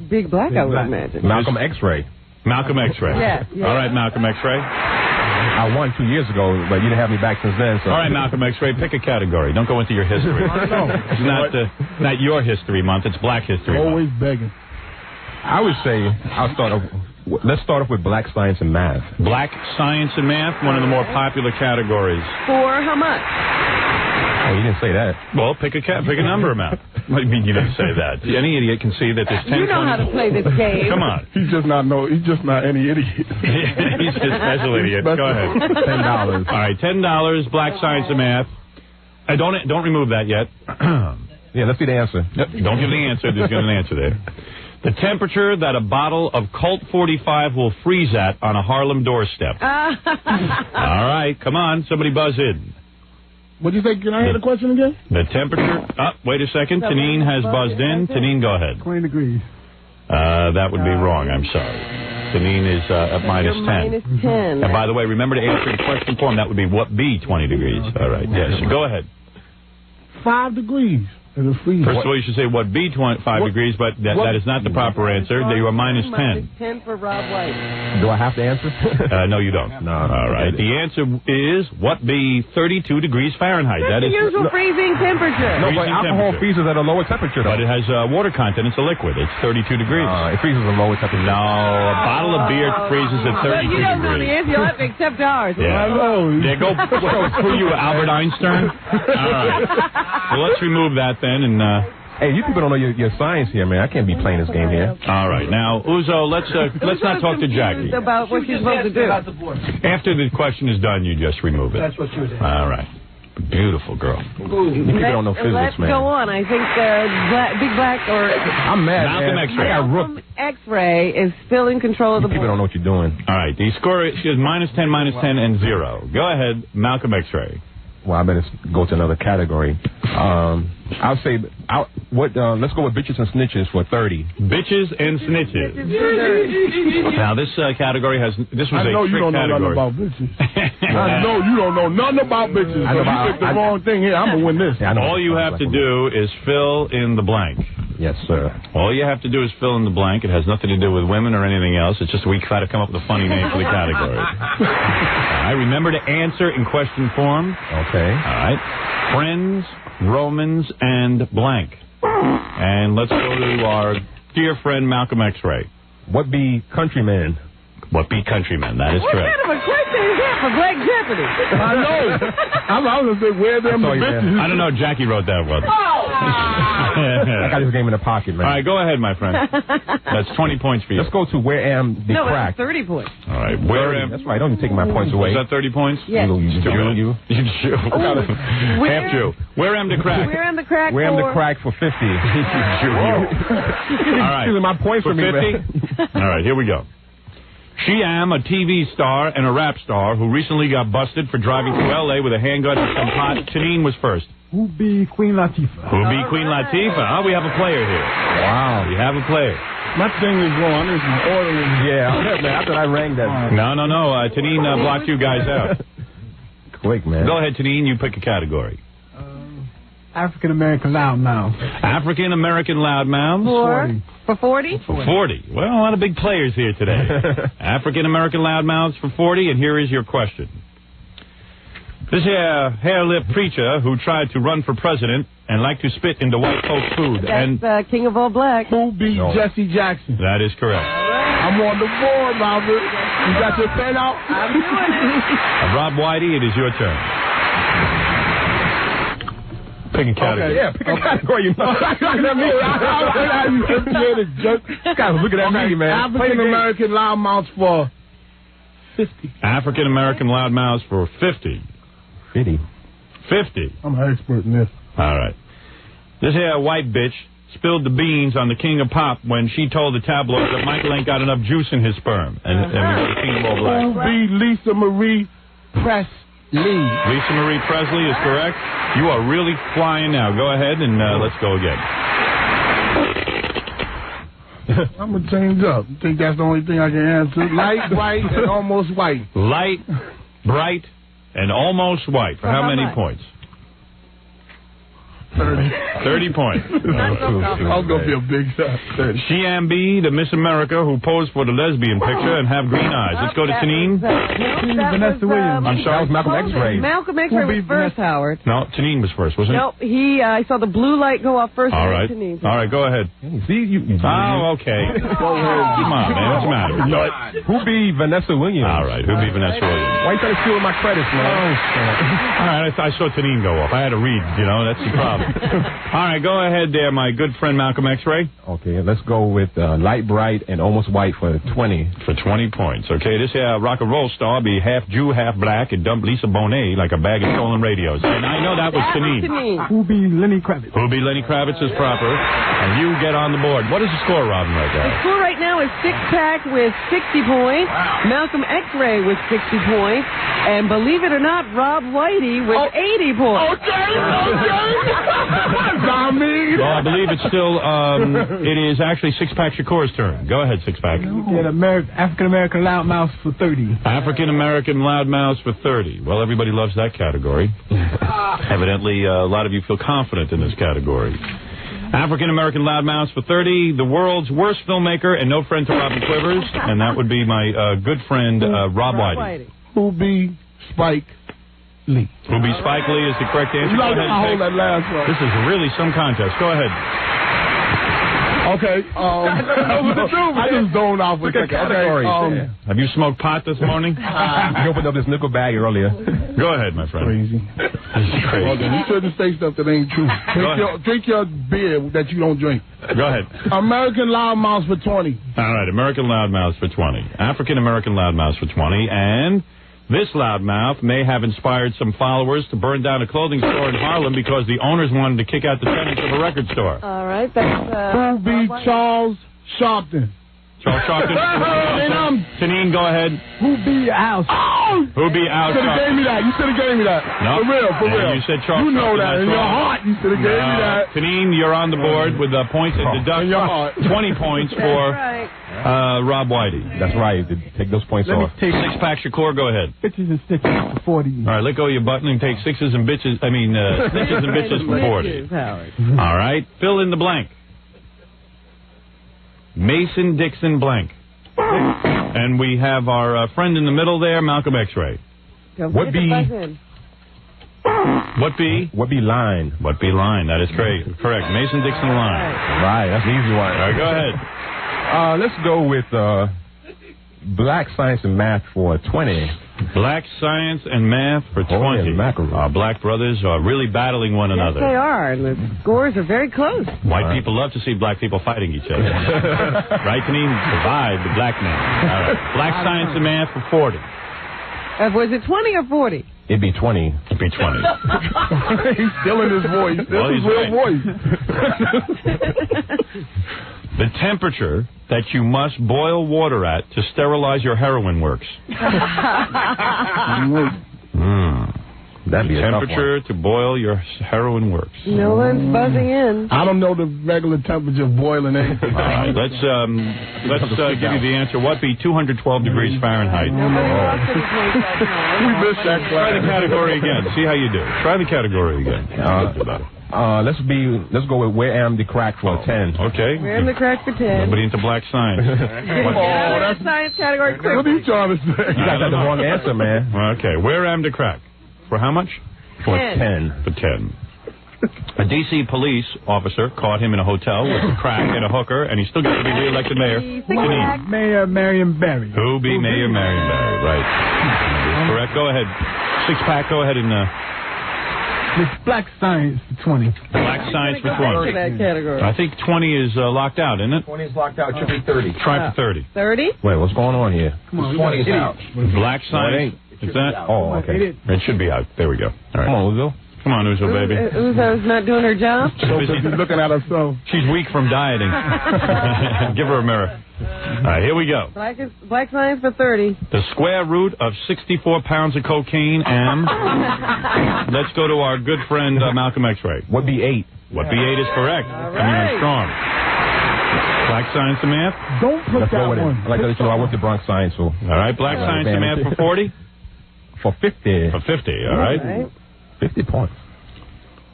Big Black, I would imagine. Malcolm X-Ray. Malcolm X-Ray. Yeah. All right, Malcolm X-Ray. I won 2 years ago, but you didn't have me back since then. So. All right, Malcolm X-Ray, pick a category. Don't go into your history. It's not your history month. It's Black History Month. Always begging. I would say let's start off with black science and math. Black science and math, one of the more popular categories. For how much? Oh, you didn't say that. Well, pick a number amount. What do you mean you didn't say that? Any idiot can see that there's 10. You know how to play this game. Come on. He's just not any idiot. He's just a special idiot. Go ahead. $10. All right, $10. Black science and math. Don't remove that yet. Yeah, let's see the answer. Don't give the answer. There's an answer there. The temperature that a bottle of Colt 45 will freeze at on a Harlem doorstep. All right, come on. Somebody buzz in. What do you think? Can I hear the question again? The temperature... wait a second. Tanine has buzzed in. Tanine, go ahead. 20 degrees. That would be wrong. I'm sorry. Tanine is at minus 10. Minus 10. And by the way, remember to answer the question form. That would be what be 20 degrees. All right. Yes. Go ahead. 5 degrees. First of all, you should say what be 5 degrees, but that is not the proper answer. You are minus 10. 10 for Rob White. Do I have to answer? No, you don't. No. All right. The answer is what be 32 degrees Fahrenheit. That's the usual freezing temperature. No, but alcohol freezes at a lower temperature, though. But it has water content. It's a liquid. It's 32 degrees. It freezes at a lower temperature. No, a bottle of beer freezes at 32 you don't know the degrees. answer. You'll have to accept ours. Yeah. Yeah, go screw you, Albert Einstein. All right. Well, let's remove that then, and hey, you people don't know your science here, man. I can't be playing this game here. All right, now Uzo, let's not talk to Jackie. About what she's supposed to do. After the question is done, you just remove it. That's what she was saying. All right. Beautiful girl. You people don't know physics, Let's man. go on. I think Big Black or I'm mad, Malcolm man. X-Ray. Malcolm X-Ray is still in control of the People board. don't know what you're doing. All right, the score is minus 10, and 0. Go ahead, Malcolm X-Ray. Well, I better go to another category. I'll say, let's go with bitches and snitches for 30. Bitches and snitches. Now, this category has, this was I know a you trick don't know category. nothing about bitches. I know you don't know nothing about bitches. I know So you picked the wrong thing here. I'm going to win this. Yeah, All you have to do is fill in the blank. Yes, sir. All you have to do is fill in the blank. It has nothing to do with women or anything else. It's just we try to come up with a funny name for the category. I remember to answer in question form. Okay. All right. Friends, Romans, and blank. And let's go to our dear friend Malcolm X-Ray. What be countryman? What be countryman? That is correct. What kind of a question is that for Black Jeopardy? I know. I was going to say, where them the bitches? I don't know. Jackie wrote that one. I got this game in the pocket, man. All right, go ahead, my friend. That's 20 points for you. Let's go to where am the No, crack. it's 30 points. All right, where am... That's right. Don't you take my points away. Was that 30 points? Yes. You Jew. Half Jew. Where am the crack? Where am the crack Where am for? the crack for 50? Jew. All right. Stealing my points For from me, 50? All right, here we go. She am a TV star and a rap star who recently got busted for driving to L.A. with a handgun and some pot. Tanine was first. Who be Queen Latifah? Who be Queen Latifah? Oh, we have a player here. Wow. We have a player. My thing is wrong. This is ordering. Yeah, man. I thought I rang that. No. Tanine blocked you guys out. Quick, man. Go ahead, Tanine. You pick a category. African American loudmouth. African American loudmouths. For 40? For 40. Well, a lot of big players here today. African American loudmouths for 40, and here is your question. This here hair-lip preacher who tried to run for president and liked to spit into white folks' food. That's King of All Black. Who beat Jesse Jackson? That is correct. I'm on the board, Robert. You got your pen out? I'm doing it. Rob Whitey, it is your turn. Pick a category. Okay, yeah, pick a category. You know. Look at me. Guys, looking at me, man. African American loudmouths for 50. African American loudmouths for 50. 50. 50. I'm an expert in this. All right. This here white bitch spilled the beans on the king of pop when she told the tabloids that Michael ain't got enough juice in his sperm. And we got the king of all black. Who be Lisa Marie Presley? Lisa Marie Presley is correct. You are really flying now. Go ahead and let's go again. I'm going to change up. I think that's the only thing I can answer. Light, bright, and almost white. Light, bright, and almost white. For how many points? 30 points. I'm going to be a big shot. She am B, the Miss America who posed for the lesbian picture and have green eyes. Let's go to Tanine. Vanessa Williams. I'm sorry, Malcolm X-Ray. Malcolm X-Ray was first, Howard. No, Tanine was first, wasn't it? Nope, I saw the blue light go off first. All right. All right, go ahead. See, you. Oh, okay. Go ahead. Come on, man. What's the matter? Who be Vanessa Williams? All right, who be Vanessa Williams? Why you trying to steal my credits, man? All right, I saw Tanine go off. I had to read, that's the problem. All right, go ahead there, my good friend Malcolm X-Ray. Okay, let's go with light, bright, and almost white for 20. For 20 points. Okay, this rock and roll star be half Jew, half black, and dump Lisa Bonet like a bag of stolen radios. And I know that was Tanine. Who be Lenny Kravitz? Who be Lenny Kravitz is proper. And you get on the board. What is the score, Robin, right there? The score right now now is Six Pack with 60 points. Malcolm X-Ray with 60 points. And believe it or not, Rob Whitey with 80 points. Well, I believe it's still, it is actually Six Pack Shakur's turn. Go ahead, Six Pack. Get African-American loudmouth for 30. African-American loudmouths for 30. Well, everybody loves that category. Evidently, a lot of you feel confident in this category. African-American loudmouths for 30. The world's worst filmmaker and no friend to Robin Quivers. And that would be my good friend, Rob Whitey. Who be Spike Lee? Who be Spike Lee is the correct answer. Go ahead, hold that last one. This is really some contest. Go ahead. Okay. I just zoned off with that category. Have you smoked pot this morning? You opened up this nickel bag earlier. Go ahead, my friend. Crazy. Crazy. You shouldn't say stuff that ain't true. Drink your beer that you don't drink. Go ahead. American loudmouths for 20. All right, American loudmouths for 20. African-American loudmouths for 20. And this loudmouth may have inspired some followers to burn down a clothing store in Harlem because the owners wanted to kick out the tenants of a record store. All right, that's... Who be Charles Sharpton? Charles Sharpton. Tanine, go ahead. Who be Al? Who be Al? You should have gave me that. You should have gave me that. No. For real. You said Charles. You know Sharpton, that in your heart. You should have gave me that. Tanine, you're on the board with points and deduct 20 points for Rob Whitey. That's right. Take those points off. Take Six Pack Shakur, go ahead. Bitches and stitches for 40. All right, let go of your button and take sixes and bitches. Snitches and bitches for 40. All right, fill in the blank. Mason Dixon blank. And we have our friend in the middle there, Malcolm X-Ray. What be line? What be line? That is great. Correct. Mason Dixon line. Right, that's an easy one. All right, go ahead. Let's go with black science and math for 20. Black science and math for 20. Our black brothers are really battling one another. Yes, they are, and the scores are very close. White people love to see black people fighting each other. Right, Tanine? Divide the black man. All right. Black science and math for 40. Was it 20 or 40? It'd be 20. It'd be 20. He's still in his voice. His real voice. The temperature that you must boil water at to sterilize your heroin works. That'd be the temperature to boil your heroin works. No one's buzzing in. I don't know the regular temperature of boiling anything. All right, let's give you the answer. What be 212 degrees Fahrenheit? We missed that class. Try the category again. See how you do. Try the category again. Let's go with Where Am the Crack for 10. Okay. Where Am the Crack for 10. Nobody into black science. That's science category quickly. What are you trying to say? You got the wrong answer, man. Okay. Where Am the Crack? For how much? For 10. For 10. A D.C. police officer caught him in a hotel with a crack and a hooker, and he's still going to be re-elected mayor. Mayor Marion Barry. Who be Mayor Marion Barry? Right. Correct. Go ahead. Six Pack. Go ahead and. It's black science for 20. Black science for 20. That category. I think 20 is locked out, isn't it? 20 is locked out. It should be 30. Try for 30. 30? Wait, what's going on here? Come on, 20 is out. Black science. Is that? Oh, okay. It should be out. There we go. All right. Come on, Uzo. Come on, Uzo, baby. Uzo's not doing her job? She's looking at herself. She's weak from dieting. Give her a mirror. All right, here we go. Black science for 30. The square root of 64 pounds of cocaine and... Let's go to our good friend, Malcolm X-Ray. What be 8? What be 8 is correct. All right. I'm strong. Black science and math? Don't put Let's that go with one. it. I like to let you know I went to Bronx Science. So. All right, black science and math for 40? For 50. For 50, all right. 50 points.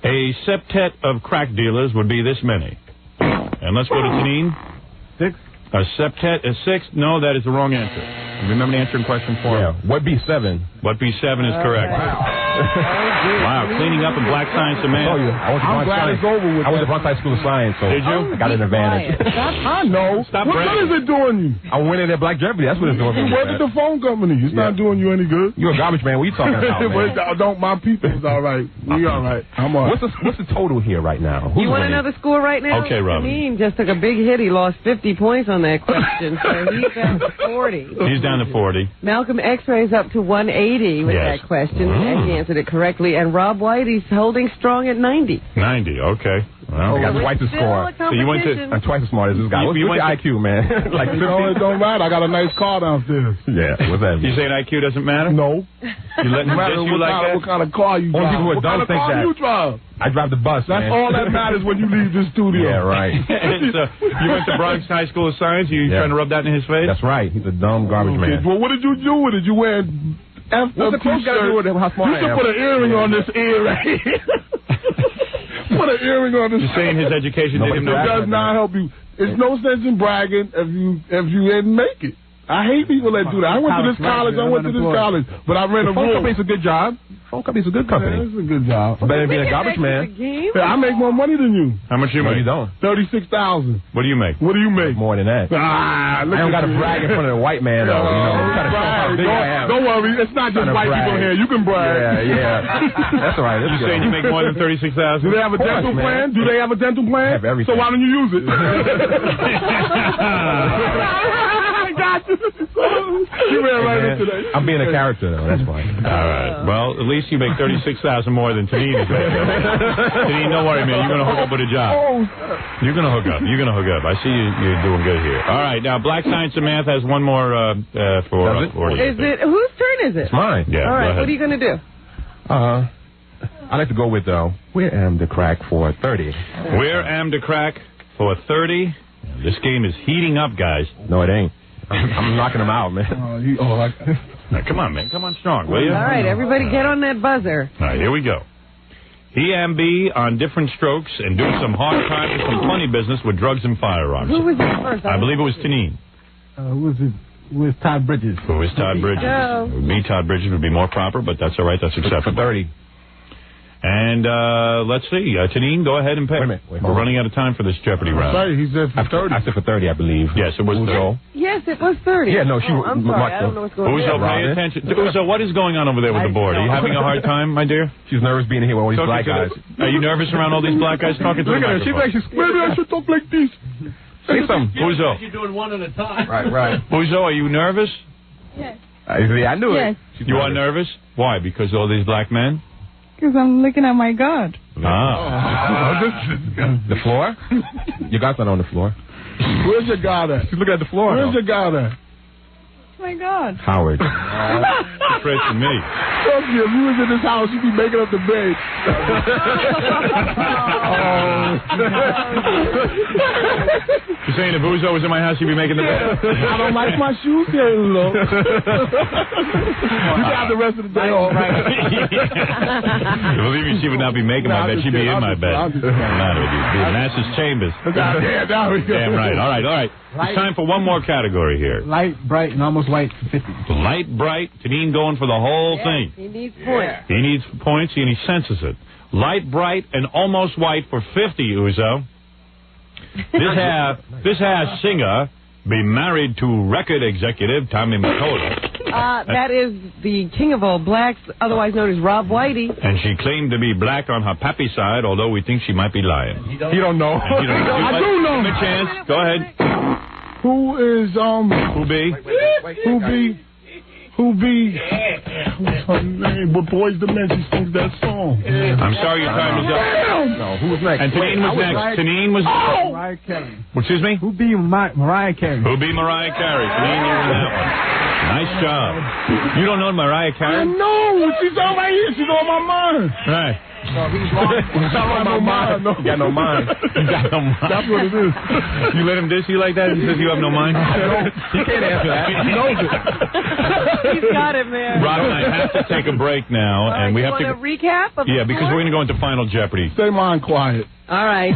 A septet of crack dealers would be this many. And let's go to Tanine. 6. A septet is 6? No, that is the wrong answer. Remember the answer in question 4? Yeah. What be 7? What be 7 is correct. Wow, cleaning up in black science and math. I'm glad it's over with. I went to Bronx High School of Science, so did you? I got an advantage. I know. Stop what good is it doing you? I'm winning at Black Jeopardy. That's what it's doing for me. You work at the phone company. It's not doing you any good. You're a garbage man. What are you talking about, man? Don't my people's all right. We all right. I'm all right. What's the total here right now? You want to know the score right now? Okay, Robin. Tanine just took a big hit. He lost 50 points on that question, so he's down to 40. He's down to 40. Malcolm X-Ray's up to 180 with that question, and he answered it correctly, and Rob Whitey's holding strong at 90. 90, okay. Well, I got twice as smart. So you went to... I'm twice as smart as this guy. What's your IQ, man? Like, it don't matter. I got a nice car downstairs. Yeah, what's that? You saying IQ doesn't matter? No. You letting him diss you like that? What kind of car you drive? People What kind of car you drive? I drive the bus, That's all that matters when you leave the studio. Yeah, right. So, you went to Bronx High School of Science? You trying to rub that in his face? That's right. He's a dumb garbage man. Well, what did you do with it? You wear What's the clothes got to do with how smart I am? You should put an earring on this ear right here. Put an earring on this. You're saying his education did him no good? It does not help you. There's no sense in bragging if you didn't make it. I hate people that do that. I went to this college, but I ran a room. Company's a good job. Phone company's a good company. Yeah, it's a good job. Better than being a garbage man. Yeah, I make more money than you. How much you make? You don't. $36,000. What do you make? What do you make? More than that. I don't got to brag in front of a white man, though. Don't worry. It's not just white people here. You can brag. Yeah. That's all right. You saying you make more than $36,000? Do they have a dental plan? Do they have a dental plan? Have everything. So why don't you use it? Got you. You ran right into that. I'm being a character, though. That's fine. All right. Well, at least you make $36,000 more than Tanine is making. Tanine, don't worry, man. You're going to hook up with a job. You're going to hook up. I see you're doing good here. All right. Now, Black Science and Math has one more for you. Is it? Whose turn is it? It's mine. Yeah. All right. What are you going to do? I like to go with where am the crack for 30? Where am the crack for 30? This game is heating up, guys. No, it ain't. I'm knocking them out, man. Now, come on, man. Come on strong, will you? All right, everybody get on that buzzer. All right, here we go. He and B on different strokes and doing some hard time and some funny business with drugs and firearms. Who was it first? I believe it was Tanine. Was it with Todd Bridges? Who is Todd Bridges? No. It would be Todd Bridges would be more proper, but that's all right. That's acceptable. For 30. And let's see. Tanine, go ahead and pick. Wait, we're running out of time for this Jeopardy round. Sorry, he said for 30. I said for 30, I believe. Yes, it was Uzo. Yes, it was 30. Yeah, no, she... I'm sorry, I don't know what's going on. Uzo, pay attention. Uzo, what is going on over there with the board? Are you having a hard time, my dear? She's nervous being here with all these black guys. Are you nervous around all these black guys talking to the microphone? Maybe I should talk like this. Say something. Uzo. You're doing one at a time. Right. Uzo, are you nervous? Yes. I knew it. You are nervous? Why? Because all these black men? Because I'm looking at my God. The floor? Your God's not on the floor. Where's your God at? She's looking at the floor. Where's your God at? My God. Howard. You're praising me. Trust me, if you was in this house, you'd be making up the bed. You're saying if Uzo was in my house, he'd be making the bed? I don't like my shoes here, Uzo. You got the rest of the day off. Believe me, she would not be making my bed. She'd be in my bed. Master's chambers. Damn right. All right. It's time for one more category here. Light, bright, and almost white for 50. Light, bright. Tanine going for the whole thing. He needs points. He needs points, and he senses it. Light, bright, and almost white for 50, Uzo. This has singer be married to record executive Tommy Mottola. That is the king of all blacks, otherwise known as Rob Whitey. And she claimed to be black on her pappy side, although we think she might be lying. You don't know. I do know. Give him a chance. Go ahead. Who is, Who be? What's her name? But Boys the Men, she sings that song. I'm sorry your time is up. No, who was next? And Tanine was next. Tanine was... Mariah Carey. Excuse me? Who be Mariah Carey? Who be Mariah Carey? Tanine, you win that one. Nice job. You don't know Mariah Carey? I know. She's on my ear. She's on my mind. Right. No, he's wrong. He's not on my mind. No. You got no mind. You got no mind. That's what it is. You let him diss you like that and says you have no mind? He can't answer that. He knows it. He's got it, man. Rob and I have to take a break now, and we have to... recap of because we're going to go into Final Jeopardy. Stay mine quiet. All right.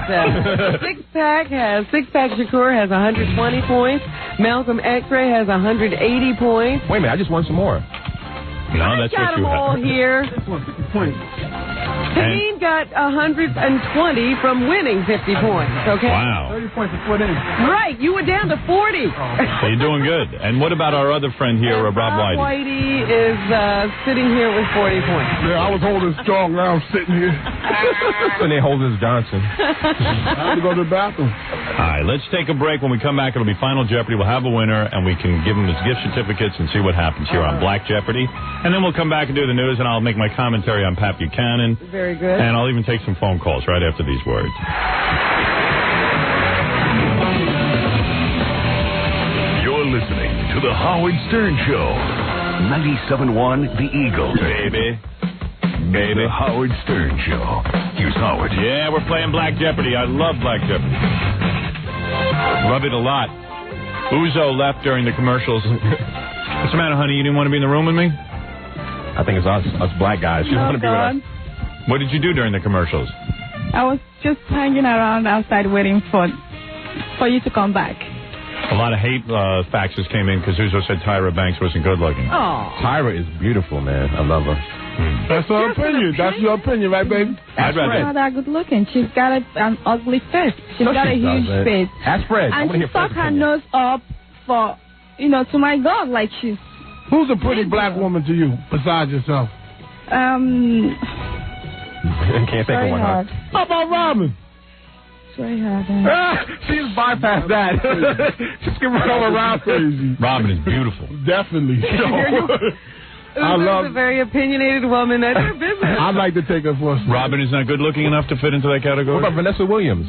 Six Pack Shakur has 120 points. Malcolm X-Ray has 180 points. Wait a minute, I just want some more. No, that's got what you them all have. here. Points. Penile got 120 from winning 50 points, okay? Wow. 30 points before then. Right, you were down to 40. So you're doing good. And what about our other friend here, Rob Whitey? Whitey is sitting here with 40 points. Yeah, I was holding strong. Now I'm sitting here. And they hold his Johnson. I have to go to the bathroom. All right, let's take a break. When we come back, it'll be Final Jeopardy. We'll have a winner, and we can give them his gift certificates and see what happens here on Black Jeopardy. And then we'll come back and do the news, and I'll make my commentary on Pat Buchanan. Very good. And I'll even take some phone calls right after these words. You're listening to The Howard Stern Show. 97.1 The Eagle. Baby. The Howard Stern Show. Here's Howard. Yeah, we're playing Black Jeopardy. I love Black Jeopardy. Love it a lot. Bozo left during the commercials. What's the matter, honey? You didn't want to be in the room with me? I think it's us black guys. You want to be with us. What did you do during the commercials? I was just hanging around outside waiting for you to come back. A lot of hate faxes came in because Uzo said Tyra Banks wasn't good looking. Oh. Tyra is beautiful, man. I love her. That's her opinion. That's your opinion, right, baby? She's not that good looking. She's got an ugly face. She's got a huge face. Ask Fred. And she stuck her nose up for, to my dog, like she's... Who's a pretty black woman to you, besides yourself? Can't think of one. Hard. How about Robin? It's very hard. She just bypassed that. She's gonna run all around crazy. Robin is beautiful. Definitely. I love a very opinionated woman. That's her business. I'd like to take her for a swim. Robin is not good looking enough to fit into that category? What about Vanessa Williams?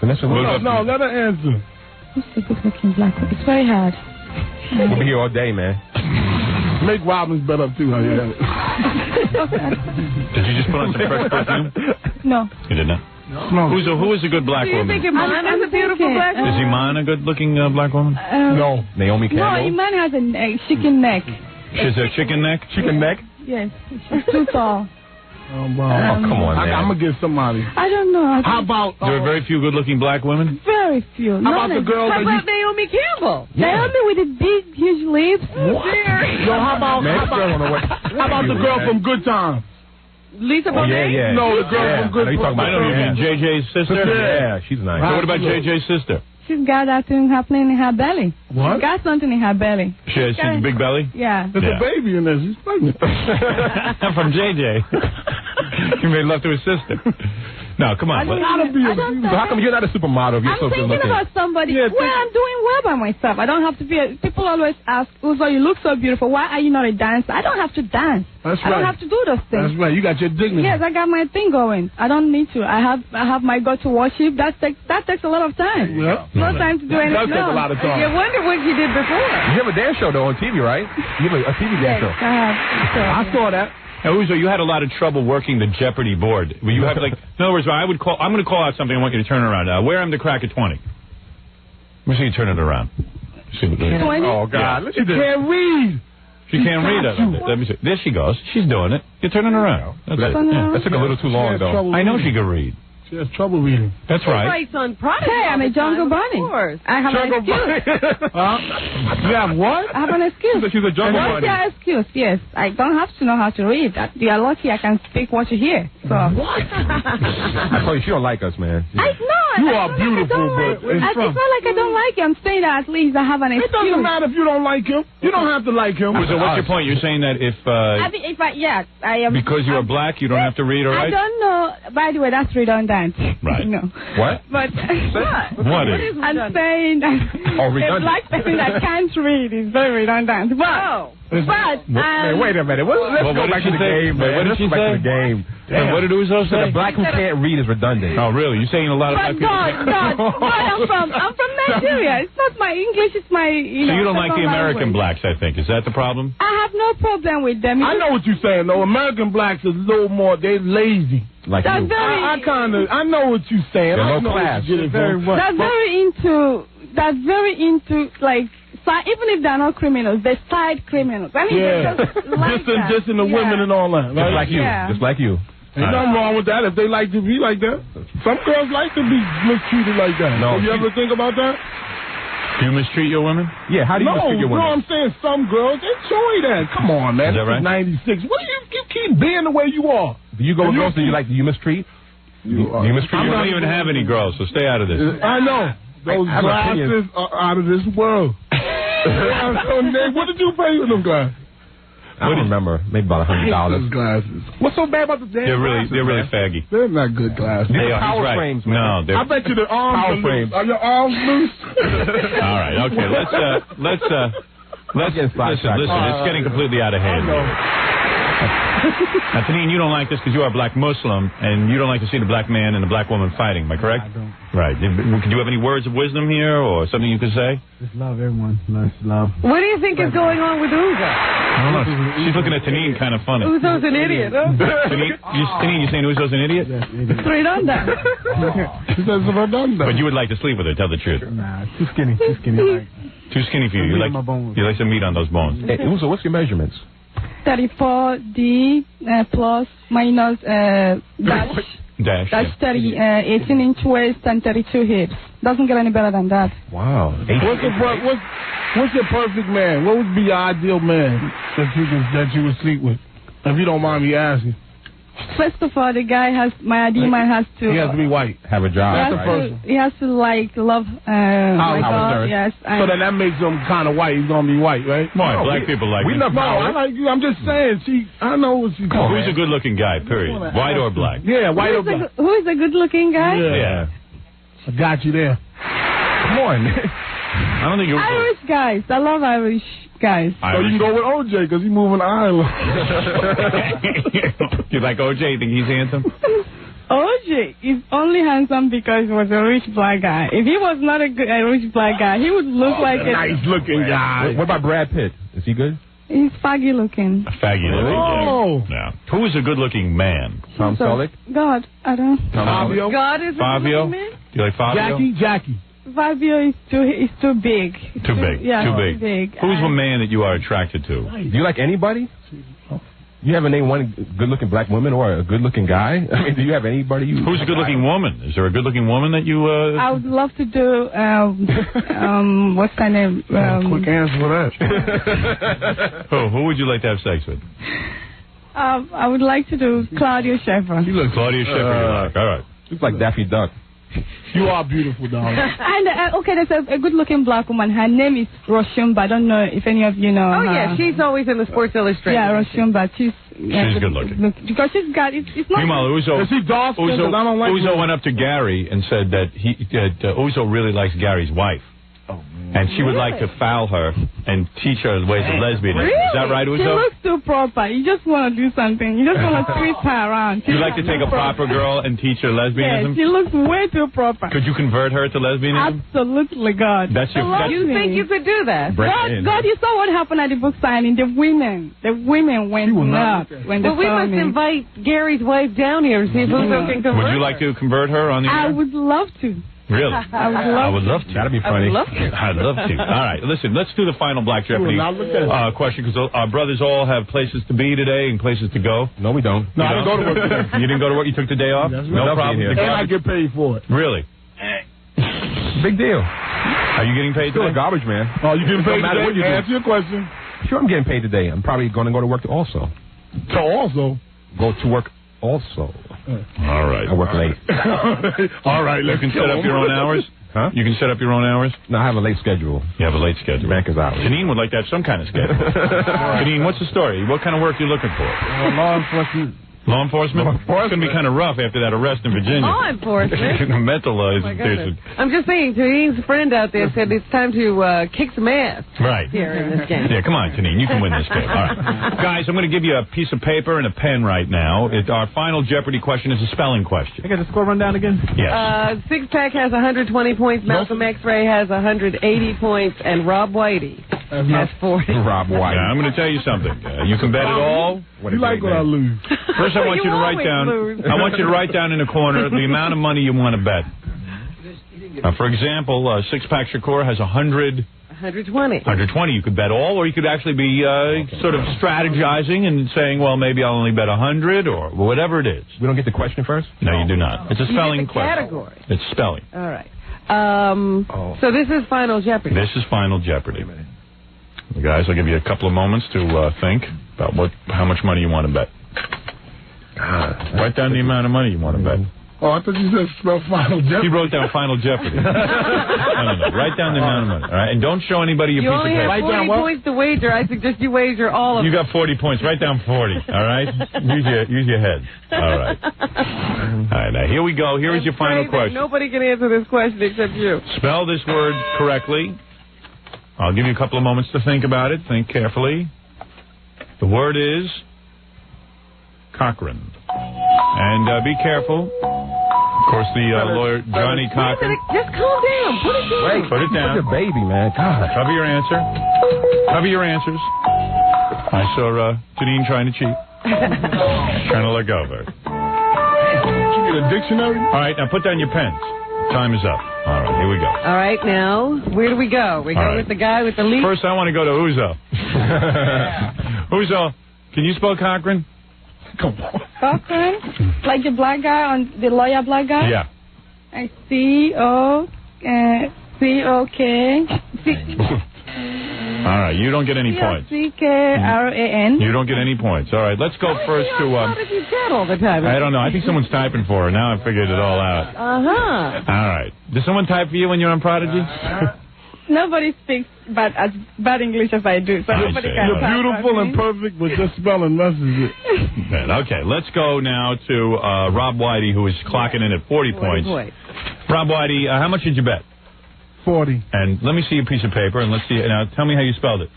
Vanessa Williams. No, let her answer. Who's the good looking black woman? It's very hard. We'll be here all day, man. Make Robin's bed up, too, honey. Did you just put on some fresh perfume? No. You did not? No. Who is a good black Do you woman? think Iman is a beautiful black woman? Is Iman a good-looking black woman? No. Naomi Campbell? No, Iman has a chicken neck. She has a chicken neck? Chicken neck? Yes. She's too tall. Oh, wow. Come on, man. I'm going to give somebody. I don't know. How about... There are very few good-looking black women? Very few. How about the girl How that about Naomi Campbell? Naomi with the big, huge lips. Oh, dear. Yo, how about the girl from Good Time? Lisa Bonet? Yeah. No, the girl from Good Time. I know you mean JJ's sister? Yeah, she's nice. So what about JJ's sister? She's got that thing happening in her belly. What? She's got something in her belly. She's a big belly? Yeah. There's a baby in there. She's pregnant. From JJ. You made love to his sister. No, come on. How come you're not a supermodel if you're so good I'm thinking looking? about somebody. I'm doing well by myself. I don't have to be people always ask, Uzo, you look so beautiful. Why are you not a dancer? I don't have to dance. That's I don't have to do those things. That's right. You got your dignity. Yes, I got my thing going. I don't need to. I have my go to worship. That takes a lot of time. Yeah. No time to do anything. That does take a lot of time. You wonder what you did before. You have a dance show, though, on TV, right? You have a TV dance show. I saw that. Now, Uzo, you had a lot of trouble working the Jeopardy board. Will you have in other words, I'm going to call out something. I want you to turn it around. Where am the crack at 20? Let me see you turn it around. 20? Oh, God. She can't read. She can't read it. Let me see. There she goes. She's doing it. You're turning around. That's it. That took a little too long, though. I know she can read. She has trouble reading. That's right. Writes on Prodigy. Hey, I'm a jungle bunny. Of course. I have an excuse. You have what? I have an excuse. She's a jungle bunny. What's your excuse? Yes. I don't have to know how to read. You are lucky I can speak what you hear. So. What? I told you, she don't like us, man. I know. You are beautiful, but it's not like I don't like you. I'm saying that at least I have an excuse. It doesn't matter if you don't like him. You don't have to like him. So what's your point? You're saying that if I am... Because you are black, you don't have to read, all right? I don't know. By the way, that's redundant. Right. No. What? But what is? I'm saying that a black person that can't read is very redundant. But wait a minute. Let's go back to the game, man. What did she say? What did Uzo say? The black who can't read is redundant. Oh, really? You're saying a lot of black people... I'm from Nigeria. It's not my English, it's my... So you don't like the American blacks, I think. Is that the problem? I have no problem with them. I know what you're saying, though. American blacks is a little more... They're lazy. Like you. I know what you're saying. They're low class. That's very into, like... even if they're not criminals, they're side criminals. I mean, yeah. Just in the women and all that. Just like you. Yeah. Just like you. Ain't nothing wrong with that if they like to be like that. Some girls like to be mistreated like that. No. You ever think about that? Do you mistreat your women? Yeah, how do you mistreat your women? No, I'm saying some girls enjoy that. Come on, man. Is that right? 96. What do you keep being the way you are? Do you go with girls that you mistreat? You mistreat? You don't even have any girls, so stay out of this. I know. Those glasses are out of this world. What did you pay for them glasses? I don't remember. Maybe about $100. Glasses. What's so bad about the damn glasses? They're really faggy. They're not good glasses. They are. Power Right. frames, man. No, they're... I bet you the arms are loose. Are your arms loose? All right, okay. Let's listen. It's getting completely out of hand. Now, Tanine, you don't like this because you are a black Muslim, and you don't like to see the black man and the black woman fighting. Am I correct? I don't. Right. Could you have any words of wisdom here, or something you could say? Just love everyone. Let's love. What do you think is going on with Uzo? I don't know. She's looking at Tanine kind of funny. Uzo's an idiot. Huh? Tanine, you saying Uzo's an idiot? Yes, idiot. Redonda. But you would like to sleep with her, tell the truth. Nah, too skinny. Too skinny. Like, too skinny for you. You like some meat on those bones. Hey, Uzo, what's your measurements? 34D plus minus dash 30, 18 inch waist and 32 hips. Doesn't get any better than that. Wow. What's your perfect man? What would be your ideal man that you would sleep with? If you don't mind me asking. First of all, the guy my ideal man has to... He has to be white. Have a job. That's the first one. He has to, love... yes. So then that makes him kind of white. He's going to be white, right? Why? Black people like we him. love I like you. I'm just saying. I know what she's doing. Who's a good-looking guy, period? White or black? Yeah, white or black. Who is a good-looking guy? Yeah. I got you there. Come on. I don't think you're... Irish guys. I love Irish guys. So you can go with OJ because he's moving to Ireland. You like OJ? You think he's handsome? OJ is only handsome because he was a rich black guy. If he was not a rich black guy, he would look like a nice-looking guy. What about Brad Pitt? Is he good? He's faggy looking. Faggy looking. Oh. Yeah. Who is a good-looking man? Tom Selleck? God, I don't. Fabio. God is a Fabio? good-looking man? Do you like Fabio? Jackie. Fabio is too big. Too big. Yeah, too big. Who's a man that you are attracted to? Do you like anybody? You haven't named one good-looking black woman or a good-looking guy? I mean, do you have anybody you... Who's a good-looking woman? Is there a good-looking woman that you... I would love to do, what's her name? Quick answer for that. Who would you like to have sex with? I would like to do Claudia Schiffer. Claudia Schiffer, all right. Looks like Daffy Duck. You are beautiful, darling. And, okay, there's a good-looking black woman. Her name is Roshumba. I don't know if any of you know her. Yeah, she's always in the Sports Illustrated. Yeah, Roshumba. She's good-looking. Because she's got... It's not... Meanwhile, Uzo... Is he dark? Uzo went up to Gary and said that Uzo really likes Gary's wife. And she would like to foul her and teach her the ways of lesbianism. Really? Is that right, Uzo? She looks too proper. You just want to do something. You just want to twist her around. You like to take a proper girl and teach her lesbianism? Yeah, she looks way too proper. Could you convert her to lesbianism? Absolutely, God. That's your... You think you could do that? God, you saw what happened at the book signing. The women went nuts when they we must invite Gary's wife down here and see if Uzo can convert Would you like to convert her on the air? I would love to. Really? I would love to. That'd be funny. I'd love to. All right, listen, let's do the final Black Jeopardy question, because our brothers all have places to be today and places to go. No, we don't. No, I didn't go to work today. You didn't go to work? You took the day off? No problem. And I get paid for it. Really? Big deal. Are you getting paid Still today? a garbage man. Oh, you getting paid matter today? what you do. Answer your question. Sure, I'm getting paid today. I'm probably going to go to work also. So also? Go to work also. All right. I work late. All right, you can set up your own hours? Huh? You can set up your own hours? No, I have a late schedule. You have a late schedule. Banker's hours. Janine would like to have some kind of schedule. Janine, what's the story? What kind of work are you looking for? Law enforcement. Law enforcement? It's going to be kind of rough after that arrest in Virginia. Law enforcement? Mental institution. I'm just saying, Tanine's friend out there said it's time to kick some ass. Right. Here in this game. Yeah, come on, Tanine. You can win this game. All right. Guys, I'm going to give you a piece of paper and a pen right now. Our final Jeopardy question is a spelling question. I got the score rundown again? Yes. Six Pack has 120 points, Malcolm X-Ray has 180 points, and Rob Whitey has 40. Rob Whitey. Yeah, I'm going to tell you something. You can bet it all. You like when I lose. First, I want you to write down. I want you to write down in the corner the amount of money you want to bet. For example, Six Pack Shakur has 120. 120. You could bet all, or you could actually be sort of strategizing and saying, well, maybe I'll only bet 100 or whatever it is. We don't get the question first? No, you do not. It's a spelling question. Category. It's spelling. All right. So this is Final Jeopardy. This is Final Jeopardy. Guys, I'll give you a couple of moments to think about how much money you want to bet. Write down the amount of money you want to bet. Oh, I thought you said spell Final Jeopardy. He wrote down Final Jeopardy. No. Write down the amount of money, all right? And don't show anybody your piece of paper. You only have 40 points to wager. I suggest you wager all of them. You got 40 points. Write down 40, all right? Use your head. All right. All right, now here we go. Here is your final question. Nobody can answer this question except you. Spell this word correctly. I'll give you a couple of moments to think about it. Think carefully. The word is Cochran. And be careful. Of course, the lawyer, Johnny Cochran. Just calm down. Put it down. Wait, put it down. You're a baby, man. God. Cover your answer. Cover your answers. I saw Janine trying to cheat. Trying to let go of her. Did you get a dictionary? All right, now put down your pens. Time is up. All right, here we go. All right, now, where do we go? We go with the guy with the lead? First, I want to go to Uzo. Uzo, can you spell Cochran? Come on. Cochran? Like the black guy, on the lawyer black guy? Yeah. C-O-C-O-K. All right, you don't get any points. C-K-R-A-N. You don't get any points. All right, let's go first to... How did you get all the time? I don't know. I think someone's typing for her. Now I figured it all out. Uh-huh. All right. Does someone type for you when you're on Prodigy? Nobody speaks as bad English as I do, so nobody can You're type beautiful for and me. perfect, but just spelling messes it. Okay, let's go now to Rob Whitey, who is clocking in at 40 points. Rob Whitey, how much did you bet? 40. And let me see your piece of paper, and let's see. Now, tell me how you spelled it.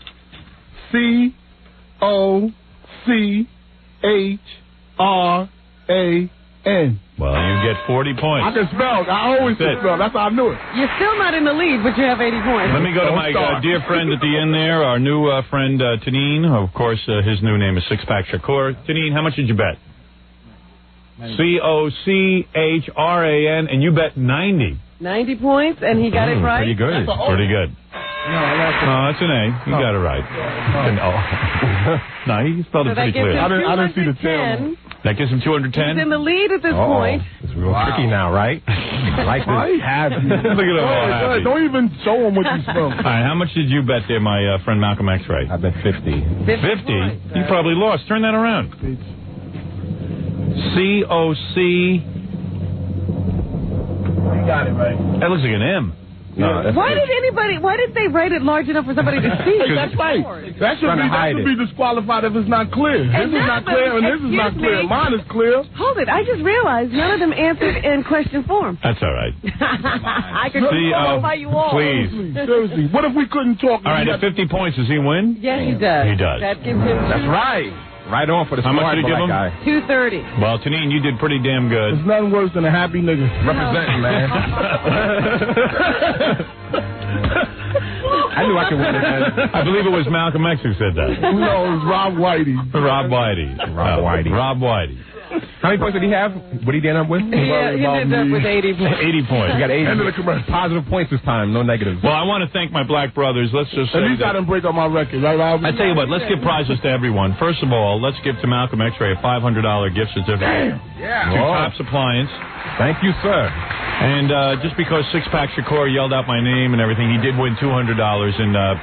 C-O-C-H-R-A-N. Well, you get 40 points. I can spell. I always can spell. That's how I knew it. You're still not in the lead, but you have 80 points. Let me go to my dear friend at the end there, our new friend Tanine. Of course, his new name is Six Pack Shakur. Tanine, how much did you bet? C-O-C-H-R-A-N, and you bet 90. 90 points, and he got it right? Pretty good. Pretty good. No, that's an A. You got it right. An O. No, he spelled it pretty clear. I didn't see the 10. That gives him 210. He's in the lead at this point. It's real tricky now, right? I like this. Happy. Look at him all happy. Don't even show him what you spelled. All right, how much did you bet there, my friend Malcolm X-Ray? I bet 50. 50? You probably lost. Turn that around. C-O-C... You got it right. That looks like an M. No, Why did they write it large enough for somebody to see? That's right. That should be disqualified if it's not clear. This is not clear, and this is not clear. Mine is clear. Hold it. I just realized none of them answered in question form. That's all right. I could qualify you all. Please. Seriously. What if we couldn't talk? All right, at 50 points, does he win? Yes, he does. He does. That gives him That's right. Right on for the smart black guy. 230. Well, Tanine, you did pretty damn good. There's nothing worse than a happy nigga. Representing, man. I knew I could win it, man. I believe it was Malcolm X who said that. No, it was Rob Whitey. Rob Whitey. Rob Whitey. How many points did he have? What did he end up with? He ended up with 80 points. 80 points. You got 80. End of the commercial. Positive points this time, no negatives. Well, I want to thank my black brothers. Let's just say at least I didn't break up my record, right, Rob? I tell you what, let's give prizes to everyone. First of all, let's give to Malcolm X-Ray a $500 gift certificate. Yeah. To Tops Appliance. Thank you, sir. And just because Six Pack Shakur yelled out my name and everything, he did win $200 in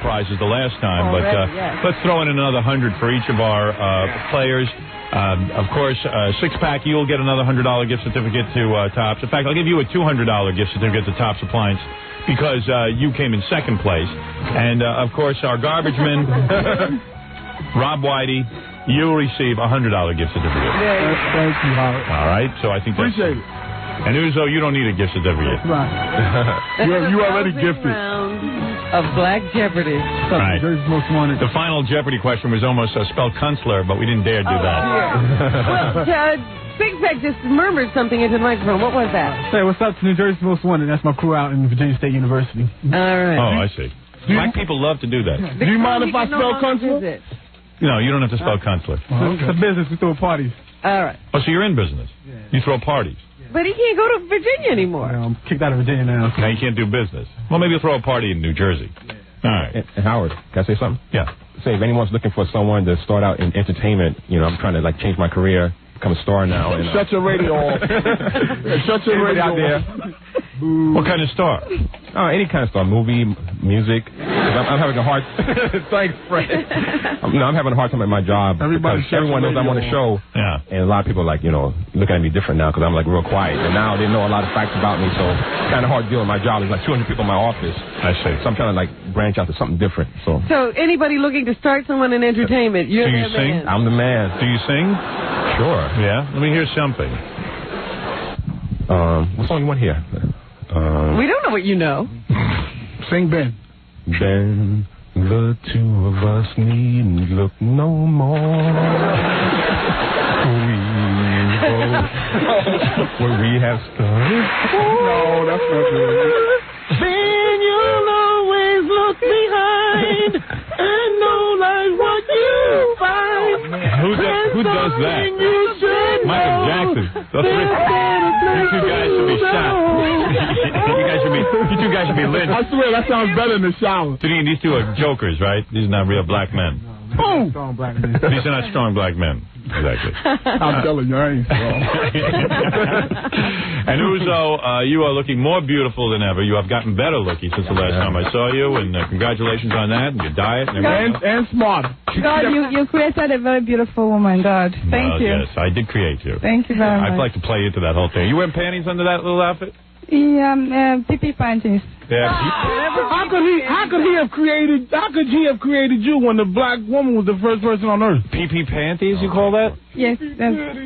prizes the last time. But let's throw in another 100 for each of our players. Of course, Six Pack, you'll get another $100 gift certificate to Tops. In fact, I'll give you a $200 gift certificate to Tops Appliance because you came in second place. And of course, our garbage man, Rob Whitey, you'll receive a $100 gift certificate. Thank you, Howard. All right, so I think that's... Appreciate it. And Uzo, you don't need a gift certificate. Right. you already gifted. Of Black Jeopardy. Right. The final Jeopardy question was almost spelled Kunstler, but we didn't dare do that. Well, Six Pack just murmured something into the microphone. What was that? Hey, what's up? It's New Jersey's Most Wanted. That's my crew out in Virginia State University. All right. Oh, I see. Black people love to do that. Do you mind if I spell Kunstler? No, you don't have to spell Kunstler. It's a business. We throw parties. All right. Oh, so you're in business. You throw parties. But he can't go to Virginia anymore. I'm kicked out of Virginia now. Now you can't do business. Well, maybe you'll throw a party in New Jersey. All right. And Howard, can I say something? Yeah. Say, if anyone's looking for someone to start out in entertainment, I'm trying to change my career, become a star now. And, Shut your radio off. Shut your radio out there. What kind of star? Any kind of star. Movie, music. I'm having a hard. Thanks, Fred. I'm having a hard time at my job. Everyone knows I'm on the show. Yeah. And a lot of people are like, look at me different now because I'm like real quiet. And now they know a lot of facts about me, so it's kind of hard to deal with my job. There's like 200 people in my office. I see. So I'm trying to like branch out to something different. So anybody looking to start someone in entertainment, you're Do you the sing? man. I'm the man. Do you sing? Sure. Yeah. Let me hear something. What song you want here? We don't know what you know. Sing Ben. Ben, the two of us need look no more. We both where we have started. No, that's not good. Then you'll always look behind and know like what you find. Who does that? Michael Jackson. You two guys should be shot. You two guys should be lynched. I swear that sounds better in the shower. These two are jokers, right? These are not real black men. Boom. These are not strong black men. Exactly. I'm telling you, I ain't strong. And Uzo, you are looking more beautiful than ever. You have gotten better looking since the last time I saw you, and congratulations on that, and your diet, and everything. And smarter. God, you created a very beautiful woman, God. Thank you. Yes, I did create you. Thank you very much. I'd like to play into that whole thing. You wearing panties under that little outfit? Yeah, pee-pee panties. Yeah. How could he have created you when the black woman was the first person on earth? Pee-pee panties, you call that? Yes.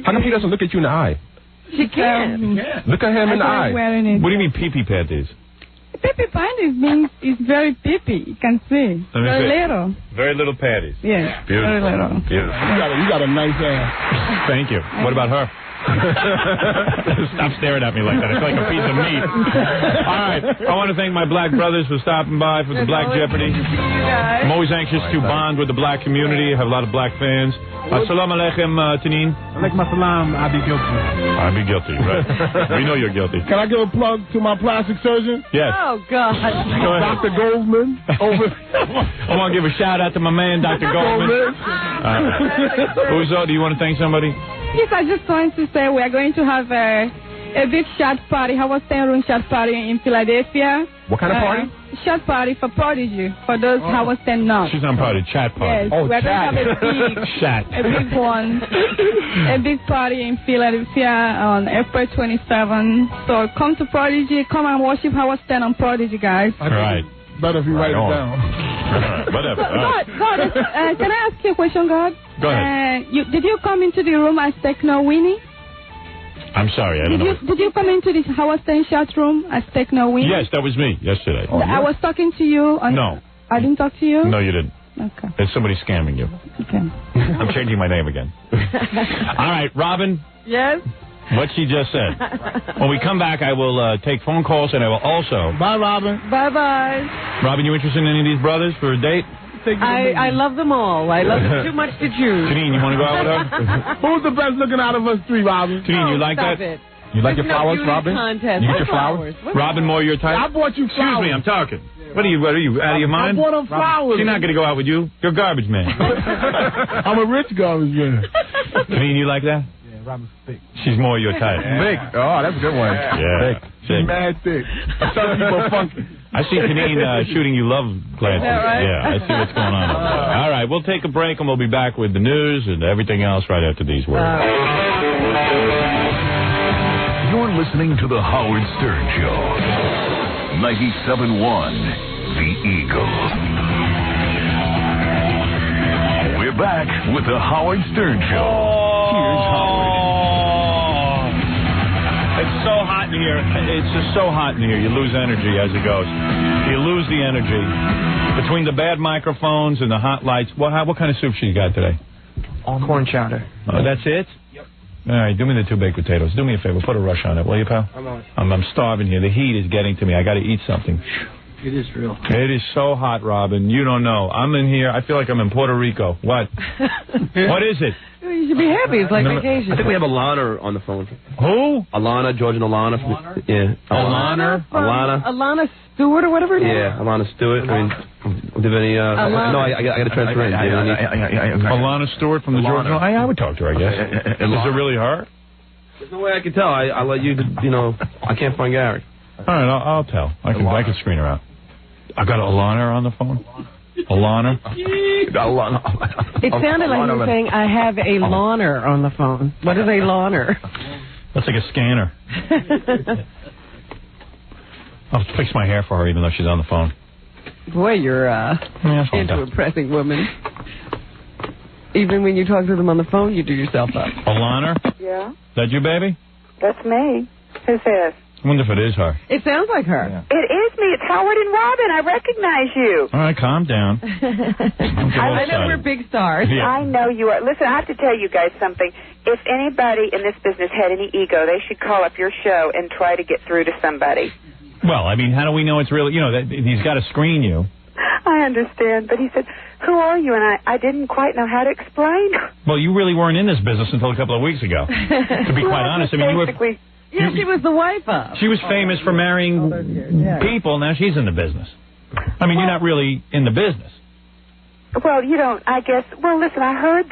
How come he doesn't look at you in the eye? She can't. Look at him in the eye. What do you mean pee-pee panties? Pee-pee panties means it's very pee-pee. You can see. Very little. Very little panties. Yes. Beautiful. Very little. Beautiful. You got a nice ass. Thank you. What about her? Stop staring at me like that. It's like a piece of meat. All right. I want to thank my black brothers for stopping by for the Black Jeopardy. I'm always anxious to bond with the black community. I have a lot of black fans. Assalamu alaikum, Taneen. Alaikum assalam. I'd be guilty. I'd be guilty, right? We know you're guilty. Can I give a plug to my plastic surgeon? Yes. Oh, God. Go ahead. Dr. Goldman. I want to give a shout out to my man, Dr. Goldman. Uzo, do you want to thank somebody? Yes, I just want to say we are going to have a big shot party, Howard Stern room shot party in Philadelphia. What kind of party? Shot party for Prodigy, for those Howard Stern nuts. She's on party, chat party. Yes, we're going to have a big, chat. a big one, a big party in Philadelphia on April 27th. So come to Prodigy, come and worship Howard Stern on Prodigy, guys. All right. Better if you write it down. Whatever. God, can I ask you a question, God? Go ahead. Did you come into the room as Techno Winnie? I'm sorry, I don't know. Did you come into this Howard Stern chat room as Techno Winnie? Yes, that was me yesterday. I was talking to you. No. I didn't talk to you? No, you didn't. Okay. There's somebody scamming you. Okay. I'm changing my name again. All right, Robin. Yes? What she just said. When we come back, I will take phone calls, and I will also... Bye, Robin. Bye-bye. Robin, you interested in any of these brothers for a date? I love them all. I love them too much to choose. Janine, you want to go out with her? Who's the best looking out of us three, Robin? Janine, you like that? It. You like There's your flowers, no Robin? contest. You get your flowers? Robin, more your type? I bought you flowers. Excuse me, I'm talking. What are you out of your mind? I bought them flowers. She's not going to go out with you. You're a garbage man. I'm a rich garbage man. Janine, you like that? Yeah, Robin's thick. She's more your type. Big. Oh, that's a good one. Yeah. She's mad thick. Some people funky. I see Janine shooting you love glances. Right? Yeah, I see what's going on. All right, we'll take a break, and we'll be back with the news and everything else right after these words. You're listening to The Howard Stern Show. 97.1 The Eagle. We're back with The Howard Stern Show. Here's Howard. It's so hot in here. It's just so hot in here. You lose energy as it goes. You lose the energy. Between the bad microphones and the hot lights, what kind of soup you got today? Corn chowder. Oh, that's it? All right, do me the 2 baked potatoes. Do me a favor. Put a rush on it, will you, pal? I'm starving here. The heat is getting to me. I got to eat something. It is real. It is so hot, Robin. You don't know. I'm in here. I feel like I'm in Puerto Rico. What? What is it? You should be happy. It's like vacation. I think we have Alana on the phone. Who? Alana, George and Alana. Yeah. Alana Stewart or whatever it is? Yeah, Alana Stewart. I mean, do you have any... no, I got to transfer in. Alana Stewart from the Georgia... I would talk to her, I guess. Is it really her? There's no way I can tell. I'll let you, I can't find Gary. All right, I'll tell. I can screen her out. I got Alana on the phone. Alana? It sounded like you were saying, I have a lawner on the phone. What is a lawner? That's like a scanner. I'll fix my hair for her even though she's on the phone. Boy, you're into impressing women. Even when you talk to them on the phone, you do yourself up. Alana? Yeah? Is that you, baby? That's me. Who's this? I wonder if it is her. It sounds like her. Yeah. It is me. It's Howard and Robin. I recognize you. All right, calm down. I know we're big stars. Yeah. I know you are. Listen, I have to tell you guys something. If anybody in this business had any ego, they should call up your show and try to get through to somebody. Well, I mean, how do we know it's really, he's got to screen you. I understand, but he said, who are you? And I didn't quite know how to explain. Well, you really weren't in this business until a couple of weeks ago. To be quite honest, I mean, you were... Yeah, she was the wife of. She was famous for marrying people. Now she's in the business. I mean, you're not really in the business. Well, you don't, I guess. Well, listen, I heard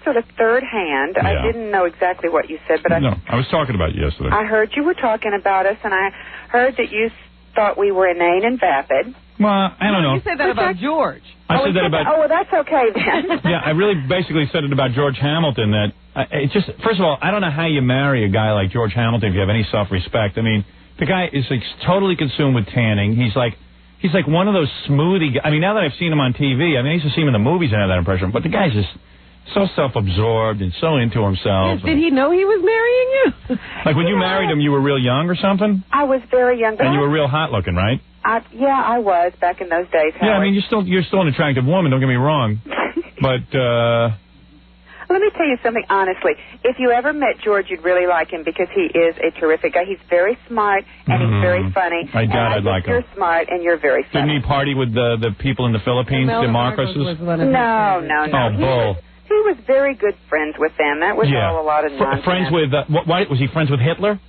sort of third hand. Yeah. I didn't know exactly what you said, but I was talking about you yesterday. I heard you were talking about us, and I heard that you thought we were inane and vapid. Well, I don't know. You said that about George. I said that about... Oh, well, that's okay then. Yeah, I really basically said it about George Hamilton, that it just... First of all, I don't know how you marry a guy like George Hamilton if you have any self-respect. I mean, the guy is like totally consumed with tanning. He's like one of those smoothie guys. I mean, now that I've seen him on TV, I mean, I used to see him in the movies and have that impression, but the guy's just so self-absorbed and so into himself. Yes, did he know he was marrying you? Like when you married him, you were real young or something? I was very young. And you were real hot looking, right? Yeah, I was back in those days, Howard. Yeah, I mean, you're still an attractive woman, don't get me wrong. But, let me tell you something honestly. If you ever met George, you'd really like him because he is a terrific guy. He's very smart and he's very funny. I doubt I'd like him. You're smart and you're very funny. Didn't he party with the people in the Philippines, the Marcoses? No. Oh, bull. He was very good friends with them. That was all a lot of nonsense. Friends with, was he friends with Hitler?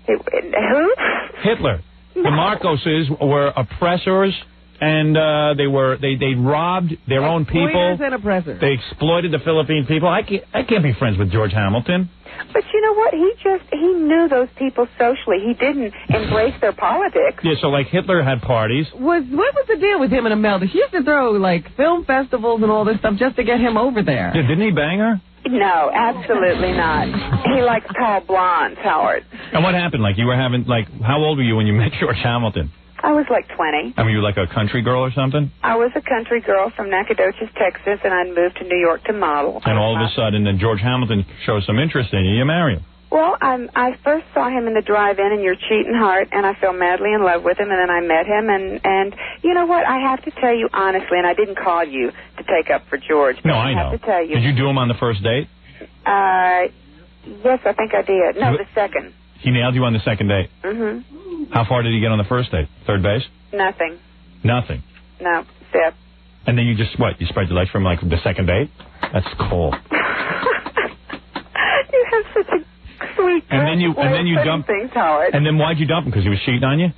Who? Hitler. The Marcoses were oppressors, and they robbed their own people. Exploiters and oppressors. They exploited the Philippine people. I can't be friends with George Hamilton. But you know what? He knew those people socially. He didn't embrace their politics. Yeah, so like Hitler had parties. What was the deal with him and Imelda? She used to throw like film festivals and all this stuff just to get him over there. Yeah, didn't he bang her? No, absolutely not. He likes tall blondes, Howard. And what happened? Like you were having how old were you when you met George Hamilton? I was like 20. I mean, you were like a country girl or something? I was a country girl from Nacogdoches, Texas, and I'd moved to New York to model. And all of a sudden, then George Hamilton shows some interest in you. You marry him. Well, I first saw him in the drive-in in Your Cheatin' Heart, and I fell madly in love with him, and then I met him, and you know what? I have to tell you honestly, and I didn't call you to take up for George. But No, I know. have to tell you. Did you do him on the first date? Yes, I think I did. No, the second. He nailed you on the second date. Mm-hmm. How far did he get on the first date? Third base? Nothing. Nothing. No, sip. And then you just, you spread your legs from like the second date? That's cool. You have such a sweet And then you dumped things, Howard. And then why'd you dump him? Because he was cheating on you?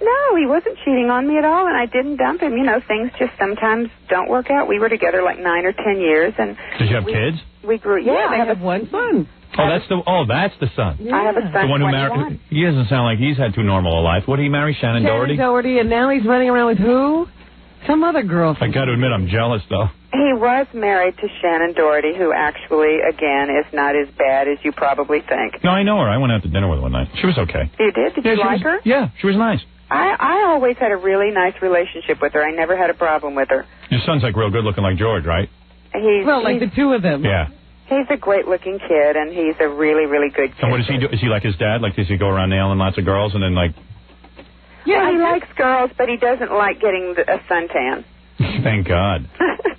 No, he wasn't cheating on me at all, and I didn't dump him. You know, things just sometimes don't work out. We were together like 9 or 10 years, and did you have kids? We grew. Yeah, I have one son. That's the son. Yeah. I have a son. The one who married. He doesn't sound like he's had too normal a life. What did he marry? Shannon Doherty? Shannon Doherty, and now he's running around with who? Some other girl. I got to admit, I'm jealous though. He was married to Shannon Doherty, who actually, again, is not as bad as you probably think. No, I know her. I went out to dinner with her one night. She was okay. You did? Did you like her? Yeah, she was nice. I always had a really nice relationship with her. I never had a problem with her. Your son's like real good looking like George, right? He's the two of them. Yeah. He's a great-looking kid, and he's a really, really good kid. And what does he do? Is he like his dad? Like, does he go around nailing lots of girls and then, like... Yeah, he likes girls, but he doesn't like getting a suntan. Thank God.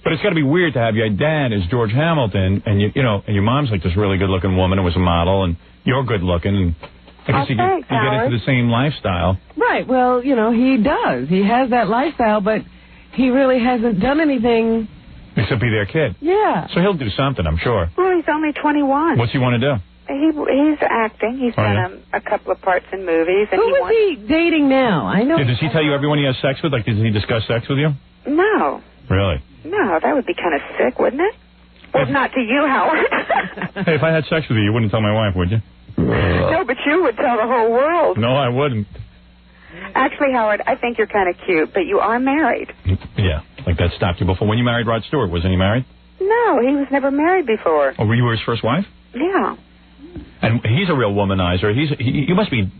But it's got to be weird to have your dad as George Hamilton, and and your mom's like this really good-looking woman who was a model, and you're good-looking, and I guess you get into the same lifestyle. Right. Well, he does. He has that lifestyle, but he really hasn't done anything... Except be their kid. Yeah. So he'll do something, I'm sure. Well, he's only 21. What's he want to do? He's acting. He's done a couple of parts in movies. And Who is he dating now? I know. Yeah, does he tell you everyone he has sex with? Like, does he discuss sex with you? No. Really? No, that would be kind of sick, wouldn't it? Well, not to you, Howard. Hey, if I had sex with you wouldn't tell my wife, would you? No, but you would tell the whole world. No, I wouldn't. Actually, Howard, I think you're kind of cute, but you are married. Yeah, like that stopped you before. When you married Rod Stewart, wasn't he married? No, he was never married before. Or were you his first wife? Yeah. And he's a real womanizer. You must be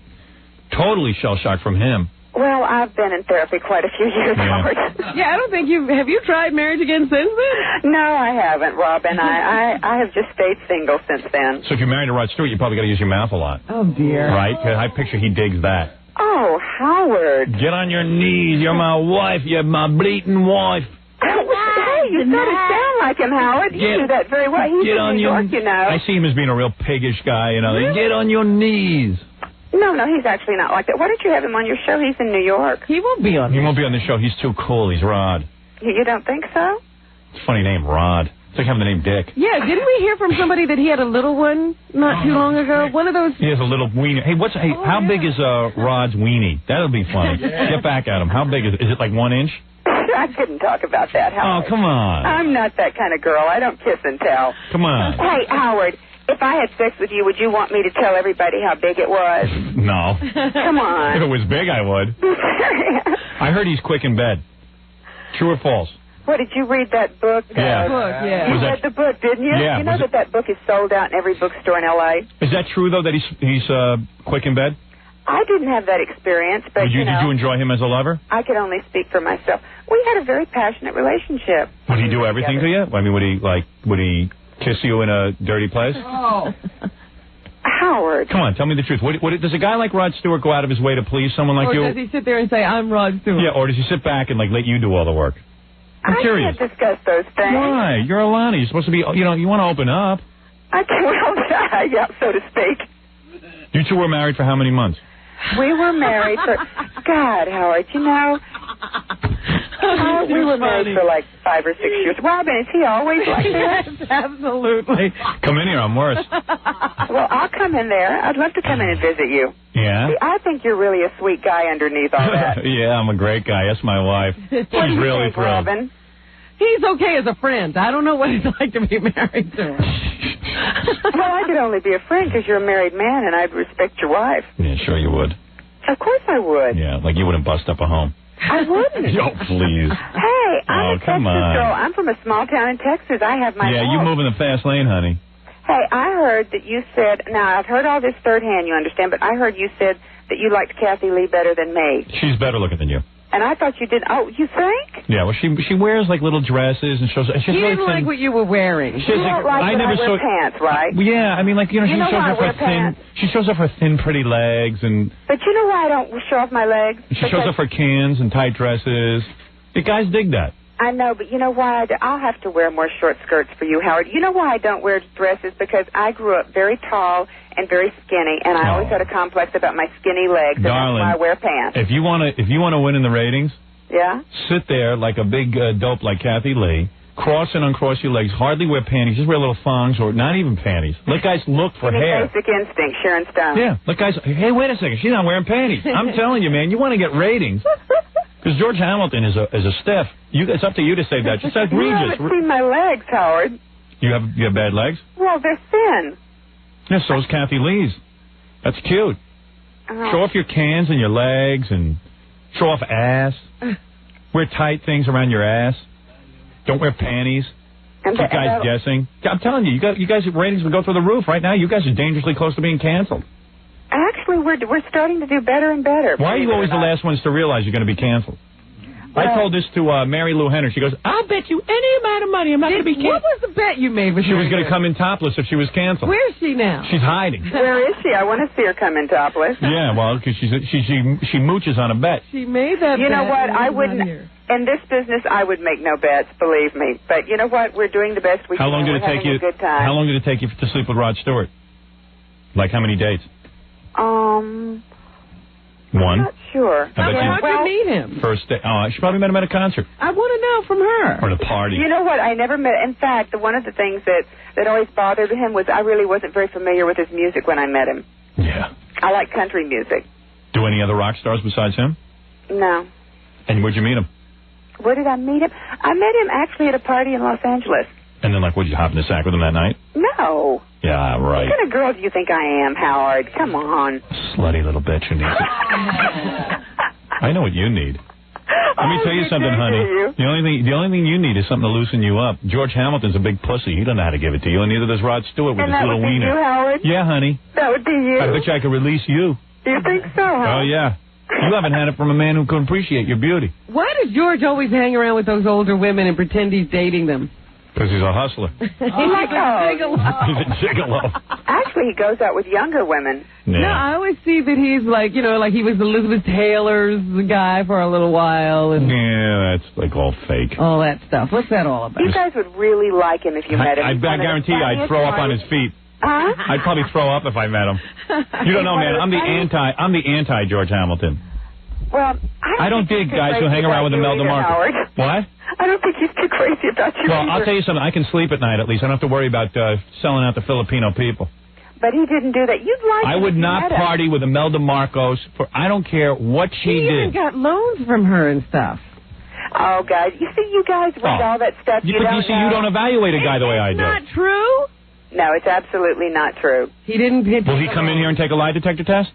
totally shell-shocked from him. Well, I've been in therapy quite a few years, Howard. Yeah, I don't think have you tried marriage again since then? No, I haven't, Rob, and I have just stayed single since then. So if you're married to Rod Stewart, you probably got to use your mouth a lot. Oh, dear. Right? I picture he digs that. Oh, Howard. Get on your knees. You're my wife. You're my bleating wife. Hey, you sort of sound like him, Howard. You do that very well. He's from New York, you know. I see him as being a real piggish guy, you know. Really? Get on your knees. No, he's actually not like that. Why don't you have him on your show? He's in New York. He won't be on. He won't be on the show. He's too cool. He's Rod. You don't think so? It's a funny name, Rod. It's like having the name Dick. Yeah, didn't we hear from somebody that he had a little one not too long ago? One of those. He has a little weenie. Hey, how big is Rod's weenie? That'll be funny. Get back at him. How big is it? Is it like 1 inch? I couldn't talk about that, Howard. Oh, come on. I'm not that kind of girl. I don't kiss and tell. Come on. Hey, Howard, if I had sex with you, would you want me to tell everybody how big it was? No. Come on. If it was big, I would. I heard he's quick in bed. True or false? What, did you read that book? Yeah. You read the book, didn't you? Yeah. You know that book is sold out in every bookstore in L.A.? Is that true, though, that he's quick in bed? I didn't have that experience, but, Did you enjoy him as a lover? I could only speak for myself. We had a very passionate relationship. Would he do everything to you? I mean, would he kiss you in a dirty place? Oh. Howard. Come on, tell me the truth. Does a guy like Rod Stewart go out of his way to please someone like you? Or does he sit there and say, I'm Rod Stewart? Yeah, or does he sit back and, let you do all the work? I'm curious. I can't discuss those things. Why? You're Alana. You're supposed to be, you want to open up. I can't, yeah, so to speak. You two were married for how many months? We were married for, God, Howard, we were married for like 5 or 6 years. Robin, is he always like that? Yes, absolutely. Come in here, I'm worse. Well, I'll come in there. I'd love to come in and visit you. Yeah? See, I think you're really a sweet guy underneath all that. Yeah, I'm a great guy. That's my wife. She's really thrilled. Robin? He's okay as a friend. I don't know what it's like to be married to her. Well, I could only be a friend because you're a married man and I'd respect your wife. Yeah, sure you would. Of course I would. Yeah, like you wouldn't bust up a home. I wouldn't. Oh, please. Hey, I'm a Texas girl. I'm from a small town in Texas. I have my Yeah, you move in the fast lane, honey. Hey, I heard that you said, now I've heard all this third hand, you understand, but I heard you said that you liked Kathy Lee better than me. She's better looking than you. And I thought you did. Oh, you think? Yeah, well, she wears like little dresses and shows. He didn't like what you were wearing. You don't like when I wear pants, right? Yeah, I mean, she shows off her pants. She shows off her thin, pretty legs, and. But you know why I don't show off my legs? She shows off her cans and tight dresses. The guys dig that. I know, but you know why? I'll have to wear more short skirts for you, Howard. You know why I don't wear dresses? Because I grew up very tall and very skinny, and I always had a complex about my skinny legs, and Darling, that's why I wear pants. If you want to win in the ratings, yeah, sit there like a big dope like Kathy Lee, cross and uncross your legs, hardly wear panties, just wear little thongs or not even panties. Let guys look for hair. Basic Instinct, Sharon Stone. Yeah, let guys. Hey, wait a second, she's not wearing panties. I'm telling you, man, you want to get ratings. Because George Hamilton is a stiff. It's up to you to say that. Just outrageous. You haven't seen my legs, Howard. You have bad legs? Well, they're thin. Yeah, so's Kathy Lee's. That's cute. Show off your cans and your legs and show off ass. Wear tight things around your ass. Don't wear panties. Keep guys guessing. I'm telling you, you guys' ratings will go through the roof right now. You guys are dangerously close to being canceled. Actually, we're starting to do better and better. Why are you always the last ones to realize you're going to be canceled? Well, I told this to Mary Lou Henner. She goes, I'll bet you any amount of money I'm not going to be canceled. What was the bet you made with She was going to come in topless if she was canceled. Where is she now? She's hiding. Where is she? I want to see her come in topless. Yeah, well, because she mooches on a bet. She made that bet. You know what? I wouldn't. In this business, I would make no bets, believe me. But you know what? We're doing the best we can. How long did it take you? How long did it take you to sleep with Rod Stewart? Like how many dates? One. I'm not sure. How'd you meet him? First day. Oh, she probably met him at a concert. I want to know from her. Or at a party. You know what? I never met. In fact, one of the things that always bothered him was I really wasn't very familiar with his music when I met him. Yeah. I like country music. Do any other rock stars besides him? No. And where'd you meet him? Where did I meet him? I met him actually at a party in Los Angeles. And then, would you hop in the sack with him that night? No. Yeah, right. What kind of girl do you think I am, Howard? Come on. Slutty little bitch, you need to. I know what you need. Let me tell you something, honey. The only thing you need is something to loosen you up. George Hamilton's a big pussy. He doesn't know how to give it to you, and neither does Rod Stewart with his little wiener. And that would be you, Howard? Yeah, honey. That would be you. I bet you I could release you. Do you think so, Howard? Oh, yeah. You haven't had it from a man who can appreciate your beauty. Why does George always hang around with those older women and pretend he's dating them? Because he's a hustler. He's like a gigolo. He's a gigolo. Actually, he goes out with younger women. Yeah. No, I always see that he's like, you know, like he was Elizabeth Taylor's guy for a little while. And Yeah, that's like all fake. all that stuff. What's that all about? You guys would really like him if you met him. I guarantee you I'd throw up on his feet. Huh? I'd probably throw up if I met him. You don't know, man. I'm the anti George Hamilton. Well, I don't dig guys who hang around with Imelda Marcos. What? I don't think he's too crazy about you. Well, either. I'll tell you something. I can sleep at night at least. I don't have to worry about selling out the Filipino people. But he didn't do that. You'd like I him would if you not met him. party with Imelda Marcos for I don't care what she He even did. got loans from her and stuff. Oh, guys. You see, you guys read all that stuff. But You don't you don't evaluate a guy the way I do. Not true. No, it's absolutely not true. He didn't hit. Will he come in here and take a lie detector test?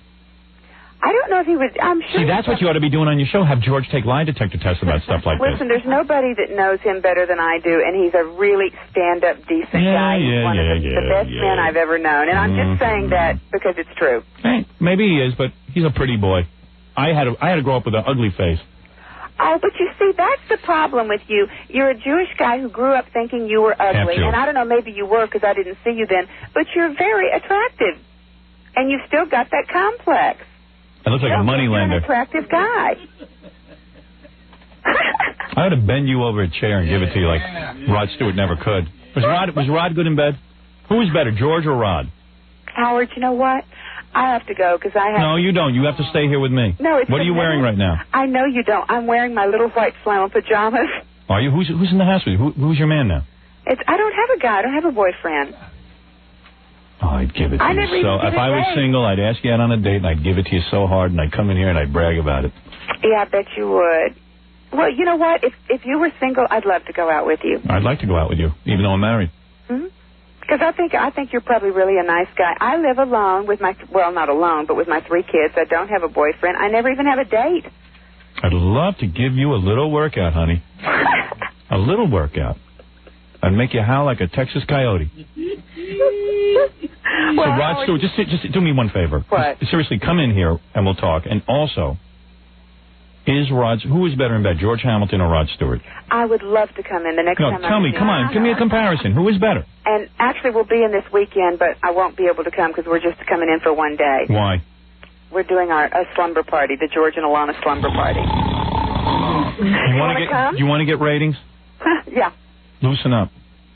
I don't know if he would. I'm sure. See, that's what you ought to be doing on your show. Have George take lie detector tests about stuff like this. Listen, there's nobody that knows him better than I do, and he's a really stand-up, decent guy. He's one of the best men I've ever known, and I'm just saying that because it's true. Hey, maybe he is, but he's a pretty boy. I had to grow up with an ugly face. Oh, but you see, that's the problem with you. You're a Jewish guy who grew up thinking you were ugly, and I don't know, maybe you were because I didn't see you then, but you're very attractive, and you've still got that complex. I look like a You're moneylender. an attractive guy. I ought to bend you over a chair and give it to you like Rod Stewart never could. Was Rod good in bed? Who was better, George or Rod? Howard, you know what? I have to go because I have... No, you don't. You have to stay here with me. No, it's what are you wearing right now? I know you don't. I'm wearing my little white flannel pajamas. Are you? Who's in the house with you? Who's your man now? I don't have a guy. I don't have a boyfriend. Oh, I'd give it to I you. never even So did if it I was right. single, I'd ask you out on a date, and I'd give it to you so hard, and I'd come in here and I'd brag about it. Yeah, I bet you would. Well, you know what? If you were single, I'd love to go out with you. I'd like to go out with you, even though I'm married. Because I think you're probably really a nice guy. I live alone with not alone, but with my 3 kids. I don't have a boyfriend. I never even have a date. I'd love to give you a little workout, honey. A little workout. I'd make you howl like a Texas coyote. So, Rod Stewart, just do me one favor. What? Seriously, come in here and we'll talk. And also, who is better in bed, George Hamilton or Rod Stewart? I would love to come in the next time. No, tell me, come on, give me a comparison. Who is better? And actually, we'll be in this weekend, but I won't be able to come because we're just coming in for one day. Why? We're doing a slumber party, the George and Alana slumber party. You want to get ratings? Yeah. Loosen up.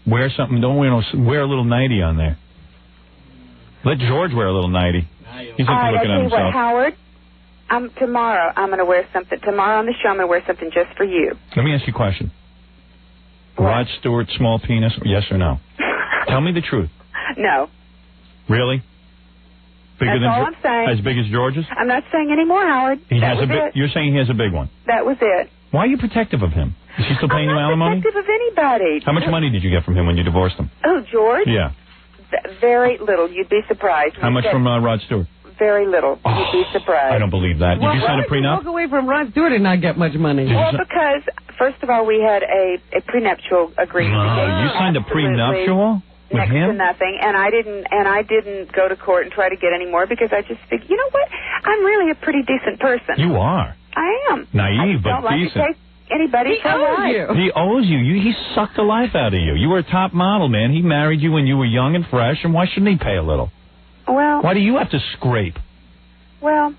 Wear something. Don't wear a little nightie on there. Let George wear a little nightie. He's All like right, looking I'll at tell you himself. what, Howard. Tomorrow I'm going to wear something. Tomorrow on the show I'm going to wear something just for you. Let me ask you a question. Rod Stewart, small penis, yes or no? Tell me the truth. No. Really? Bigger That's all I'm saying. As big as George's? I'm not saying any more, Howard. That was it. You're saying he has a big one. That was it. Why are you protective of him? Is he still paying you I'm not alimony? protective of anybody. How much money did you get from him when you divorced him? Oh, George? Yeah. Very little. You'd be surprised. How much from Rod Stewart? Very little. You'd be surprised. I don't believe that. Did you sign a prenup? Walk away from Rod Stewart and not get much money. Well, because, first of all, we had a prenuptial agreement. You signed a prenuptial with next him? to nothing, and I didn't go to court and try to get any more because I just figured, you know what? I'm really a pretty decent person. You are. I am. Naive, I don't but like decent. to take anybody for life. He owes you. He sucked the life out of you. You were a top model, man. He married you when you were young and fresh, and why shouldn't he pay a little? Well, why do you have to scrape? Well,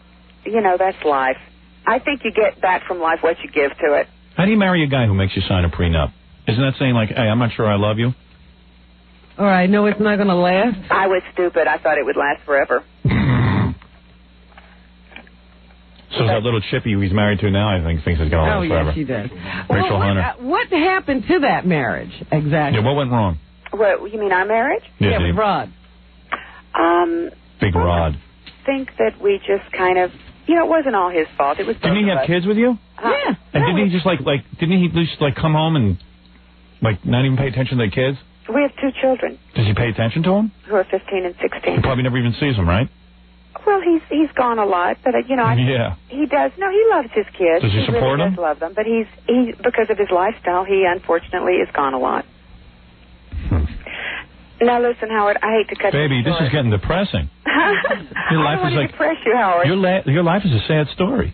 you know, that's life. I think you get back from life what you give to it. How do you marry a guy who makes you sign a prenup? Isn't that saying like, hey, I'm not sure I love you? All right, no, it's not going to last. I was stupid. I thought it would last forever. So that little chippy he's married to now, I think, thinks it's going to last forever. Oh, yes, she does. Rachel Hunter. What happened to that marriage, exactly? Yeah, what went wrong? What, you mean our marriage? Yeah, with Rod. Big Rod. I think that we just kind of, you know, it wasn't all his fault. It was both Didn't he of have us. kids with you? Yeah. And didn't he just didn't he just come home and not even pay attention to the kids? We have 2 children Does he pay attention to them? who are 15 and 16. He probably never even sees them, right? Well, he's gone a lot, but he does. No, he loves his kids. Does he support really them? Does love them, but he because of his lifestyle, he unfortunately is gone a lot. Now listen, Howard, I hate to cut you Baby, this is getting depressing. Your life I don't is want to depress you, Howard. your life is a sad story.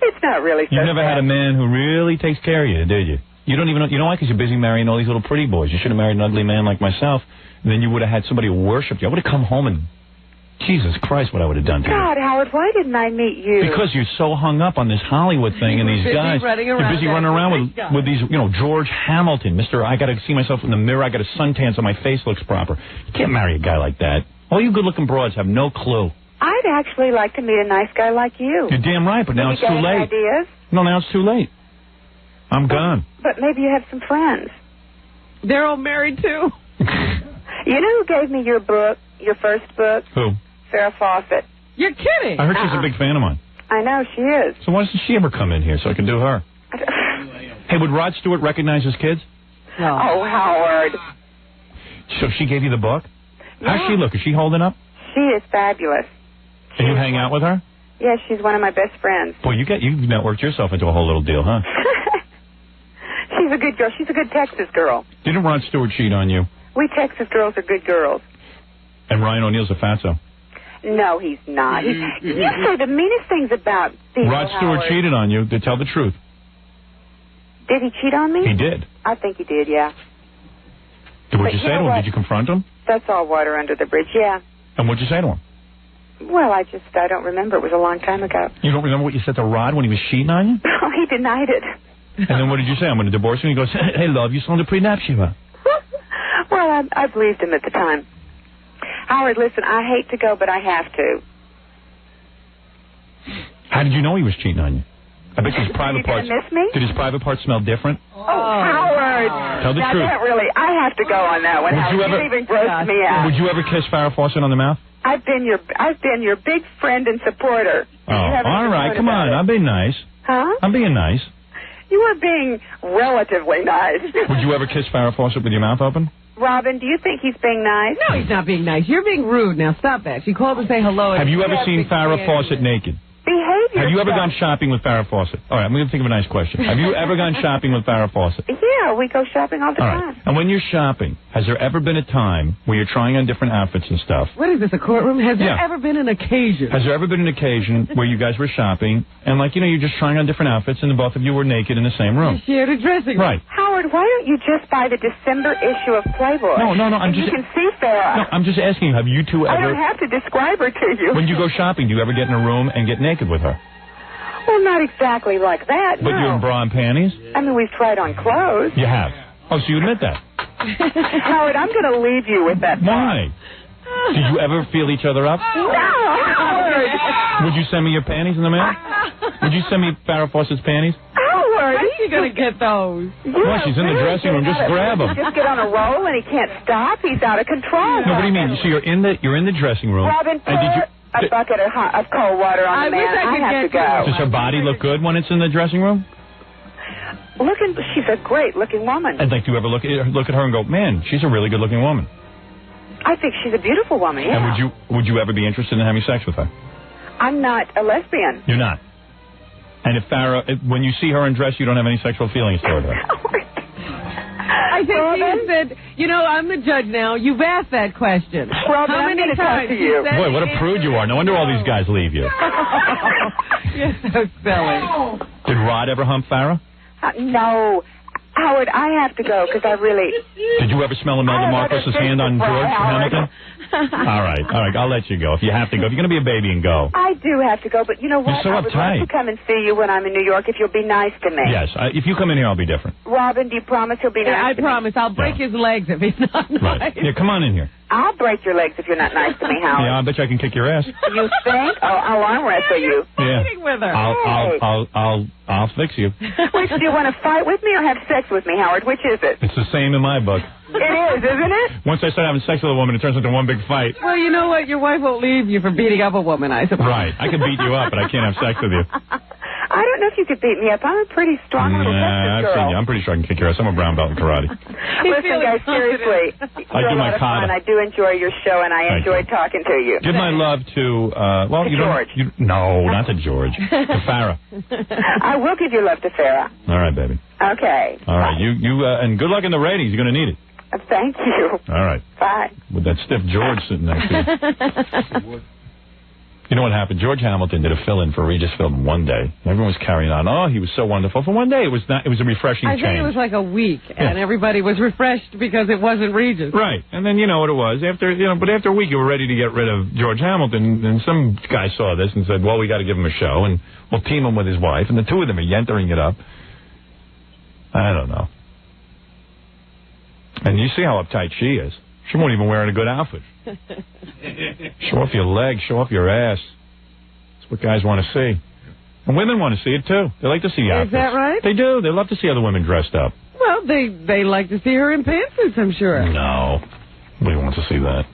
It's not really. You've never had a man who really takes care of you, did you? You don't even know. You know why? Because you're busy marrying all these little pretty boys. You should have married an ugly man like myself, and then you would have had somebody who worshipped you. I would have come home and, Jesus Christ, what I would have done to you. God, Howard, why didn't I meet you? Because you're so hung up on this Hollywood thing and these guys. You're busy running around with these, George Hamilton, Mr. I got to see myself in the mirror. I got a suntan so my face looks proper. You can't marry a guy like that. All you good-looking broads have no clue. I'd actually like to meet a nice guy like you. You're damn right, but now it's too late. Ideas? No, now it's too late. I'm gone. But maybe you have some friends. They're all married, too. You know who gave me your book, your first book? Who? Farrah Fawcett. You're kidding. I heard she's a big fan of mine. I know, she is. So why doesn't she ever come in here so I can do her? Hey, would Rod Stewart recognize his kids? No. Oh, Howard. So she gave you the book? Yeah. How's she look? Is she holding up? She is fabulous. And you hang out with her? Yes, she's one of my best friends. Boy, you've networked yourself into a whole little deal, huh? She's a good girl. She's a good Texas girl. Didn't Rod Stewart cheat on you? We Texas girls are good girls. And Ryan O'Neal's a fatso. No, he's not. You say the meanest things about people, Rod Stewart Howard. cheated on you, to tell the truth. Did he cheat on me? He did. I think he did, yeah. What'd you say to him? Did you confront him? That's all water under the bridge, yeah. And what'd you say to him? Well, I don't remember. It was a long time ago. You don't remember what you said to Rod when he was cheating on you? Oh, he denied it. And then what did you say? I'm going to divorce you? And he goes, hey, love, you sound a pretty napshiva. Well, I believed him at the time. Howard, listen, I hate to go, but I have to. How did you know he was cheating on you? I bet his private parts. Miss me? Did his private parts smell different? Oh, Howard. Tell the now truth. That really, I have to go on that one. Howard. You even grossed me out. Would you ever kiss Farrah Fawcett on the mouth? I've been your big friend and supporter. Oh, all right, come on. I'm being nice. Huh? I'm being nice. You were being relatively nice. Would you ever kiss Farrah Fawcett with your mouth open? Robin, do you think he's being nice? No, he's not being nice. You're being rude. Now, stop that. She called to say hello. Have you ever seen Farrah Fawcett naked? Behave yourself. Have you ever gone shopping with Farrah Fawcett? All right, I'm going to think of a nice question. Have you ever gone shopping with Farrah Fawcett? Yeah, we go shopping all the time. Right. And when you're shopping, has there ever been a time where you're trying on different outfits and stuff? What is this, a courtroom? Has there ever been an occasion? Has there ever been an occasion where you guys were shopping and, you're just trying on different outfits and the both of you were naked in the same room? You shared a dressing room. Right. Howard, why don't you just buy the December issue of Playboy? No, you can see Farrah. No, I'm just asking you, have you two ever... I don't have to describe her to you. When you go shopping, do you ever get in a room and get naked with her? Well, not exactly like that, But you're in bra and panties? I mean, we've tried on clothes. You have. Oh, so you admit that? Howard, I'm going to leave you with that. Why? Did you ever feel each other up? No, Howard. Would you send me your panties in the mail? Would you send me Farrah Fawcett's panties? Howard. How are you going to get those? Well, she's in the dressing room. Just grab them. Just get on a roll and he can't stop. He's out of control. No, what do you mean? So you're in the dressing room. Robin, and did you... a bucket of cold water on the man. I have to go. Does her body look good when it's in the dressing room? She's a great-looking woman. I'd like to ever look at her and go, man, she's a really good-looking woman. I think she's a beautiful woman, yeah. And would you ever be interested in having sex with her? I'm not a lesbian. You're not. And when you see her in dress, you don't have any sexual feelings toward her? I think she said, I'm the judge now. You've asked that question. Robin, how many times? Boy, what a prude you are. No wonder all these guys leave you. You're so silly. Did Rod ever hump Farrah? No. Howard, I have to go because I really... Did you ever smell Imelda Marcos's hand on George Hamilton? All right. I'll let you go if you have to go. If you're going to be a baby and go. I do have to go, but you know what? You're so I would uptight. love to come and see you when I'm in New York if you'll be nice to me. Yes. If you come in here, I'll be different. Robin, do you promise you'll be nice to me? I promise. I'll break his legs if he's not nice. Right. Yeah, come on in here. I'll break your legs if you're not nice to me, Howard. Yeah, I bet you I can kick your ass. You think? I'll arm wrestle you. Yeah. With her. I'll fix you. Which, do you want to fight with me or have sex with me, Howard? Which is it? It's the same in my book. It is, isn't it? Once I start having sex with a woman, it turns into one big fight. Well, you know what? Your wife won't leave you for beating up a woman, I suppose. Right. I can beat you up, but I can't have sex with you. I don't know if you could beat me up. I'm a pretty strong little Texas I've girl. seen you. I'm pretty sure I can kick your ass. I'm a brown belt in karate. Listen, guys, seriously, you're do a my lot of kata. fun. I do enjoy your show, and I enjoy talking to you. Give my love to, well, you George. don't... No, not to George. To Farrah. I will give your love to Farrah. All right, baby. Okay. All right. And good luck in the ratings. You're going to need it. Thank you. All right. Bye. With that stiff George sitting next to you. You know what happened? George Hamilton did a fill-in for Regis Philbin one day. Everyone was carrying on. Oh, he was so wonderful. For one day, it was a refreshing I change. think it was like a week, and everybody was refreshed because it wasn't Regis. Right. And then you know what it was. After a week, you were ready to get rid of George Hamilton, and some guy saw this and said, well, we got to give him a show, and we'll team him with his wife, and the two of them are yentering it up. I don't know. And you see how uptight she is. She won't even wear a good outfit. Show off your legs, show off your ass. That's what guys want to see. And women want to see it, too. They like to see outfits. Is that right? They do. They love to see other women dressed up. Well, they like to see her in pantsuits, I'm sure. No. Nobody wants to see that.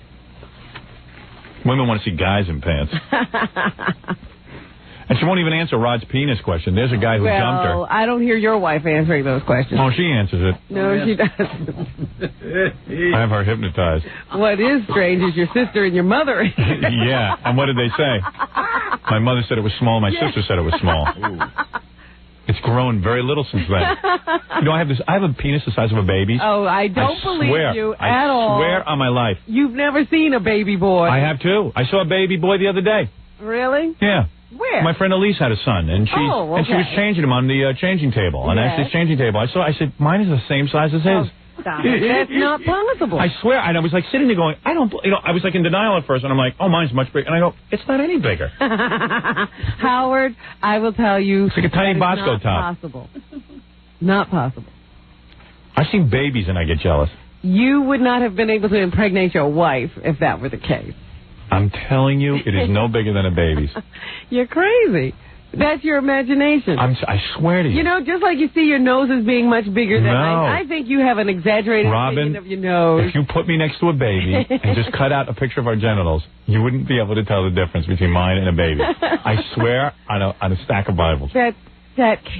Women want to see guys in pants. And she won't even answer Rod's penis question. There's a guy who dumped her. Well, I don't hear your wife answering those questions. Oh, she answers it. No, she doesn't. I have her hypnotized. What is strange is your sister and your mother. Yeah, and what did they say? My mother said it was small. My sister said it was small. It's grown very little since then. You know, I have a penis the size of a baby's. Oh, I don't believe you at all. I swear on my life. You've never seen a baby boy. I have, too. I saw a baby boy the other day. Really? Yeah. Where? My friend Elise had a son, and she was changing him on the changing table. On Ashley's changing table. I said, mine is the same size as his. Stop it. That's not possible. I swear. And I was like sitting there going, I was like in denial at first, and I'm like, oh, mine's much bigger. And I go, it's not any bigger. Howard, I will tell you. It's like a tiny Bosco top. Not possible. Not possible. I've seen babies, and I get jealous. You would not have been able to impregnate your wife if that were the case. I'm telling you, it is no bigger than a baby's. You're crazy. That's your imagination. I swear to you. You know, just like you see your nose as being much bigger than mine, I think you have an exaggerated opinion of your nose. If you put me next to a baby and just cut out a picture of our genitals, you wouldn't be able to tell the difference between mine and a baby. I swear on a stack of Bibles. That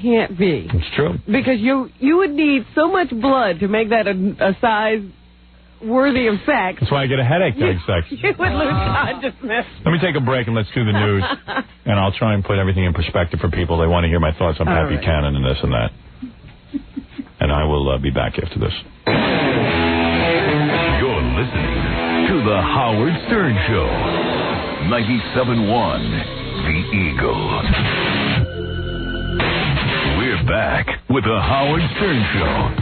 can't be. It's true. Because you would need so much blood to make that a size worthy of sex. That's why I get a headache during sex. You would lose consciousness. Let me take a break and let's do the news. And I'll try and put everything in perspective for people. They want to hear my thoughts on Pat Buchanan and this and that. And I will be back after this. You're listening to The Howard Stern Show. 97.1 The Eagle. We're back with The Howard Stern Show.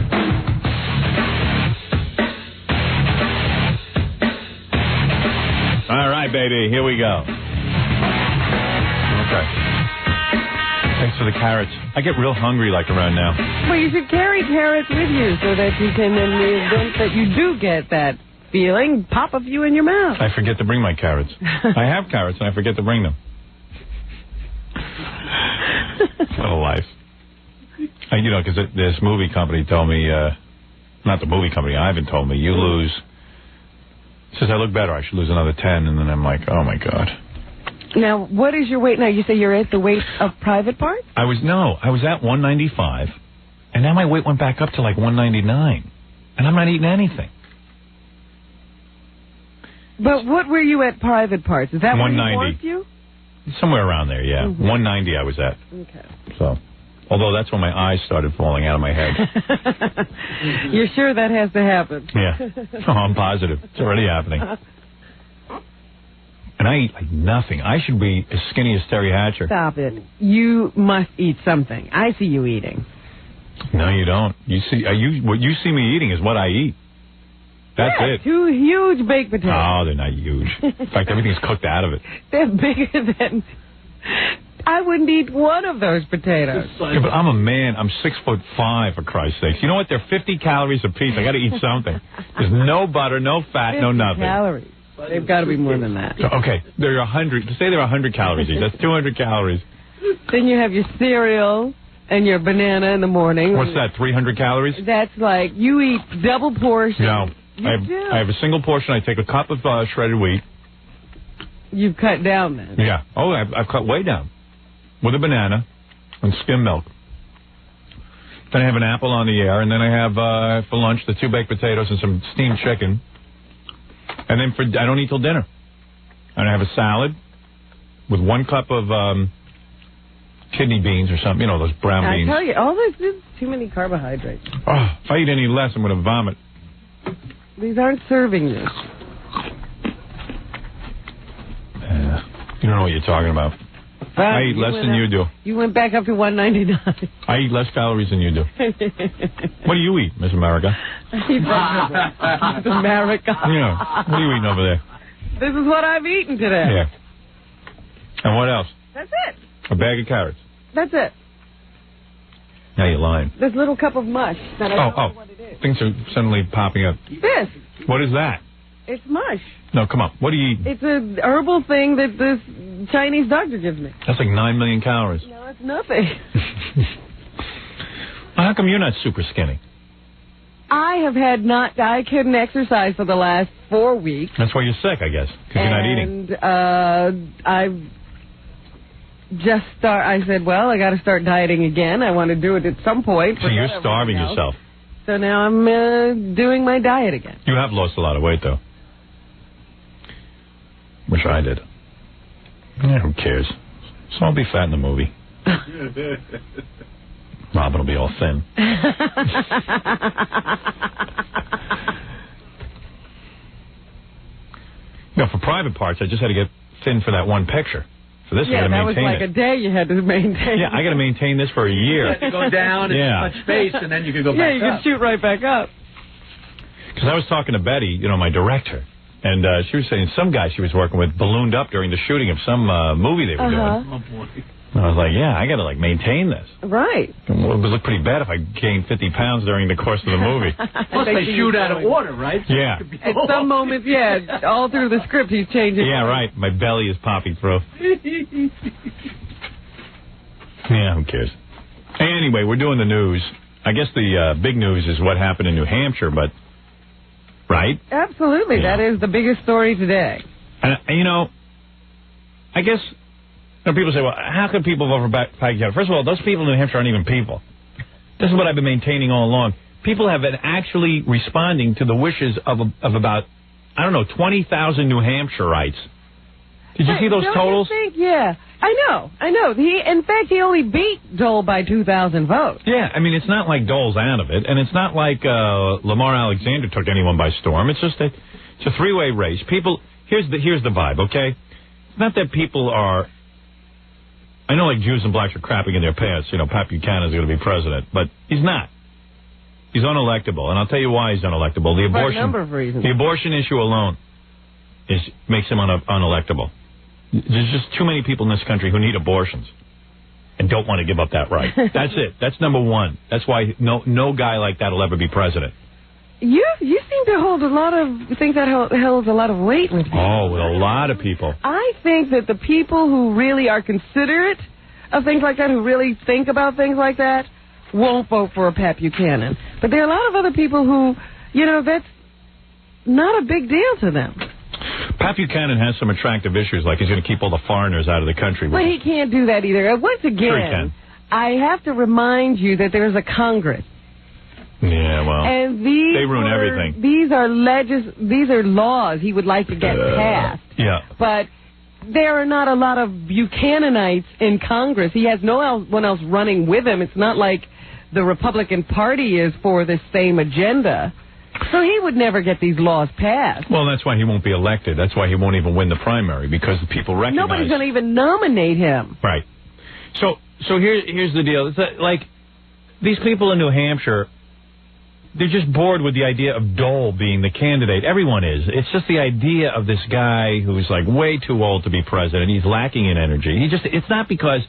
All right, baby, here we go. Okay. Thanks for the carrots. I get real hungry like around now. Well, you should carry carrots with you so that you can, in the event that you do get that feeling, pop a few in your mouth. I forget to bring my carrots. I have carrots and I forget to bring them. What a life. You know, because this movie company told me, not the movie company, Ivan told me, you lose. Says I look better, I should lose another 10, and then I'm like, oh my God. Now, what is your weight now? You say you're at the weight of private parts? I was at 195, and now my weight went back up to like 199, and I'm not eating anything. But what were you at private parts? Is that 190. You? Somewhere around there, yeah. 190 I was at. Okay. So, although that's when my eyes started falling out of my head. You're sure that has to happen? Yeah. Oh, I'm positive. It's already happening. And I eat like nothing. I should be as skinny as Terry Hatcher. Stop it. You must eat something. I see you eating. No, you don't. You see, what you see me eating is what I eat. That's it. 2 huge baked potatoes. Oh, they're not huge. In fact, everything's cooked out of it. They're bigger than... I wouldn't eat one of those potatoes. Yeah, but I'm a man. I'm 6'5", for Christ's sakes. You know what? They're 50 calories a piece. I got to eat something. There's no butter, no fat, no nothing. Calories. They've got to be more than that. So, okay, they're 100. Say they're 100 calories each. That's 200 calories. Then you have your cereal and your banana in the morning. What's that? 300 calories? That's like you eat double portion. No, I have a single portion. I take a cup of shredded wheat. You've cut down then. Yeah. Oh, I've cut way down. With a banana, and skim milk. Then I have an apple on the air, and then I have for lunch the 2 baked potatoes and some steamed chicken. And then I don't eat till dinner. And I have a salad with 1 cup of kidney beans or something, those brown beans. I tell you, all this is too many carbohydrates. Oh, if I eat any less, I'm going to vomit. These aren't serving you. You don't know what you're talking about. I eat less than you do. You went back up to 199. I eat less calories than you do. What do you eat, Miss America? Miss America. Yeah. What are you eating over there? This is what I've eaten today. Yeah. And what else? That's it. A bag of carrots. That's it. Now you're lying. This little cup of mush that I don't know what it is. Things are suddenly popping up. This. What is that? It's mush. No, come on. What do you eat? It's a herbal thing that this Chinese doctor gives me. That's like 9 million calories. No, it's nothing. How come you're not super skinny? I couldn't exercise for the last 4 weeks. That's why you're sick, I guess, because you're not eating. And I said, well, I got to start dieting again. I want to do it at some point. So you're starving yourself. So now I'm doing my diet again. You have lost a lot of weight, though. Wish I did. Yeah, who cares? So I'll be fat in the movie. Robin will be all thin. For private parts, I just had to get thin for that one picture. For this, I got to maintain it. Yeah, that was like a day you had to maintain. Yeah, I got to maintain this for a year. You have to go down in much space, and then you can go back up. Yeah, you can shoot right back up. Because I was talking to Betty, my director, and she was saying some guy she was working with ballooned up during the shooting of some movie they were doing. Oh, boy. And I was like, yeah, I got to, maintain this. Right. It would look pretty bad if I gained 50 pounds during the course of the movie. Plus, they shoot out of order, right? So yeah. At some moments, all through the script, he's changing. Yeah, right. My belly is popping through. Yeah, who cares? Anyway, we're doing the news. I guess the big news is what happened in New Hampshire, but... Right? Absolutely. Yeah. That is the biggest story today. And, I guess... people say, well, how can people vote for Buchanan? First of all, those people in New Hampshire aren't even people. This is what I've been maintaining all along. People have been actually responding to the wishes of about, 20,000 New Hampshireites. Did you see those totals? Yeah. I know. In fact, he only beat Dole by 2,000 votes. Yeah, it's not like Dole's out of it, and it's not like Lamar Alexander took anyone by storm. It's just it's a three-way race. People, here's the vibe, okay? It's not that people are... I know, Jews and blacks are crapping in their pants. Pat Buchanan is going to be president, but he's not. He's unelectable, and I'll tell you why he's unelectable. The abortion, for a number of reasons. The abortion issue alone makes him unelectable. There's just too many people in this country who need abortions and don't want to give up that right. That's it. That's number one. That's why no guy like that will ever be president. You seem to hold a lot of think that holds a lot of weight with people. Oh, with a lot of people. I think that the people who really are considerate of things like that, who really think about things like that, won't vote for a Pat Buchanan. But there are a lot of other people who, that's not a big deal to them. Pat Buchanan has some attractive issues, like he's going to keep all the foreigners out of the country. But he can't do that either. Once again, sure he can. I have to remind you that there's a Congress. Yeah, well, and they ruin everything. These are laws he would like to get passed. Yeah. But there are not a lot of Buchananites in Congress. He has no one else running with him. It's not like the Republican Party is for this same agenda. So he would never get these laws passed. Well, that's why he won't be elected. That's why he won't even win the primary, because the people recognize... Nobody's going to even nominate him. Right. So here's the deal. It's these people in New Hampshire... They're just bored with the idea of Dole being the candidate. Everyone is. It's just the idea of this guy who's way too old to be president. He's lacking in energy. It's not because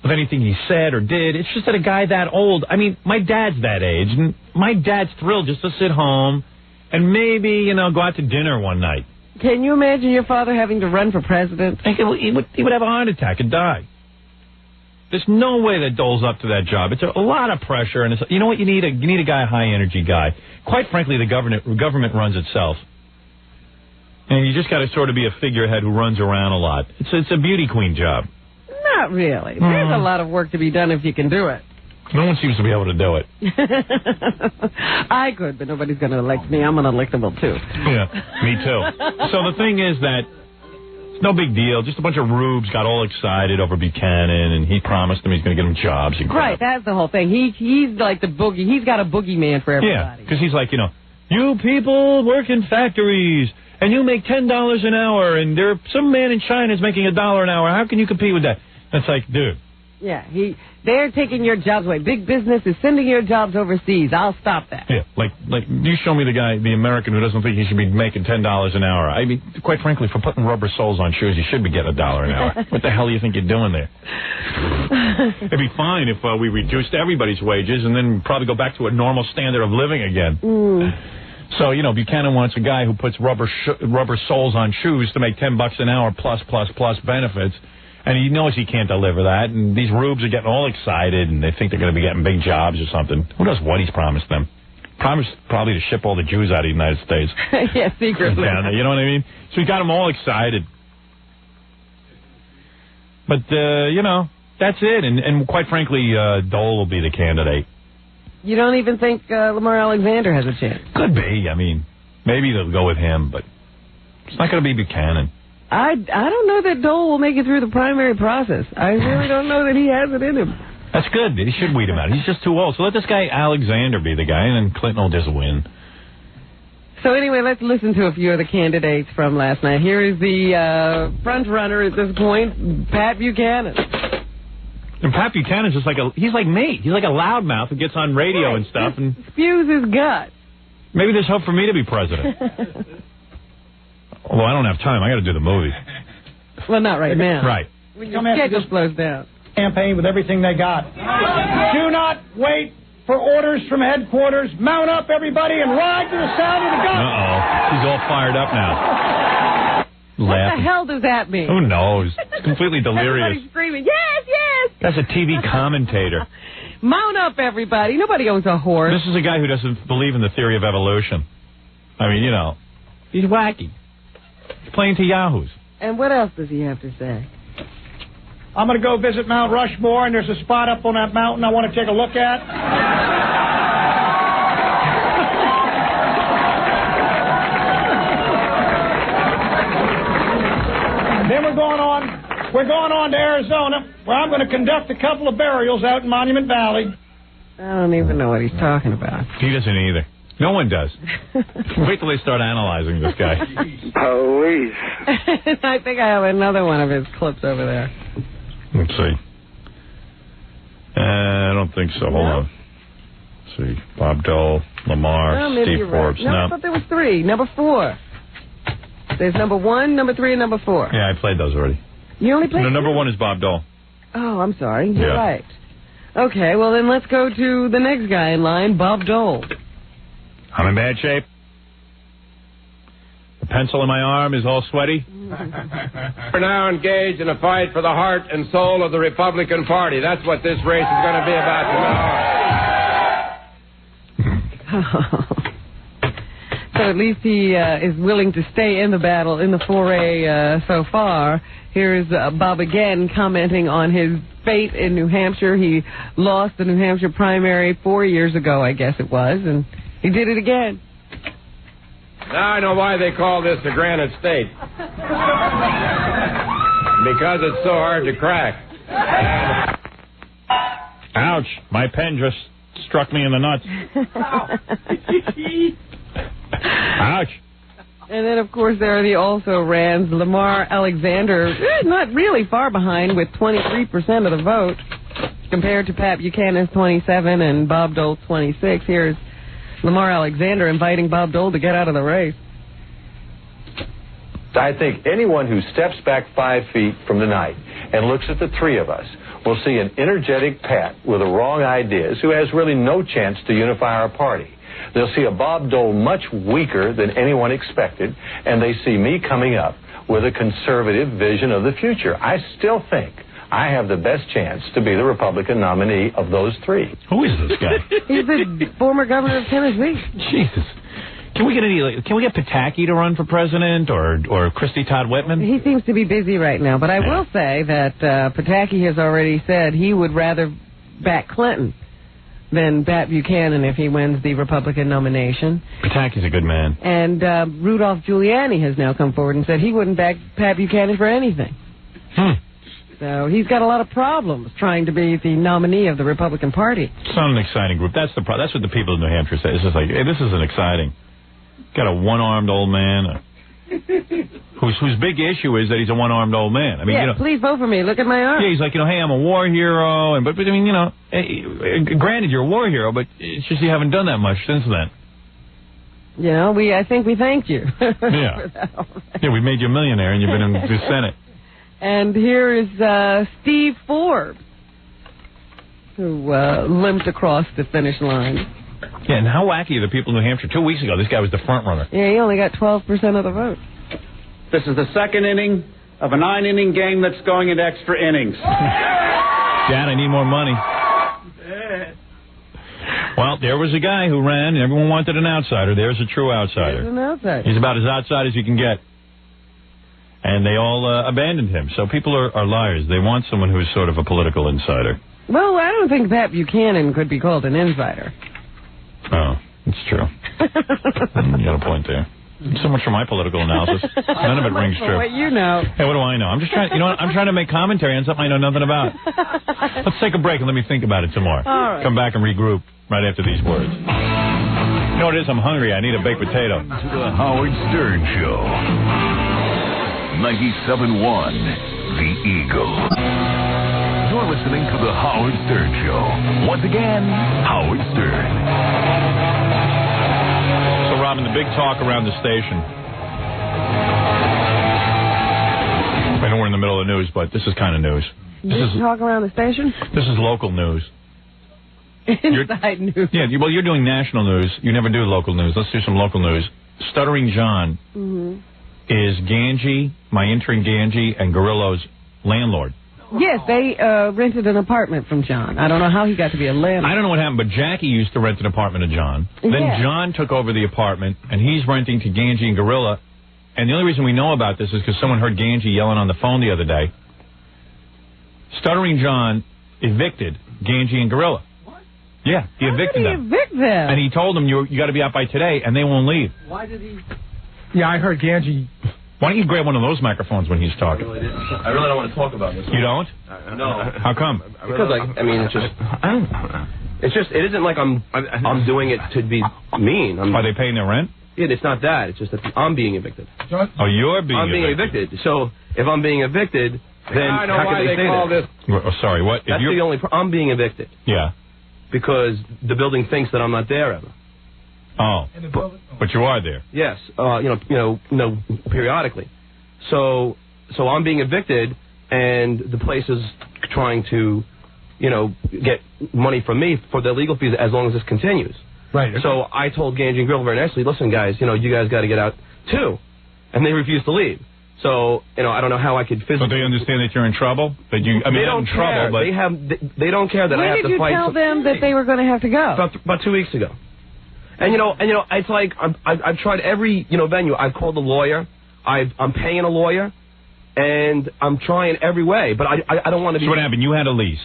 of anything he said or did. It's just that a guy that old, my dad's that age, and my dad's thrilled just to sit home and maybe, go out to dinner one night. Can you imagine your father having to run for president? He would have a heart attack and die. There's no way that Dole's up to that job. It's a lot of pressure, and you know what you need? You need a high energy guy. Quite frankly, the government runs itself, and you just got to sort of be a figurehead who runs around a lot. It's a beauty queen job. Not really. There's a lot of work to be done if you can do it. No one seems to be able to do it. I could, but nobody's going to elect me. I'm unelectable, too. Yeah, me too. So the thing is that it's no big deal. Just a bunch of rubes got all excited over Buchanan, and he promised them he's going to get them jobs. And right, that's the whole thing. He's like the boogie. He's got a boogeyman for everybody. Yeah, because he's like, you people work in factories, and you make $10 an hour, and some man in China is making $1 an hour. How can you compete with that? It's like, dude. Yeah, they're taking your jobs away. Big business is sending your jobs overseas. I'll stop that. Yeah, like you show me the American who doesn't think he should be making $10 an hour. I mean, quite frankly, for putting rubber soles on shoes, you should be getting $1 an hour. What the hell do you think you're doing there? It'd be fine if we reduced everybody's wages and then probably go back to a normal standard of living again. So, Buchanan wants a guy who puts rubber soles on shoes to make $10 an hour plus benefits. And he knows he can't deliver that. And these rubes are getting all excited, and they think they're going to be getting big jobs or something. Who knows what he's promised them? Promised probably to ship all the Jews out of the United States. Yeah, secretly. Down there, you know what I mean? So he got them all excited. But, that's it. And quite frankly, Dole will be the candidate. You don't even think Lamar Alexander has a chance? Could be. I mean, maybe they'll go with him, but it's not going to be Buchanan. I don't know that Dole will make it through the primary process. I really don't know that he has it in him. That's good. He should weed him out. He's just too old. So let this guy Alexander be the guy, and then Clinton will just win. So anyway, let's listen to a few of the candidates from last night. Here is the front runner at this point, Pat Buchanan. And Pat Buchanan's just he's like me. He's like a loudmouth who gets on radio and stuff. And spews his guts. Maybe there's hope for me to be president. Although I don't have time. I got to do the movie. Well, not right now. Right. When your schedule slows down. Campaign with everything they got. Do not wait for orders from headquarters. Mount up, everybody, and ride to the sound of the gun. Uh-oh. He's all fired up now. What the hell does that mean? Who knows? It's completely delirious. Everybody's screaming, yes, yes! That's a TV commentator. Mount up, everybody. Nobody owns a horse. This is a guy who doesn't believe in the theory of evolution. I mean, he's wacky. He's playing to yahoos. And what else does he have to say? I'm going to go visit Mount Rushmore, and there's a spot up on that mountain I want to take a look at. Then we're going on to Arizona, where I'm going to conduct a couple of burials out in Monument Valley. I don't even know what he's talking about. He doesn't either. No one does. Wait till they start analyzing this guy. Police. I think I have another one of his clips over there. Let's see. I don't think so. Hold on. Let's see. Bob Dole, Lamar, Steve Forbes. No, I thought there was 3. Number 4. There's number 1, number 3, and number 4. Yeah, I played those already. You only played? No, number 1 is Bob Dole. Oh, I'm sorry. You're right. Okay, well then let's go to the next guy in line, Bob Dole. I'm in bad shape. The pencil in my arm is all sweaty. We're now engaged in a fight for the heart and soul of the Republican Party. That's what this race is going to be about tomorrow. So at least he is willing to stay in the battle, in the foray so far. Here's Bob again commenting on his fate in New Hampshire. He lost the New Hampshire primary 4 years ago, I guess it was, and he did it again. Now I know why they call this the Granite State. Because it's so hard to crack. Ouch. My pen just struck me in the nuts. Ouch. And then, of course, there are the also-rans. Lamar Alexander, not really far behind with 23% of the vote compared to Pat Buchanan's 27 and Bob Dole's 26. Here's Lamar Alexander inviting Bob Dole to get out of the race. I think anyone who steps back 5 feet from the night and looks at the three of us will see an energetic Pat with the wrong ideas who has really no chance to unify our party. They'll see a Bob Dole much weaker than anyone expected, and they see me coming up with a conservative vision of the future. I still think I have the best chance to be the Republican nominee of those three. Who is this guy? He's the former governor of Tennessee. Jesus. Can we get Pataki to run for president or Christy Todd Whitman? He seems to be busy right now, but I will say that Pataki has already said he would rather back Clinton than Pat Buchanan if he wins the Republican nomination. Pataki's a good man. And Rudolph Giuliani has now come forward and said he wouldn't back Pat Buchanan for anything. So he's got a lot of problems trying to be the nominee of the Republican Party. It's not an exciting group. That's what the people of New Hampshire say. It's just like, hey, this isn't exciting. Got a one-armed old man whose big issue is that he's a one-armed old man. I mean, please vote for me. Look at my arm. Yeah, he's like, hey, I'm a war hero, but I mean, granted, you're a war hero, but it's just you haven't done that much since then. I think we thanked you. Yeah, we made you a millionaire, and you've been in the Senate. And here is Steve Forbes, who limped across the finish line. Yeah, and how wacky are the people in New Hampshire? 2 weeks ago, this guy was the front runner. Yeah, he only got 12% of the vote. This is the second inning of a 9-inning game that's going into extra innings. Dad, I need more money. Well, there was a guy who ran, and everyone wanted an outsider. There's a true outsider. There's an outsider. He's about as outside as you can get. And they all abandoned him. So people are liars. They want someone who's sort of a political insider. Well, I don't think Pat Buchanan could be called an insider. Oh, it's true. You got a point there. So much for my political analysis. None of it rings true. What you know. Hey, what do I know? I'm just trying. I'm trying to make commentary on something I know nothing about. Let's take a break and let me think about it some more. All right. Come back and regroup right after these words. You know what it is? I'm hungry. I need a baked potato. To the Howard Stern Show. 97.1 The Eagle. You're listening to the Howard Stern Show. Once again, Howard Stern. So, Robin, the big talk around the station. I know we're in the middle of the news, but this is kind of news. This is talk around the station? This is local news. Inside news. Yeah, well, you're doing national news. You never do local news. Let's do some local news. Stuttering John is Ganji, my intern Ganji, and Gorillo's landlord. Yes, they rented an apartment from John. I don't know how he got to be a landlord. I don't know what happened, but Jackie used to rent an apartment to John. Then John took over the apartment, and he's renting to Ganji and Gorilla. And the only reason we know about this is because someone heard Ganji yelling on the phone the other day. Stuttering John evicted Ganji and Gorilla. What? Yeah, he evicted them. Evict them? And he told them, you got to be out by today, and they won't leave. Why did he? Yeah, I heard Ganji. Why don't you grab one of those microphones when he's talking? I really don't want to talk about this. You don't? No. How come? Because it isn't like I'm doing it to be mean. Are they paying their rent? Yeah, it's not that. It's just that I'm being evicted. Oh, you're being evicted. I'm being evicted. So if I'm being evicted, then I know how why can they say call that? this. Oh, sorry, what? That's the only. I'm being evicted. Yeah. Because the building thinks that I'm not there ever. Oh, but you are there. Yes, periodically. So I'm being evicted, and the place is trying to, get money from me for the legal fees as long as this continues. Right. So I told Ganji and Grill very nicely, listen, guys, you guys got to get out too, and they refused to leave. So I don't know how I could physically. But they understand that you're in trouble. That you, I mean, they don't in trouble, care. but they don't care that I have to fight. When did you tell them that they were going to have to go? About 2 weeks ago. And it's like I've tried every venue. I've called a lawyer. I'm paying a lawyer, and I'm trying every way. But I don't want to be. So what happened? You had a lease.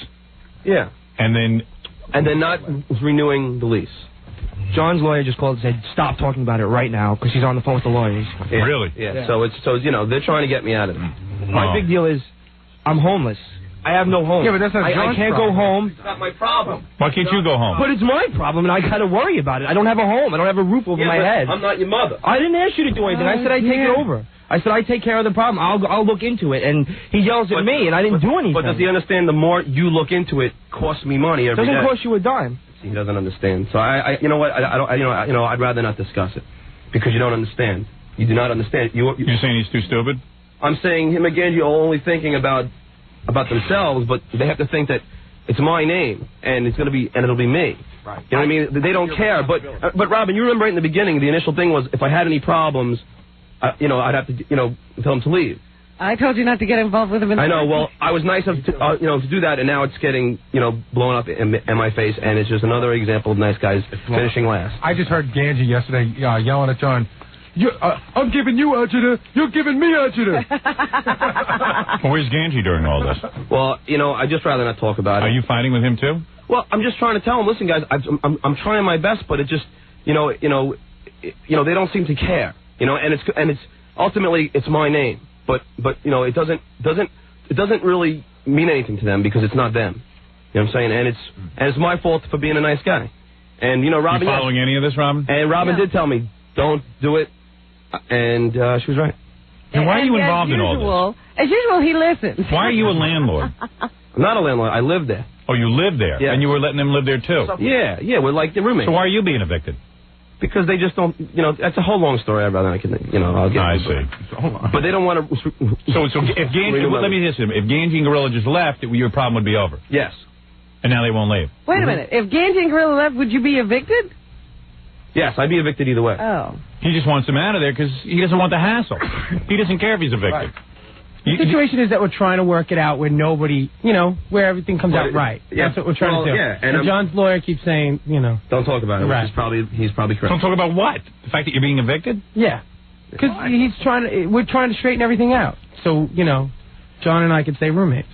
Yeah. And then not renewing the lease. John's lawyer just called and said, stop talking about it right now, because he's on the phone with the lawyers. Yeah. Really? Yeah. So they're trying to get me out of it. My big deal is I'm homeless. I have no home. Yeah, but that's not John's I can't problem. go home. It's not my problem. Why can't you go home? But it's my problem, and I got to worry about it. I don't have a home. I don't have a roof over my head. I'm not your mother. I didn't ask you to do anything. I said I'd take it over. I said I'd take care of the problem. I'll look into it. And he yells at me, and I didn't do anything. But does he understand the more you look into it, costs me money every day? Doesn't cost you a dime. He doesn't understand. So you know what? I'd rather not discuss it because you don't understand. You do not understand. You're saying he's too stupid? I'm saying him and Ganji are only thinking about themselves, but they have to think that it's my name and it'll be me. Right. You know what I mean? They don't care. But Robin, you remember right in the beginning, the initial thing was if I had any problems, I'd have to tell them to leave. I told you not to get involved with him. I know. Well, I was nice enough to, to do that, and now it's getting, blown up in my face, and it's just another example of nice guys finishing last. I just heard Ganji yesterday yelling at John, I'm giving you adjutant, you're giving me adjutant. Well, where's Ganji during all this? Well, I'd just rather not talk about it. Are you fighting with him, too? Well, I'm just trying to tell him, listen, guys, I'm trying my best, but it just, they don't seem to care, and it's ultimately it's my name, but it doesn't really mean anything to them because it's not them. You know what I'm saying? And it's my fault for being a nice guy. And Robin, you following any of this, Robin? And Robin did tell me, don't do it, and she was right. And why are you involved in all this? As usual, he listens. Why are you a landlord? I'm not a landlord. I live there. Oh, you live there? Yeah. And you were letting them live there, too? Yeah, we're like the roommates. So why are you being evicted? Because they just don't, that's a whole long story. I'd rather I can, I'll get I see. But they don't want to. So if Ganji, let me just say, if Ganji and Gorilla just left, your problem would be over. Yes. And now they won't leave. Wait a minute. If Ganji and Gorilla left, would you be evicted? Yes, I'd be evicted either way. Oh. He just wants them out of there because he doesn't want the hassle. He doesn't care if he's evicted. Right. The situation is that we're trying to work it out where nobody, where everything comes out right. Yeah. That's what we're trying to do. Yeah, and John's lawyer keeps saying, don't talk about it. Right. He's probably correct. Don't talk about what? The fact that you're being evicted? Yeah. Because we're trying to straighten everything out. So, John and I could stay roommates.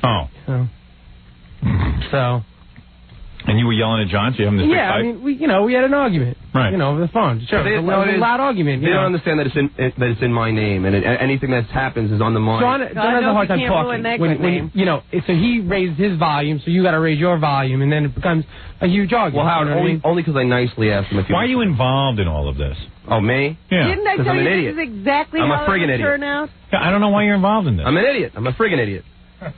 Oh. So. And you were yelling at John, so you having this big fight? I mean, we had an argument. Right. Over the phone. Sure, it was a loud argument. They don't understand that it's in my name, and anything that happens is on the mind. John has a hard time talking. So he raised his volume, so you got to raise your volume, and then it becomes a huge argument. Well, Howard, only because I nicely asked him if you... Why are you involved in all of this? Oh, me? Yeah. Didn't I tell I'm you an this idiot. is exactly I'm how a friggin' it would idiot. turn out? Yeah, I don't know why you're involved in this. I'm an idiot. I'm a friggin' idiot.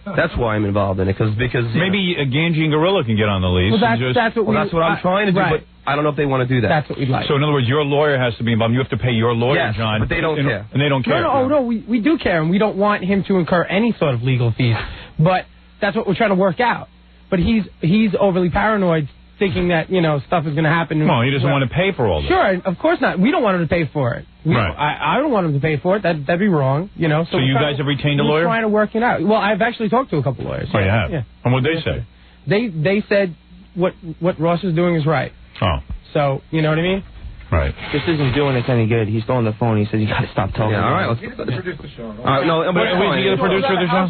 That's why I'm involved in it, because maybe Ganji and Gorilla can get on the lease. Well, that's what I'm trying to do, right. but I don't know if they want to do that. That's what we'd like. So in other words, your lawyer has to be involved. You have to pay your lawyer, yes, John. But they don't care. And they don't care. No, we do care, and we don't want him to incur any sort of legal fees. But that's what we're trying to work out. But he's overly paranoid, thinking that stuff is going to happen. Well, he doesn't want to pay for all this. Sure, of course not. We don't want him to pay for it. Right. I don't want him to pay for it. That'd be wrong. So you guys have retained a lawyer? We're trying to work it out. Well, I've actually talked to a couple lawyers. Oh, you have? Yeah. And what did they say? They said what Ross is doing is right. Oh. So you know what I mean? Right. This isn't doing us any good. He's still on the phone. He said you got to stop talking. Yeah. All right. Let's introduce the show. No, but is he the producer of the show?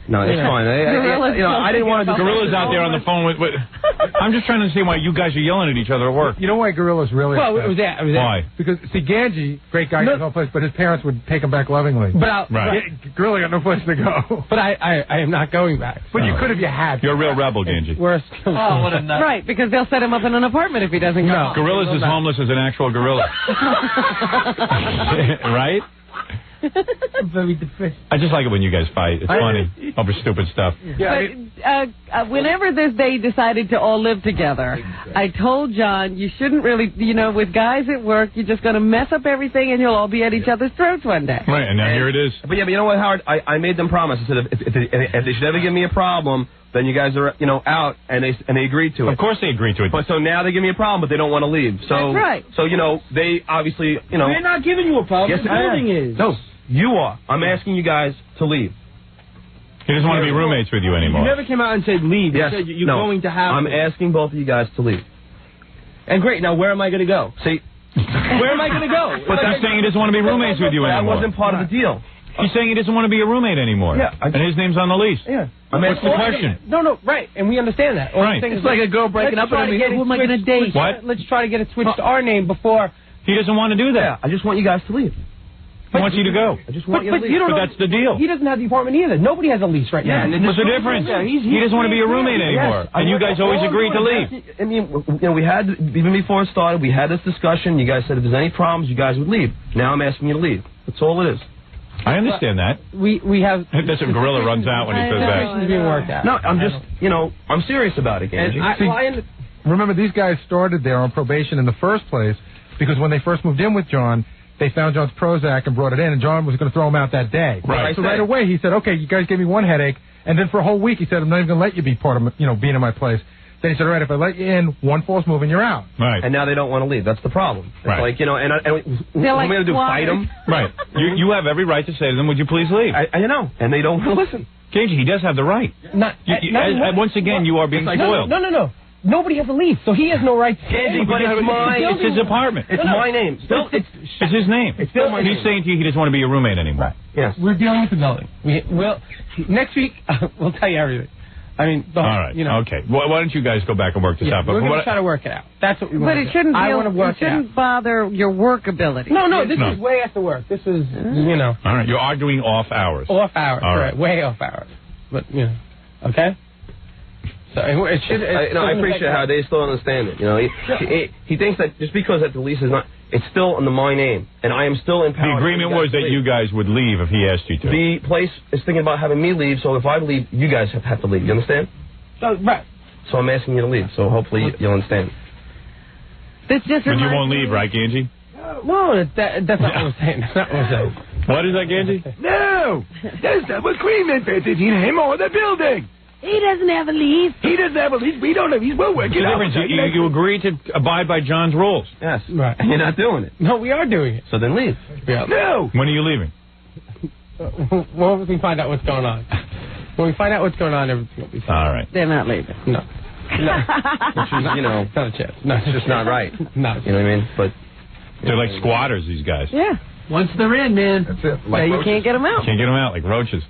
No, it's fine. I didn't want to. Gorilla's out there on the phone with. I'm just trying to see why you guys are yelling at each other at work. You know why Gorilla's really upset? Well, it was that. Why? Because, see, Ganji, great guy, no place, but his parents would take him back lovingly. But Gorilla got no place to go. But I am not going back. But you could if you had. You're a real rebel, Ganji. What a nut. Right, because they'll set him up in an apartment if he doesn't go. No. Gorilla's as homeless as an actual gorilla. Right? I'm very depressed. I just like it when you guys fight. It's funny over stupid stuff. Yeah, but whenever they decided to all live together, I told John you shouldn't really, with guys at work, you're just going to mess up everything and you'll all be at each other's throats one day. Right, and now here it is. But you know what, Howard? I made them promise. I said if they should ever give me a problem, then you guys are out, and they agreed to it. Of course they agreed to it. But so now they give me a problem, but they don't want to leave. So that's right. So they obviously We're not giving you a problem. Yes, the building is. No, you are. I'm asking you guys to leave. He doesn't want to be roommates with you anymore. You never came out and said leave. Yes. You said you're going to have. I'm asking both of you guys to leave. And great. Now where am I going to go? See, where am I going to go? But he's saying he doesn't want to be roommates with you anymore. That wasn't part of the deal. He's saying he doesn't want to be a roommate anymore. Yeah, and his name's on the lease. Yeah. What's the question? No, right, and we understand that. Right. It's like a girl breaking up and who am I going to date? What? Let's try to get it switched to our name before. He doesn't want to do that. Yeah, I just want you guys to leave. He wants you to go. I just want you to leave. But that's the deal. He doesn't have the apartment either. Nobody has a lease right now. What's the difference? He doesn't want to be a roommate anymore. Yes. And you guys always agreed to leave. I mean, we had, even before it started, we had this discussion. You guys said if there's any problems, you guys would leave. Now I'm asking you to leave. That's all it is. I understand that. We have. That's when Gorilla runs out when he says that. Being worked out. No, I'm just, I'm serious about it, Ganji. Remember, these guys started there on probation in the first place because when they first moved in with John, they found John's Prozac and brought it in, and John was going to throw him out that day. Right. So right away he said, okay, you guys gave me one headache, and then for a whole week he said, I'm not even going to let you be part of, being in my place. Then he said, all right, if I let you in, one false move and you're out. Right. And now they don't want to leave. That's the problem. It's Right. like, you know, and what They're am I going to do, like fight them? Right. You have every right to say to them, would you please leave? I know, and they don't want to listen. KG, he does have the right. Once again, you are being spoiled. No. Nobody has to leave, so he has no right to KG, but it's his apartment. It's my name. Still, it's his name. It's still my name. He's saying to you he doesn't want to be your roommate anymore. Yes. We're dealing with the building. Next week, we'll tell you everything. I mean, all right. You know. Okay. Why don't you guys go back and work this out? We're going to try to work it out. That's what we want to do. But it shouldn't I want to work it shouldn't bother your work ability. No, this is way after work. This is, you know. All right. You're arguing off hours. Off hours. All right. Way off hours. But, you know. Okay? So it should. I appreciate how they still understand it. You know, he thinks that just because that the lease is not, it's still under my name, and I am still in power. The agreement was that you guys would leave if he asked you to. The place is thinking about having me leave, so if I leave, you guys have to leave. You understand? Right. So I'm asking you to leave. So hopefully you'll understand. This just but you won't leave, right, Ganji? No, that's not what I'm saying. That's not what I'm saying. What is that, Ganji? No, that's not what agreement is. It's in him or the building. He doesn't have a lease. He doesn't have a lease. We don't have. We're working out. You agreed to abide by John's rules. Yes. Right. And you're not doing it. No, we are doing it. So then leave. Yeah. No. When are you leaving? When we find out what's going on. When we find out what's going on, everything will be fine. All right. They're not leaving. No. Which is, you know, not a chance. No, it's just not right. No. You know what I mean? But they're like squatters, these guys. Yeah. Once they're in, man. That's it. Like you can't get them out. Can't get them out like roaches.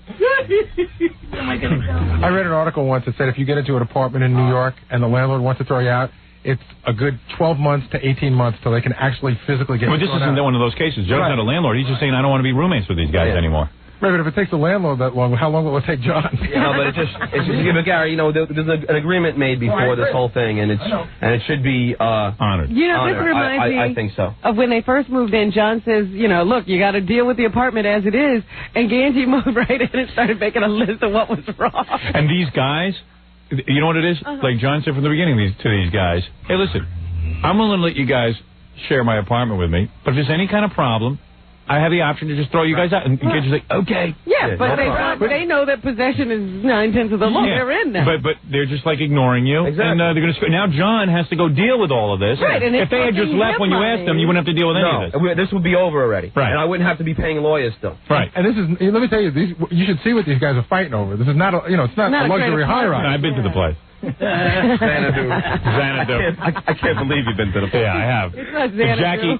I read an article once that said if you get into an apartment in New York and the landlord wants to throw you out, it's a good 12 months to 18 months till they can actually physically get Well, this isn't one of those cases. Joe's not a landlord. He's just saying, I don't want to be roommates with these guys anymore. Right, but if it takes the landlord that long, how long will it take John? No, but it's just but Gary, you know, there's an agreement made before this whole thing, and it should be honored. You know, this reminds me I think so. of when they first moved in. John says, you know, look, you got to deal with the apartment as it is, and Ganji moved right in and started making a list of what was wrong. And these guys, you know what it is? Like John said from the beginning to these guys, hey, listen, I'm willing to let you guys share my apartment with me, but if there's any kind of problem, I have the option to just throw you guys out. And kids are like, okay. Yeah, but they know that possession is 9/10 of the law. Yeah. They're in now. But they're just like ignoring you. Exactly. And they're going to now John has to go deal with all of this. Right, and if they had just left when you asked them, you wouldn't have to deal with any of this. This would be over already. Right. And I wouldn't have to be paying lawyers still. Right. And this is, let me tell you, you should see what these guys are fighting over. This is not a, it's not a luxury high-rise. No, I've been to the place. Xanadu. I can't believe you've been to the place. Yeah, I have. It's not Xanadu. Jackie,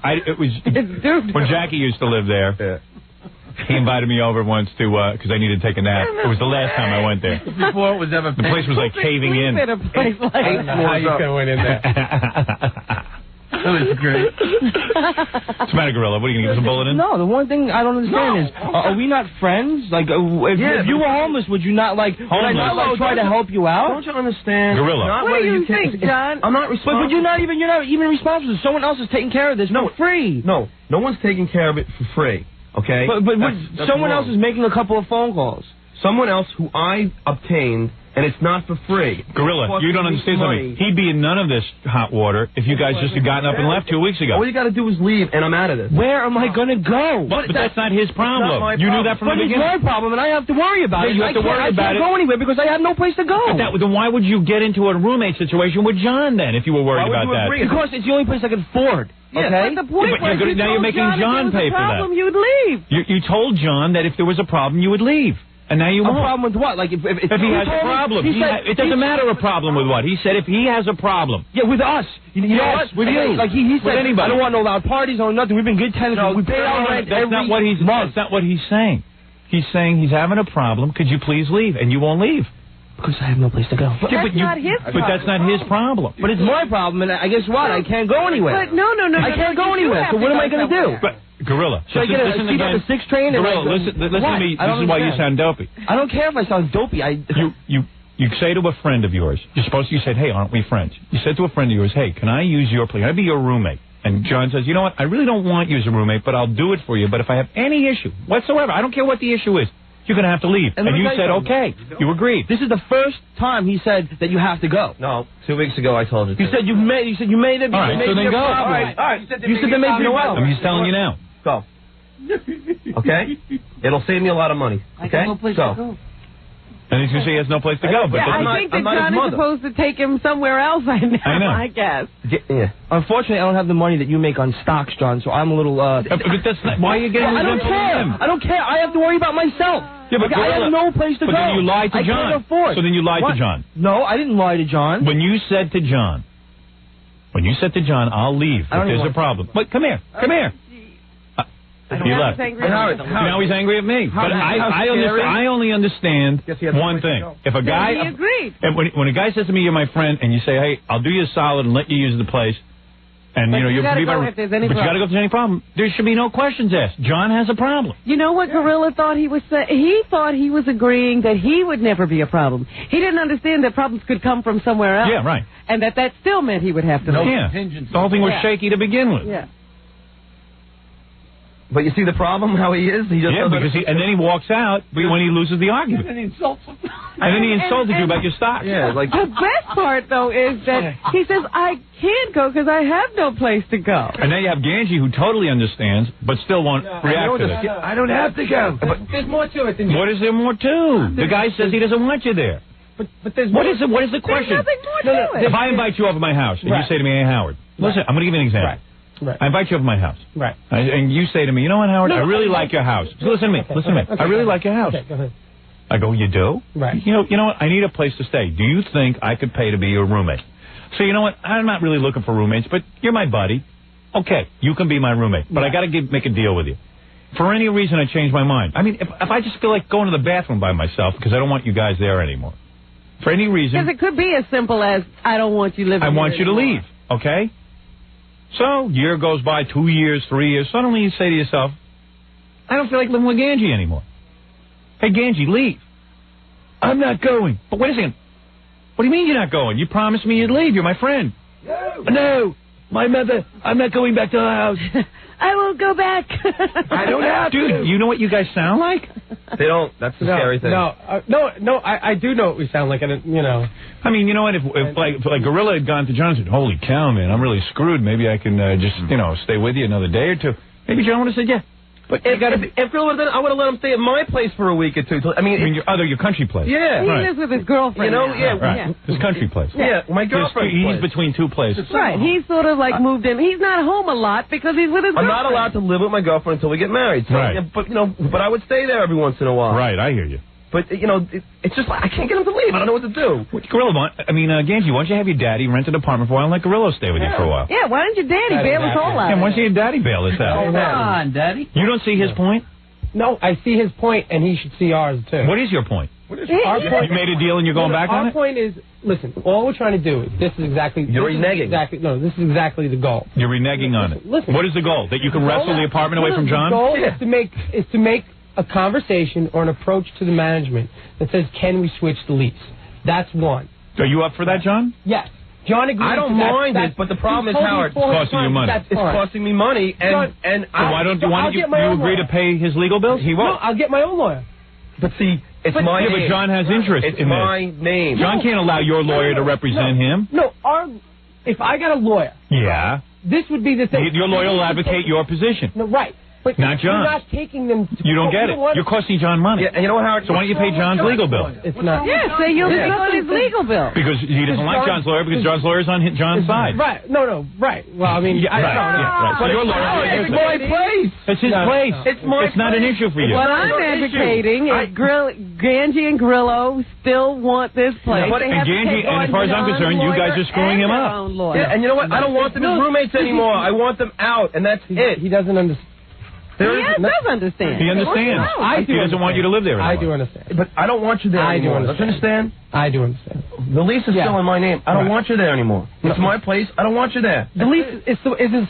when Jackie used to live there, he invited me over once to, because I needed to take a nap. It was the last time I went there. Before it was ever The place was like caving in. A place like I don't know how you could have went in there. That was great. What's the matter, Gorilla? What are you going to give us a bulletin? No, the one thing I don't understand is, are we not friends? Like, if you were homeless, would you not, like, would I not, like, try to help you out? Don't you understand? Gorilla. What do you think, John? I'm not responsible. But you're not even responsible. Someone else is taking care of this for free. No one's taking care of it for free. Okay? But that's someone wrong. else is making a couple of phone calls. Someone else who I obtained, and it's not for free. Gorilla, you don't understand something. He'd be in none of this hot water if you guys just had gotten up and left 2 weeks ago. All you got to do is leave, and I'm out of this. Where am I going to go? But that's not his problem. You knew that from the beginning. But it's my problem, and I have to worry about it. You have to worry about it. I can't go anywhere because I have no place to go. Then why would you get into a roommate situation with John then if you were worried about that? Because it's the only place I can afford. Yeah, okay? but the point was now you're making John pay for that. You'd leave. You told John that if there was a problem, you would leave. And now you won't. A problem with what? Like if he has a problem. It doesn't matter a problem with what. He said if he has a problem. Yeah, with us. You know what? With you. Like he said, with anybody. I don't want no loud parties or nothing. We've been good tenants. We paid our rent every month. That's not what he's saying. He's saying he's having a problem. Could you please leave? And you won't leave. Because I have no place to go. But that's not his problem. But that's not his problem. But it's my problem, and I guess what? I can't go anywhere. But no. I can't go anywhere. So what am I going to do? But Gorilla, should I get a seat on the 6 train? Gorilla, listen to me. This is why you sound dopey. I don't care if I sound dopey. You say to a friend of yours, you said, hey, aren't we friends? You said to a friend of yours, hey, can I use your place? Can I be your roommate? And John says, you know what? I really don't want you as a roommate, but I'll do it for you. But if I have any issue whatsoever, I don't care what the issue is, you're going to have to leave. And you said, okay. You agreed. This is the first time he said that you have to go. No, 2 weeks ago I told you. You said you made it. All right, so then go. All right. You said they made it. I'm just telling you now. Go. Okay? It'll save me a lot of money. Okay? I got no place to go. And he's going to say he has no place to go. But I think that John is supposed to take him somewhere else, I know. I guess. Yeah. Unfortunately, I don't have the money that you make on stocks, John, so I'm a little, But that's not, why are you getting I don't care. I don't care. I have to worry about myself. Yeah, but I have no place to go. But then you lied to John. I can't afford. So then you lied to John. No, I didn't lie to John. When you said to John, I'll leave if there's a problem. But come here. He left. Now he's angry at me. But I only understand one thing. If a guy, he agreed. When a guy says to me, "You're my friend," and you say, "Hey, I'll do you a solid and let you use the place," and you gotta go if there's any problem. You gotta go if there's any problem. There should be no questions asked. John has a problem. You know what Gorilla thought he was saying? He thought he was agreeing that he would never be a problem. He didn't understand that problems could come from somewhere else. Yeah, right. And that still meant he would have to. The whole thing was shaky to begin with. Yeah. But you see the problem, how he is? He just because and then he walks out when he loses the argument. And he insults him. And then he insulted you about your stock. Yeah, like the best part, though, is that he says, I can't go because I have no place to go. And then you have Ganji, who totally understands, but still won't react to it. I don't have to go. But there's more to it than what is there more to? The guy says he doesn't want you there. But there's what is the question? There's nothing more to it. If I invite you over to my house and you say to me, "Hey, Howard, listen, I'm going to give you an example." Right. I invite you over to my house. Right. And you say to me, "You know what, Howard? I really like your house." So listen to me. Listen to me. I really like your house. Okay, go ahead. I go, "You do?" Right. You know what? I need a place to stay. Do you think I could pay to be your roommate? So you know what? I'm not really looking for roommates, but you're my buddy. Okay, you can be my roommate, but I got to make a deal with you. For any reason, I change my mind. I mean, if I just feel like going to the bathroom by myself because I don't want you guys there anymore. For any reason. Because it could be as simple as, I don't want you living here. I want you to leave, okay? So, year goes by, 2 years, 3 years. Suddenly you say to yourself, I don't feel like living with Ganji anymore. Hey, Ganji, leave. I'm not going. But wait a second. What do you mean you're not going? You promised me you'd leave. You're my friend. No, my mother, I'm not going back to the house. I won't go back. I don't have to. Dude, you know what you guys sound like? They don't. That's the scary thing. I do know what we sound like, and you know. I mean, you know what? If like Gorilla had gone to John and said, "Holy cow, man, I'm really screwed. Maybe I can just stay with you another day or two." Maybe John would have said, "Yeah." But if Gorilla would have done, I would have let him stay at my place for a week or two. I mean your country place. Yeah, he lives with his girlfriend. Right. His country place. Yeah, my girlfriend. He's between two places. Right. He's sort of like moved in. He's not home a lot because he's with his girlfriend. I'm not allowed to live with my girlfriend until we get married. So, right. But I would stay there every once in a while. Right. I hear you. But, it's just like, I can't get him to leave. I don't know what to do. Gorilla, Ganji, why don't you have your daddy rent an apartment for a while and let Gorilla stay with you for a while? Yeah, why don't your daddy bail us all out? Yeah, why don't your daddy bail us out? Come on, Daddy. You don't see his point? No, I see his point, and he should see ours, too. What is your point? Our point? You made a deal and you're going back on it? Our point is, listen, all we're trying to do is, this is exactly... You're reneging. This is exactly the goal. You're reneging on it. Listen. What is the goal? That you can wrestle the apartment away from John? The goal is to make a conversation or an approach to the management that says, can we switch the lease? That's one. Are you up for that, John? Yes. John agrees. I don't mind it, but the problem is, Howard, it's costing you money. It's costing me money, and why don't you agree to pay his legal bills? He won't. No, I'll get my own lawyer. But see, it's my name. But John has interest in this. It's my name. John can't allow your lawyer to represent him. No, if I got a lawyer. Yeah. This would be the thing. Your lawyer will advocate your position. No, right. But not John. You're not taking them. You don't get it. You're costing John money. Yeah, and you know what, Howard? So why don't you pay John's legal bill? It's not. Yeah, say you'll take on his legal bill. Because he doesn't like John's lawyer because John's lawyer's on John's side. Right. No. Right. Well, I mean, right. So your lawyer. It's my place. It's his place. It's my. It's not an issue for you. What I'm advocating is Ganji and Grillo still want this place. And Ganji, and as far as I'm concerned, you guys are screwing him up. Yeah, and you know what? I don't want them as roommates anymore. I want them out, and that's it. He doesn't understand. He does understand. He understands. He doesn't want you to live there anymore. I do understand. But I don't want you there anymore. Don't you understand? I do understand. The lease is still in my name. I don't want you there anymore. It's my place. I don't want you there. The lease is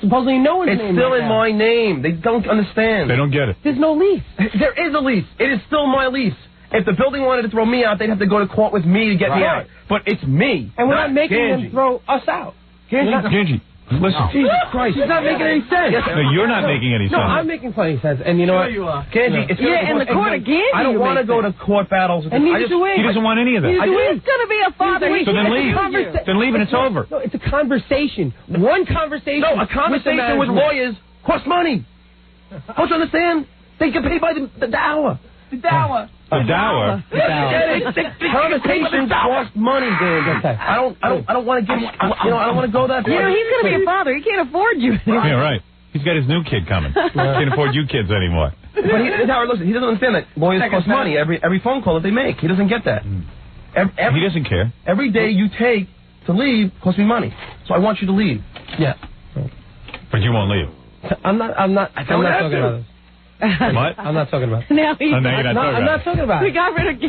supposedly no one's name. It's still in my name. They don't understand. They don't get it. There's no lease. There is a lease. It is still my lease. If the building wanted to throw me out, they'd have to go to court with me to get me out. But it's me. And we're not making them throw us out. Ganji. Listen, Jesus Christ, he's not making any sense. No, you're not making any sense. No, I'm making plenty of sense. And you know what? You are. Ganji, it's in the court of Ganji. I don't want to go to court battles. And neither do we. He doesn't want any of that. It's going to be a father. So then leave. Then leave and it's over. No, it's a conversation. One conversation. No, a conversation with lawyers costs money. Don't you understand? They get paid by the hour. The dower. The dower? Conversations cost money, Dave. Okay. I don't want to give. I don't want to go that far. You know, he's going to be a father. He can't afford you. Yeah, right. He's got his new kid coming. Can't afford you kids anymore. But Howard, listen, he doesn't understand that lawyers cost money every phone call that they make. He doesn't get that. He doesn't care. Every day you take to leave costs me money. So I want you to leave. Yeah. But you won't leave. I'm not talking about this. What? I'm not talking about it. Now he's I'm not talking about it. We got rid of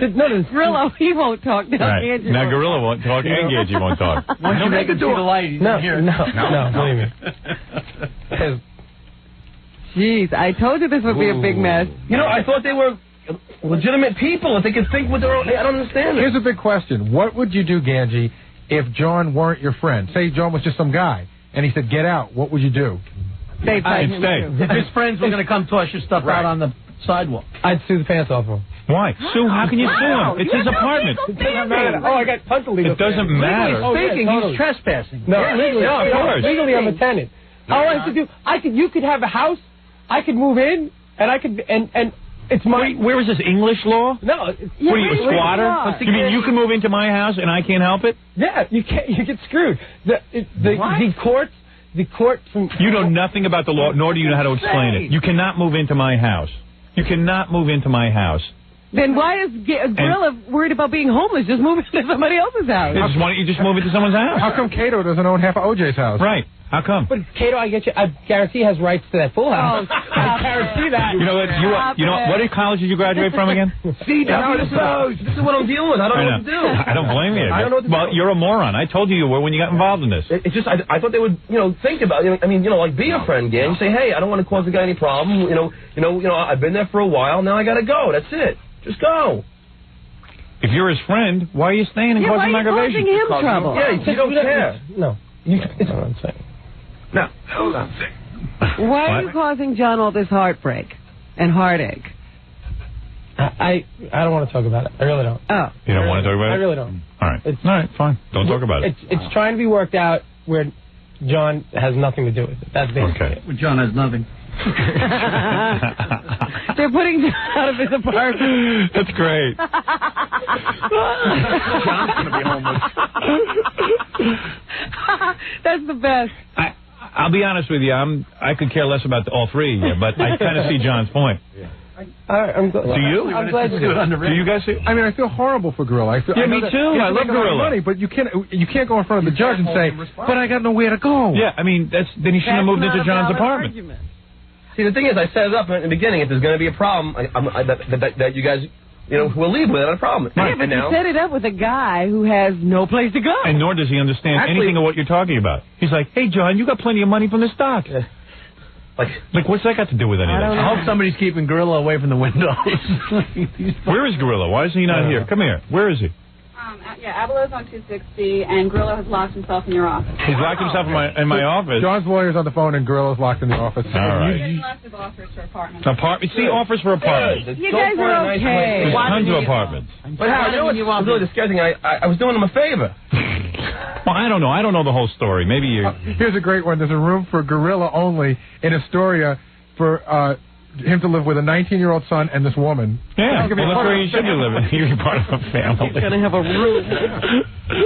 Gorilla. He won't talk. Now, right. Now Gorilla won't talk and Ganji won't talk. Once you make it through the light, no, believe me. Jeez, I told you this would be a big mess. You know, I thought they were legitimate people. If they could think with their own... I don't understand it. Here's a big question. What would you do, Ganji, if John weren't your friend? Say John was just some guy, and he said, get out. What would you do? Stay. If his friends were going to come toss your stuff out on the sidewalk, I'd sue the pants off him. Why? Sue? How can you sue him? It's his apartment. It doesn't matter. Oh, I got tons of legal. It doesn't matter. Speaking, he's trespassing. No, legally, of course. Legally, I'm a tenant. All I have to do, you could have a house. I could move in, and I could, and it's my... Wait, where is this, English law? No. What are you, a squatter? You mean you can move into my house and I can't help it? Yeah, you can't. You get screwed. The court from... You know nothing about the law, nor do you know how to explain it. You cannot move into my house. You cannot move into my house. Then why is Gorilla worried about being homeless? Just move into somebody else's house. Why don't you just move into someone's house? How come Cato doesn't own half of OJ's house? Right. How come? But Cato, I guarantee has rights to that full house. I guarantee that. You know what? What college did you graduate from again? CW. This is what I'm dealing with. I don't know what to do. I don't blame you. I don't know what to do. Well, you're a moron. I told you were when you got involved in this. It's just I thought they would think about it. I mean like be a friend, gang. Say hey, I don't want to cause the guy any problem. I've been there for a while. Now I got to go. That's it. Just go. If you're his friend, why are you staying and causing aggravation? Causing him trouble. Yeah, you don't care. No. That's what I'm saying. No, hold on a second. Why are you causing John all this heartbreak and heartache? I don't want to talk about it. I really don't. Oh. You don't want to talk about it? I really don't. All right. All right, fine. Don't talk about it. It's trying to be worked out where John has nothing to do with it. That's basically it. Well, John has nothing. They're putting John out of his apartment. That's great. John's going to be homeless. That's the best. I'll be honest with you. I could care less about all three of you, but I kind of see John's point. I'm do you? I'm glad you do. Do you guys see? I mean, I feel horrible for Gorilla. Yeah, me too. I love Gorilla. Money, but you can't go in front of the judge and say, "But I got nowhere to go." Yeah, I mean, then he shouldn't have moved into John's apartment. Argument. See, the thing is, I set it up in the beginning. If there's going to be a problem, that you guys, will leave with it. Not a problem. Yeah, but you set it up with a guy who has no place to go. And nor does he understand anything of what you're talking about. He's like, "Hey, John, you got plenty of money from the stock." Yeah. Like, what's that got to do with anything? I hope somebody's keeping Gorilla away from the windows. Where is Gorilla? Why is he not here? Come here. Where is he? Abelo's on 260, and Gorilla has locked himself in your office. He's locked himself in my office. John's lawyer's on the phone, and Gorilla's locked in the office. All right. He left his offers for apartments. See, offers for apartments. You guys are okay. There's tons of apartments. But Howard, what's really disgusting? I was doing him a favor. Well, I don't know. I don't know the whole story. Maybe you... Here's a great one. There's a room for Gorilla only in Astoria for him to live with a 19-year-old son and this woman. Yeah, well, that's where you should be living. You're part of a family. He's going to have a room.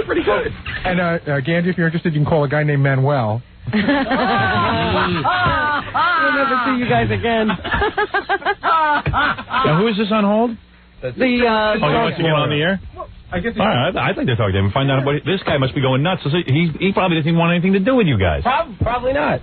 Pretty good. And, Gandy, if you're interested, you can call a guy named Manuel. We'll never see you guys again. Now, who is this on hold? He wants to get on the air? I guess all right, I'd like to talk to him and find out what this guy must be going nuts. He probably doesn't even want anything to do with you guys. Probably not.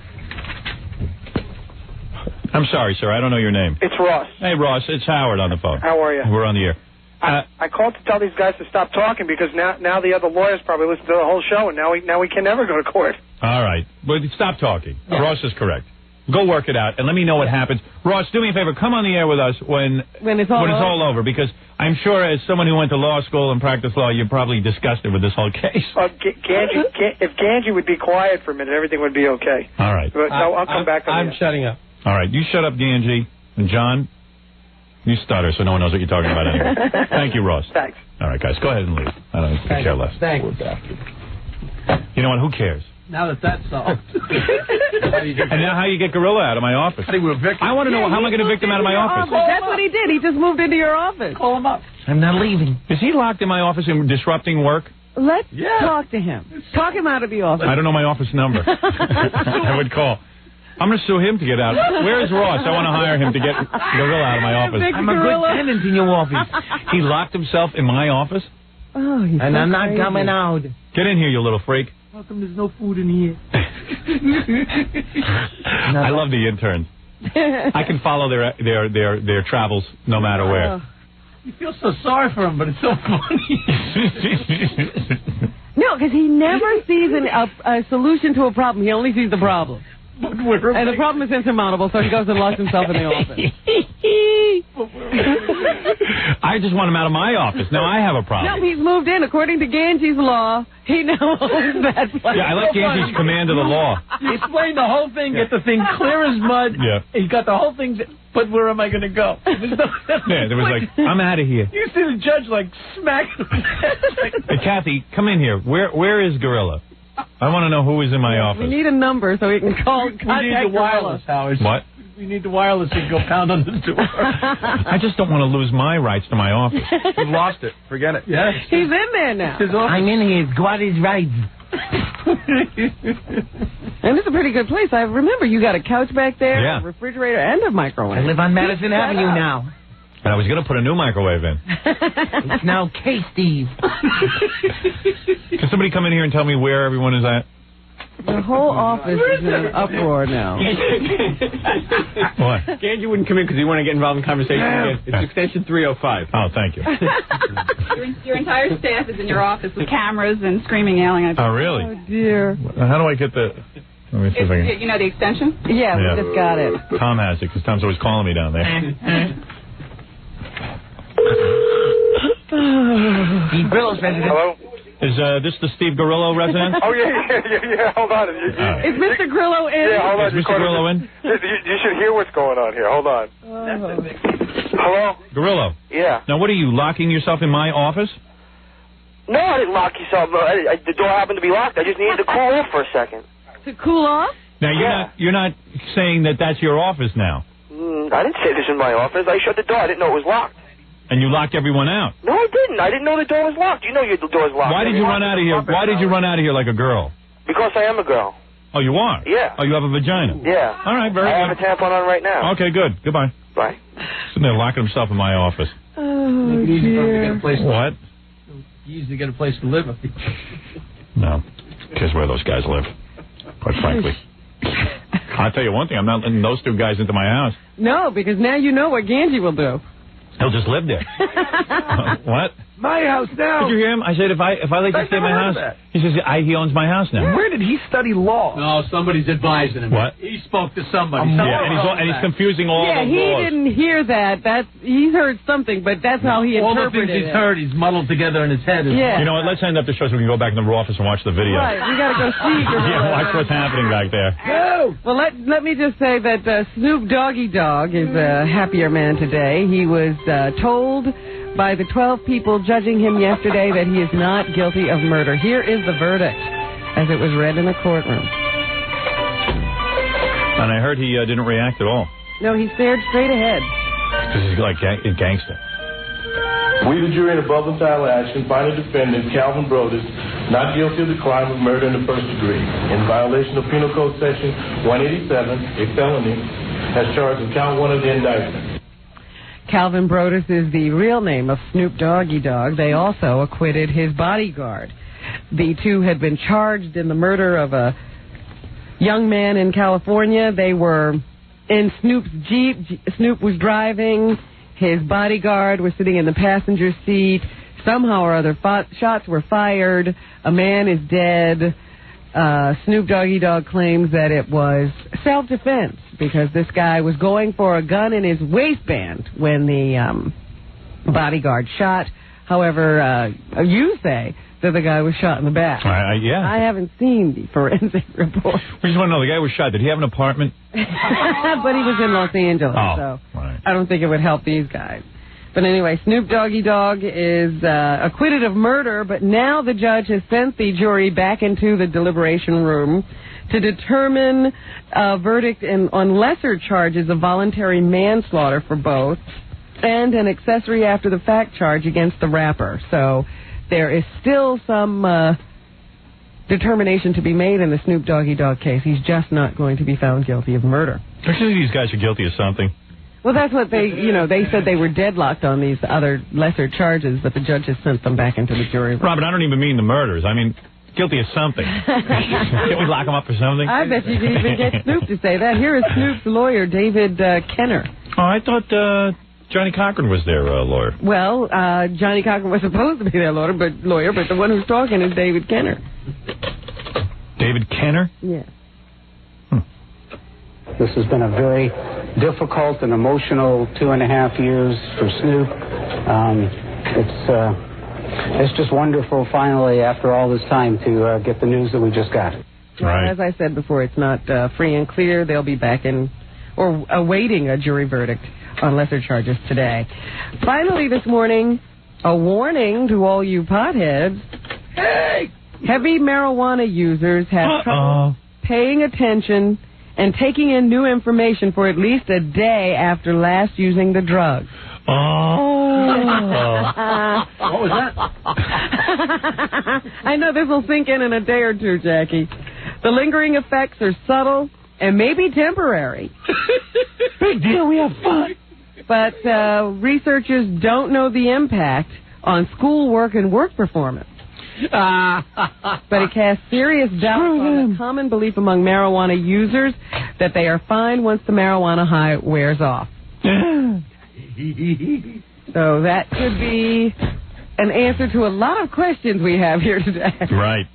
I'm sorry, sir. I don't know your name. It's Ross. Hey, Ross. It's Howard on the phone. How are you? We're on the air. I called to tell these guys to stop talking because now the other lawyers probably listen to the whole show, and now we can never go to court. All right. But stop talking. Yeah. Ross is correct. Go work it out, and let me know what happens. Ross, do me a favor. Come on the air with us when it's all over, because I'm sure as someone who went to law school and practiced law, you're probably disgusted with this whole case. If Ganji would be quiet for a minute, everything would be okay. All right. But no, I'll come back on I'm shutting up. All right. You shut up, Ganji. And John, you stutter so no one knows what you're talking about anyway. Thank you, Ross. Thanks. All right, guys. Go ahead and leave. I don't care less. Thanks. You know what? Who cares? Now that's solved. And now how you get Gorilla out of my office? I want to know how am I going to evict him out of my office? That's what he did. He just moved into your office. Call him up. I'm not leaving. Is he locked in my office and disrupting work? Let's talk to him. Talk him out of the office. I don't know my office number. I would call. I'm going to sue him to get out. Where is Ross? I want to hire him to get Gorilla out of my office. I'm a good tenant in your office. He locked himself in my office? Oh, he's and so I'm not crazy. coming out. Get in here, you little freak. How come there's no food in here? I love the interns. I can follow their travels no matter where. You feel so sorry for him, but it's so funny. No, because he never sees a solution to a problem. He only sees the problem. And the problem is insurmountable, so he goes and locks himself in the office. I just want him out of my office. Now I have a problem. No, he's moved in. According to Ganji's law, he now owns that place. Yeah, I like Ganji's command of the law. You explained the whole thing, get the thing clear as mud. Yeah. You got the whole thing, but where am I going to go? Yeah, there was like, I'm out of here. You see the judge like smack him. Hey, Kathy, come in here. Where is Gorilla? I want to know who is in my office. We need a number so he can call. We need the wireless, Howard. What? We need the wireless and go pound on the door. I just don't want to lose my rights to my office. You've lost it. Forget it. Yes. He's in there now. I'm in here. Got his rights. And it's a pretty good place. I remember you got a couch back there, Yeah. a refrigerator, and a microwave. I live on Madison Avenue now. And I was going to put a new microwave in. It's now K-Steve. Can somebody come in here and tell me where everyone is at? The whole office is in an uproar now. What? Ganji wouldn't come in because he wanted to get involved in conversation again. It's extension 305. Oh, thank you. Your entire staff is in your office with cameras and screaming, yelling. Oh, really? Oh, dear. How do I get the... Let me see if I can... You know the extension? Yeah, we just got it. Tom has it because Tom's always calling me down there. Steve Grillo's resident. Hello? Is this the Steve Gorillo resident? Oh, yeah. Hold on. Is Mr. Grillo in? Yeah, hold on. Is Mr. Gorillo in? You should hear what's going on here. Hold on. Hello? Gorillo. Yeah. Now, what are you, locking yourself in my office? No, I didn't lock yourself. The door happened to be locked. I just needed to cool off for a second. To cool off? Now, you're not saying that that's your office now? I didn't say this in my office. I shut the door. I didn't know it was locked. And you locked everyone out? No, I didn't. I didn't know the door was locked. You know your door's locked. Why did you run out of here? Why did you run out of here like a girl? Because I am a girl. Oh, you are? Yeah. Oh, you have a vagina? Yeah. All right, very good. I have a tampon on right now. Okay, good. Goodbye. Bye. Sitting there locking himself in my office. Oh, dear. What? Easy to get a place to live. No. Cares where those guys live, quite frankly. I'll tell you one thing. I'm not letting those two guys into my house. No, because now you know what Ganji will do. He'll just live there. What? My house now. Did you hear him? I said if I let you stay in my house, he says he owns my house now. Where did he study law? No, somebody's advising him. What? He spoke to somebody. Yeah, and he's confusing all the laws. Yeah, he didn't hear that. He's heard something, but that's how he all the interpreted things he's heard, he's muddled together in his head. Yeah. You know what? Let's end up the show so we can go back in the office and watch the video. Right, we got to go see. Yeah, watch what's happening back there. No. Well, let me just say that Snoop Doggy Dogg is a happier man today. He was told by the 12 people judging him yesterday that he is not guilty of murder. Here is the verdict as it was read in the courtroom. And I heard he didn't react at all. No, he stared straight ahead. Because he's like a gangster. We, the jury in above the title action, find the defendant, Calvin Brodus, not guilty of the crime of murder in the first degree. In violation of Penal Code Section 187, a felony, as charged in count 1 of the indictment. Calvin Brodus is the real name of Snoop Doggy Dogg. They also acquitted his bodyguard. The two had been charged in the murder of a young man in California. They were in Snoop's Jeep. Snoop was driving. His bodyguard was sitting in the passenger seat. Somehow or other, shots were fired. A man is dead. Snoop Doggy Dogg claims that it was self-defense because this guy was going for a gun in his waistband when the bodyguard shot. However, you say that the guy was shot in the back. Yeah. I haven't seen the forensic report. We just want to know, the guy was shot. Did he have an apartment? But he was in Los Angeles, so I don't think it would help these guys. But anyway, Snoop Doggy Dogg is acquitted of murder, but now the judge has sent the jury back into the deliberation room to determine a verdict on lesser charges of voluntary manslaughter for both and an accessory after the fact charge against the rapper. So there is still some determination to be made in the Snoop Doggy Dogg case. He's just not going to be found guilty of murder. Actually, these guys are guilty of something. Well, that's what they said they were deadlocked on these other lesser charges, but the judge has sent them back into the jury room. Robin, I don't even mean the murders. I mean, guilty of something. Can't we lock them up for something? I bet you can even get Snoop to say that. Here is Snoop's lawyer, David Kenner. Oh, I thought Johnny Cochran was their lawyer. Well, Johnny Cochran was supposed to be their lawyer, but the one who's talking is David Kenner. David Kenner? Yeah. This has been a very difficult and emotional 2.5 years for Snoop. It's just wonderful, finally, after all this time, to get the news that we just got. Right. As I said before, it's not free and clear. They'll be back in or awaiting a jury verdict on lesser charges today. Finally, this morning, a warning to all you potheads. Hey! Heavy marijuana users have trouble paying attention and taking in new information for at least a day after last using the drug. What was that? I know this will sink in a day or two, Jackie. The lingering effects are subtle and maybe temporary. Big deal, we have fun. But researchers don't know the impact on schoolwork and work performance. But it casts serious doubt on the common belief among marijuana users that they are fine once the marijuana high wears off. So that could be an answer to a lot of questions we have here today. Right.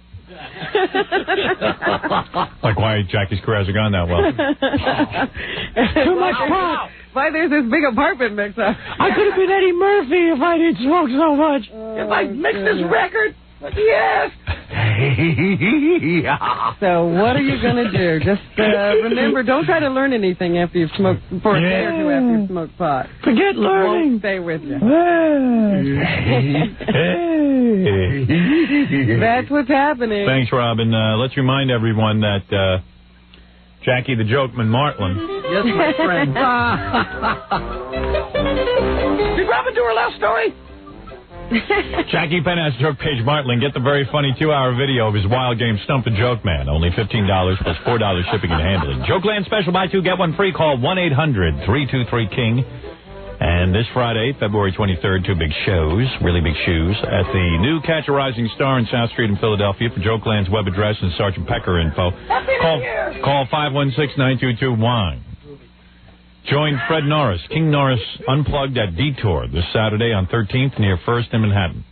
Like why Jackie's career hasn't gone that well. Too much pot. Why there's this big apartment mix-up. I could have been Eddie Murphy if I didn't smoke so much. If I mixed this record. Yes. So what are you going to do? Just remember, don't try to learn anything after you've smoked, for a day or two after you've smoked pot. Forget learning. Won't stay with you. That's what's happening. Thanks, Robin. Let's remind everyone that Jackie the Jokeman Martland. Yes, my friend. Did Robin do her last story? Jackie Penne's Joke Page Martling. Get the very funny 2-hour video of his wild game Stump the Joke Man. Only $15 plus $4 shipping and handling. Jokeland special, buy two, get one free. Call 1-800-323-KING. And this Friday, February 23rd, two big shows, really big shoes, at the new Catch a Rising Star in South Street in Philadelphia. For Jokeland's web address and Sergeant Pecker info, call 516-9221. Join Fred Norris, King Norris Unplugged at Detour this Saturday on 13th near 1st in Manhattan.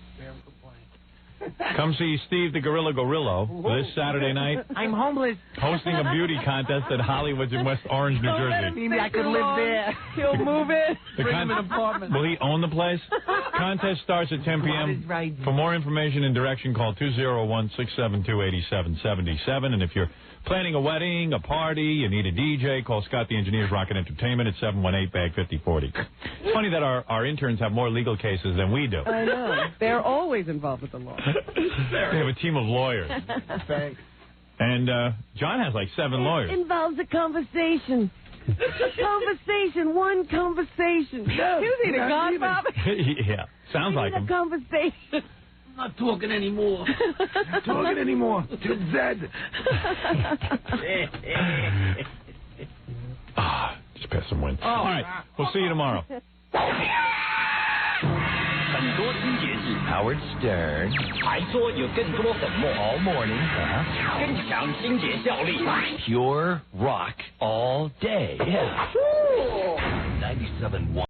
Come see Steve the Gorilla Gorillo this Saturday night. I'm homeless. Hosting a beauty contest at Hollywood's in West Orange, New Jersey. Maybe I could live there. He'll move it. Bring him an apartment. Will he own the place? Contest starts at 10 p.m. For more information and direction, call 201-672-8777. And if you're planning a wedding, a party, you need a DJ, call Scott the Engineer's Rocket Entertainment at 718-BAG-5040. It's funny that our interns have more legal cases than we do. I know. They're always involved with the law. They have a team of lawyers. Thanks. And John has like 7 lawyers. It involves a conversation. One conversation. You see the Godfather? Yeah, sounds like him. A conversation. I'm not talking anymore. Too dead. Just pass some wind. All right, we'll see you tomorrow. Howard Stern. All morning. Pure rock all day. 97.1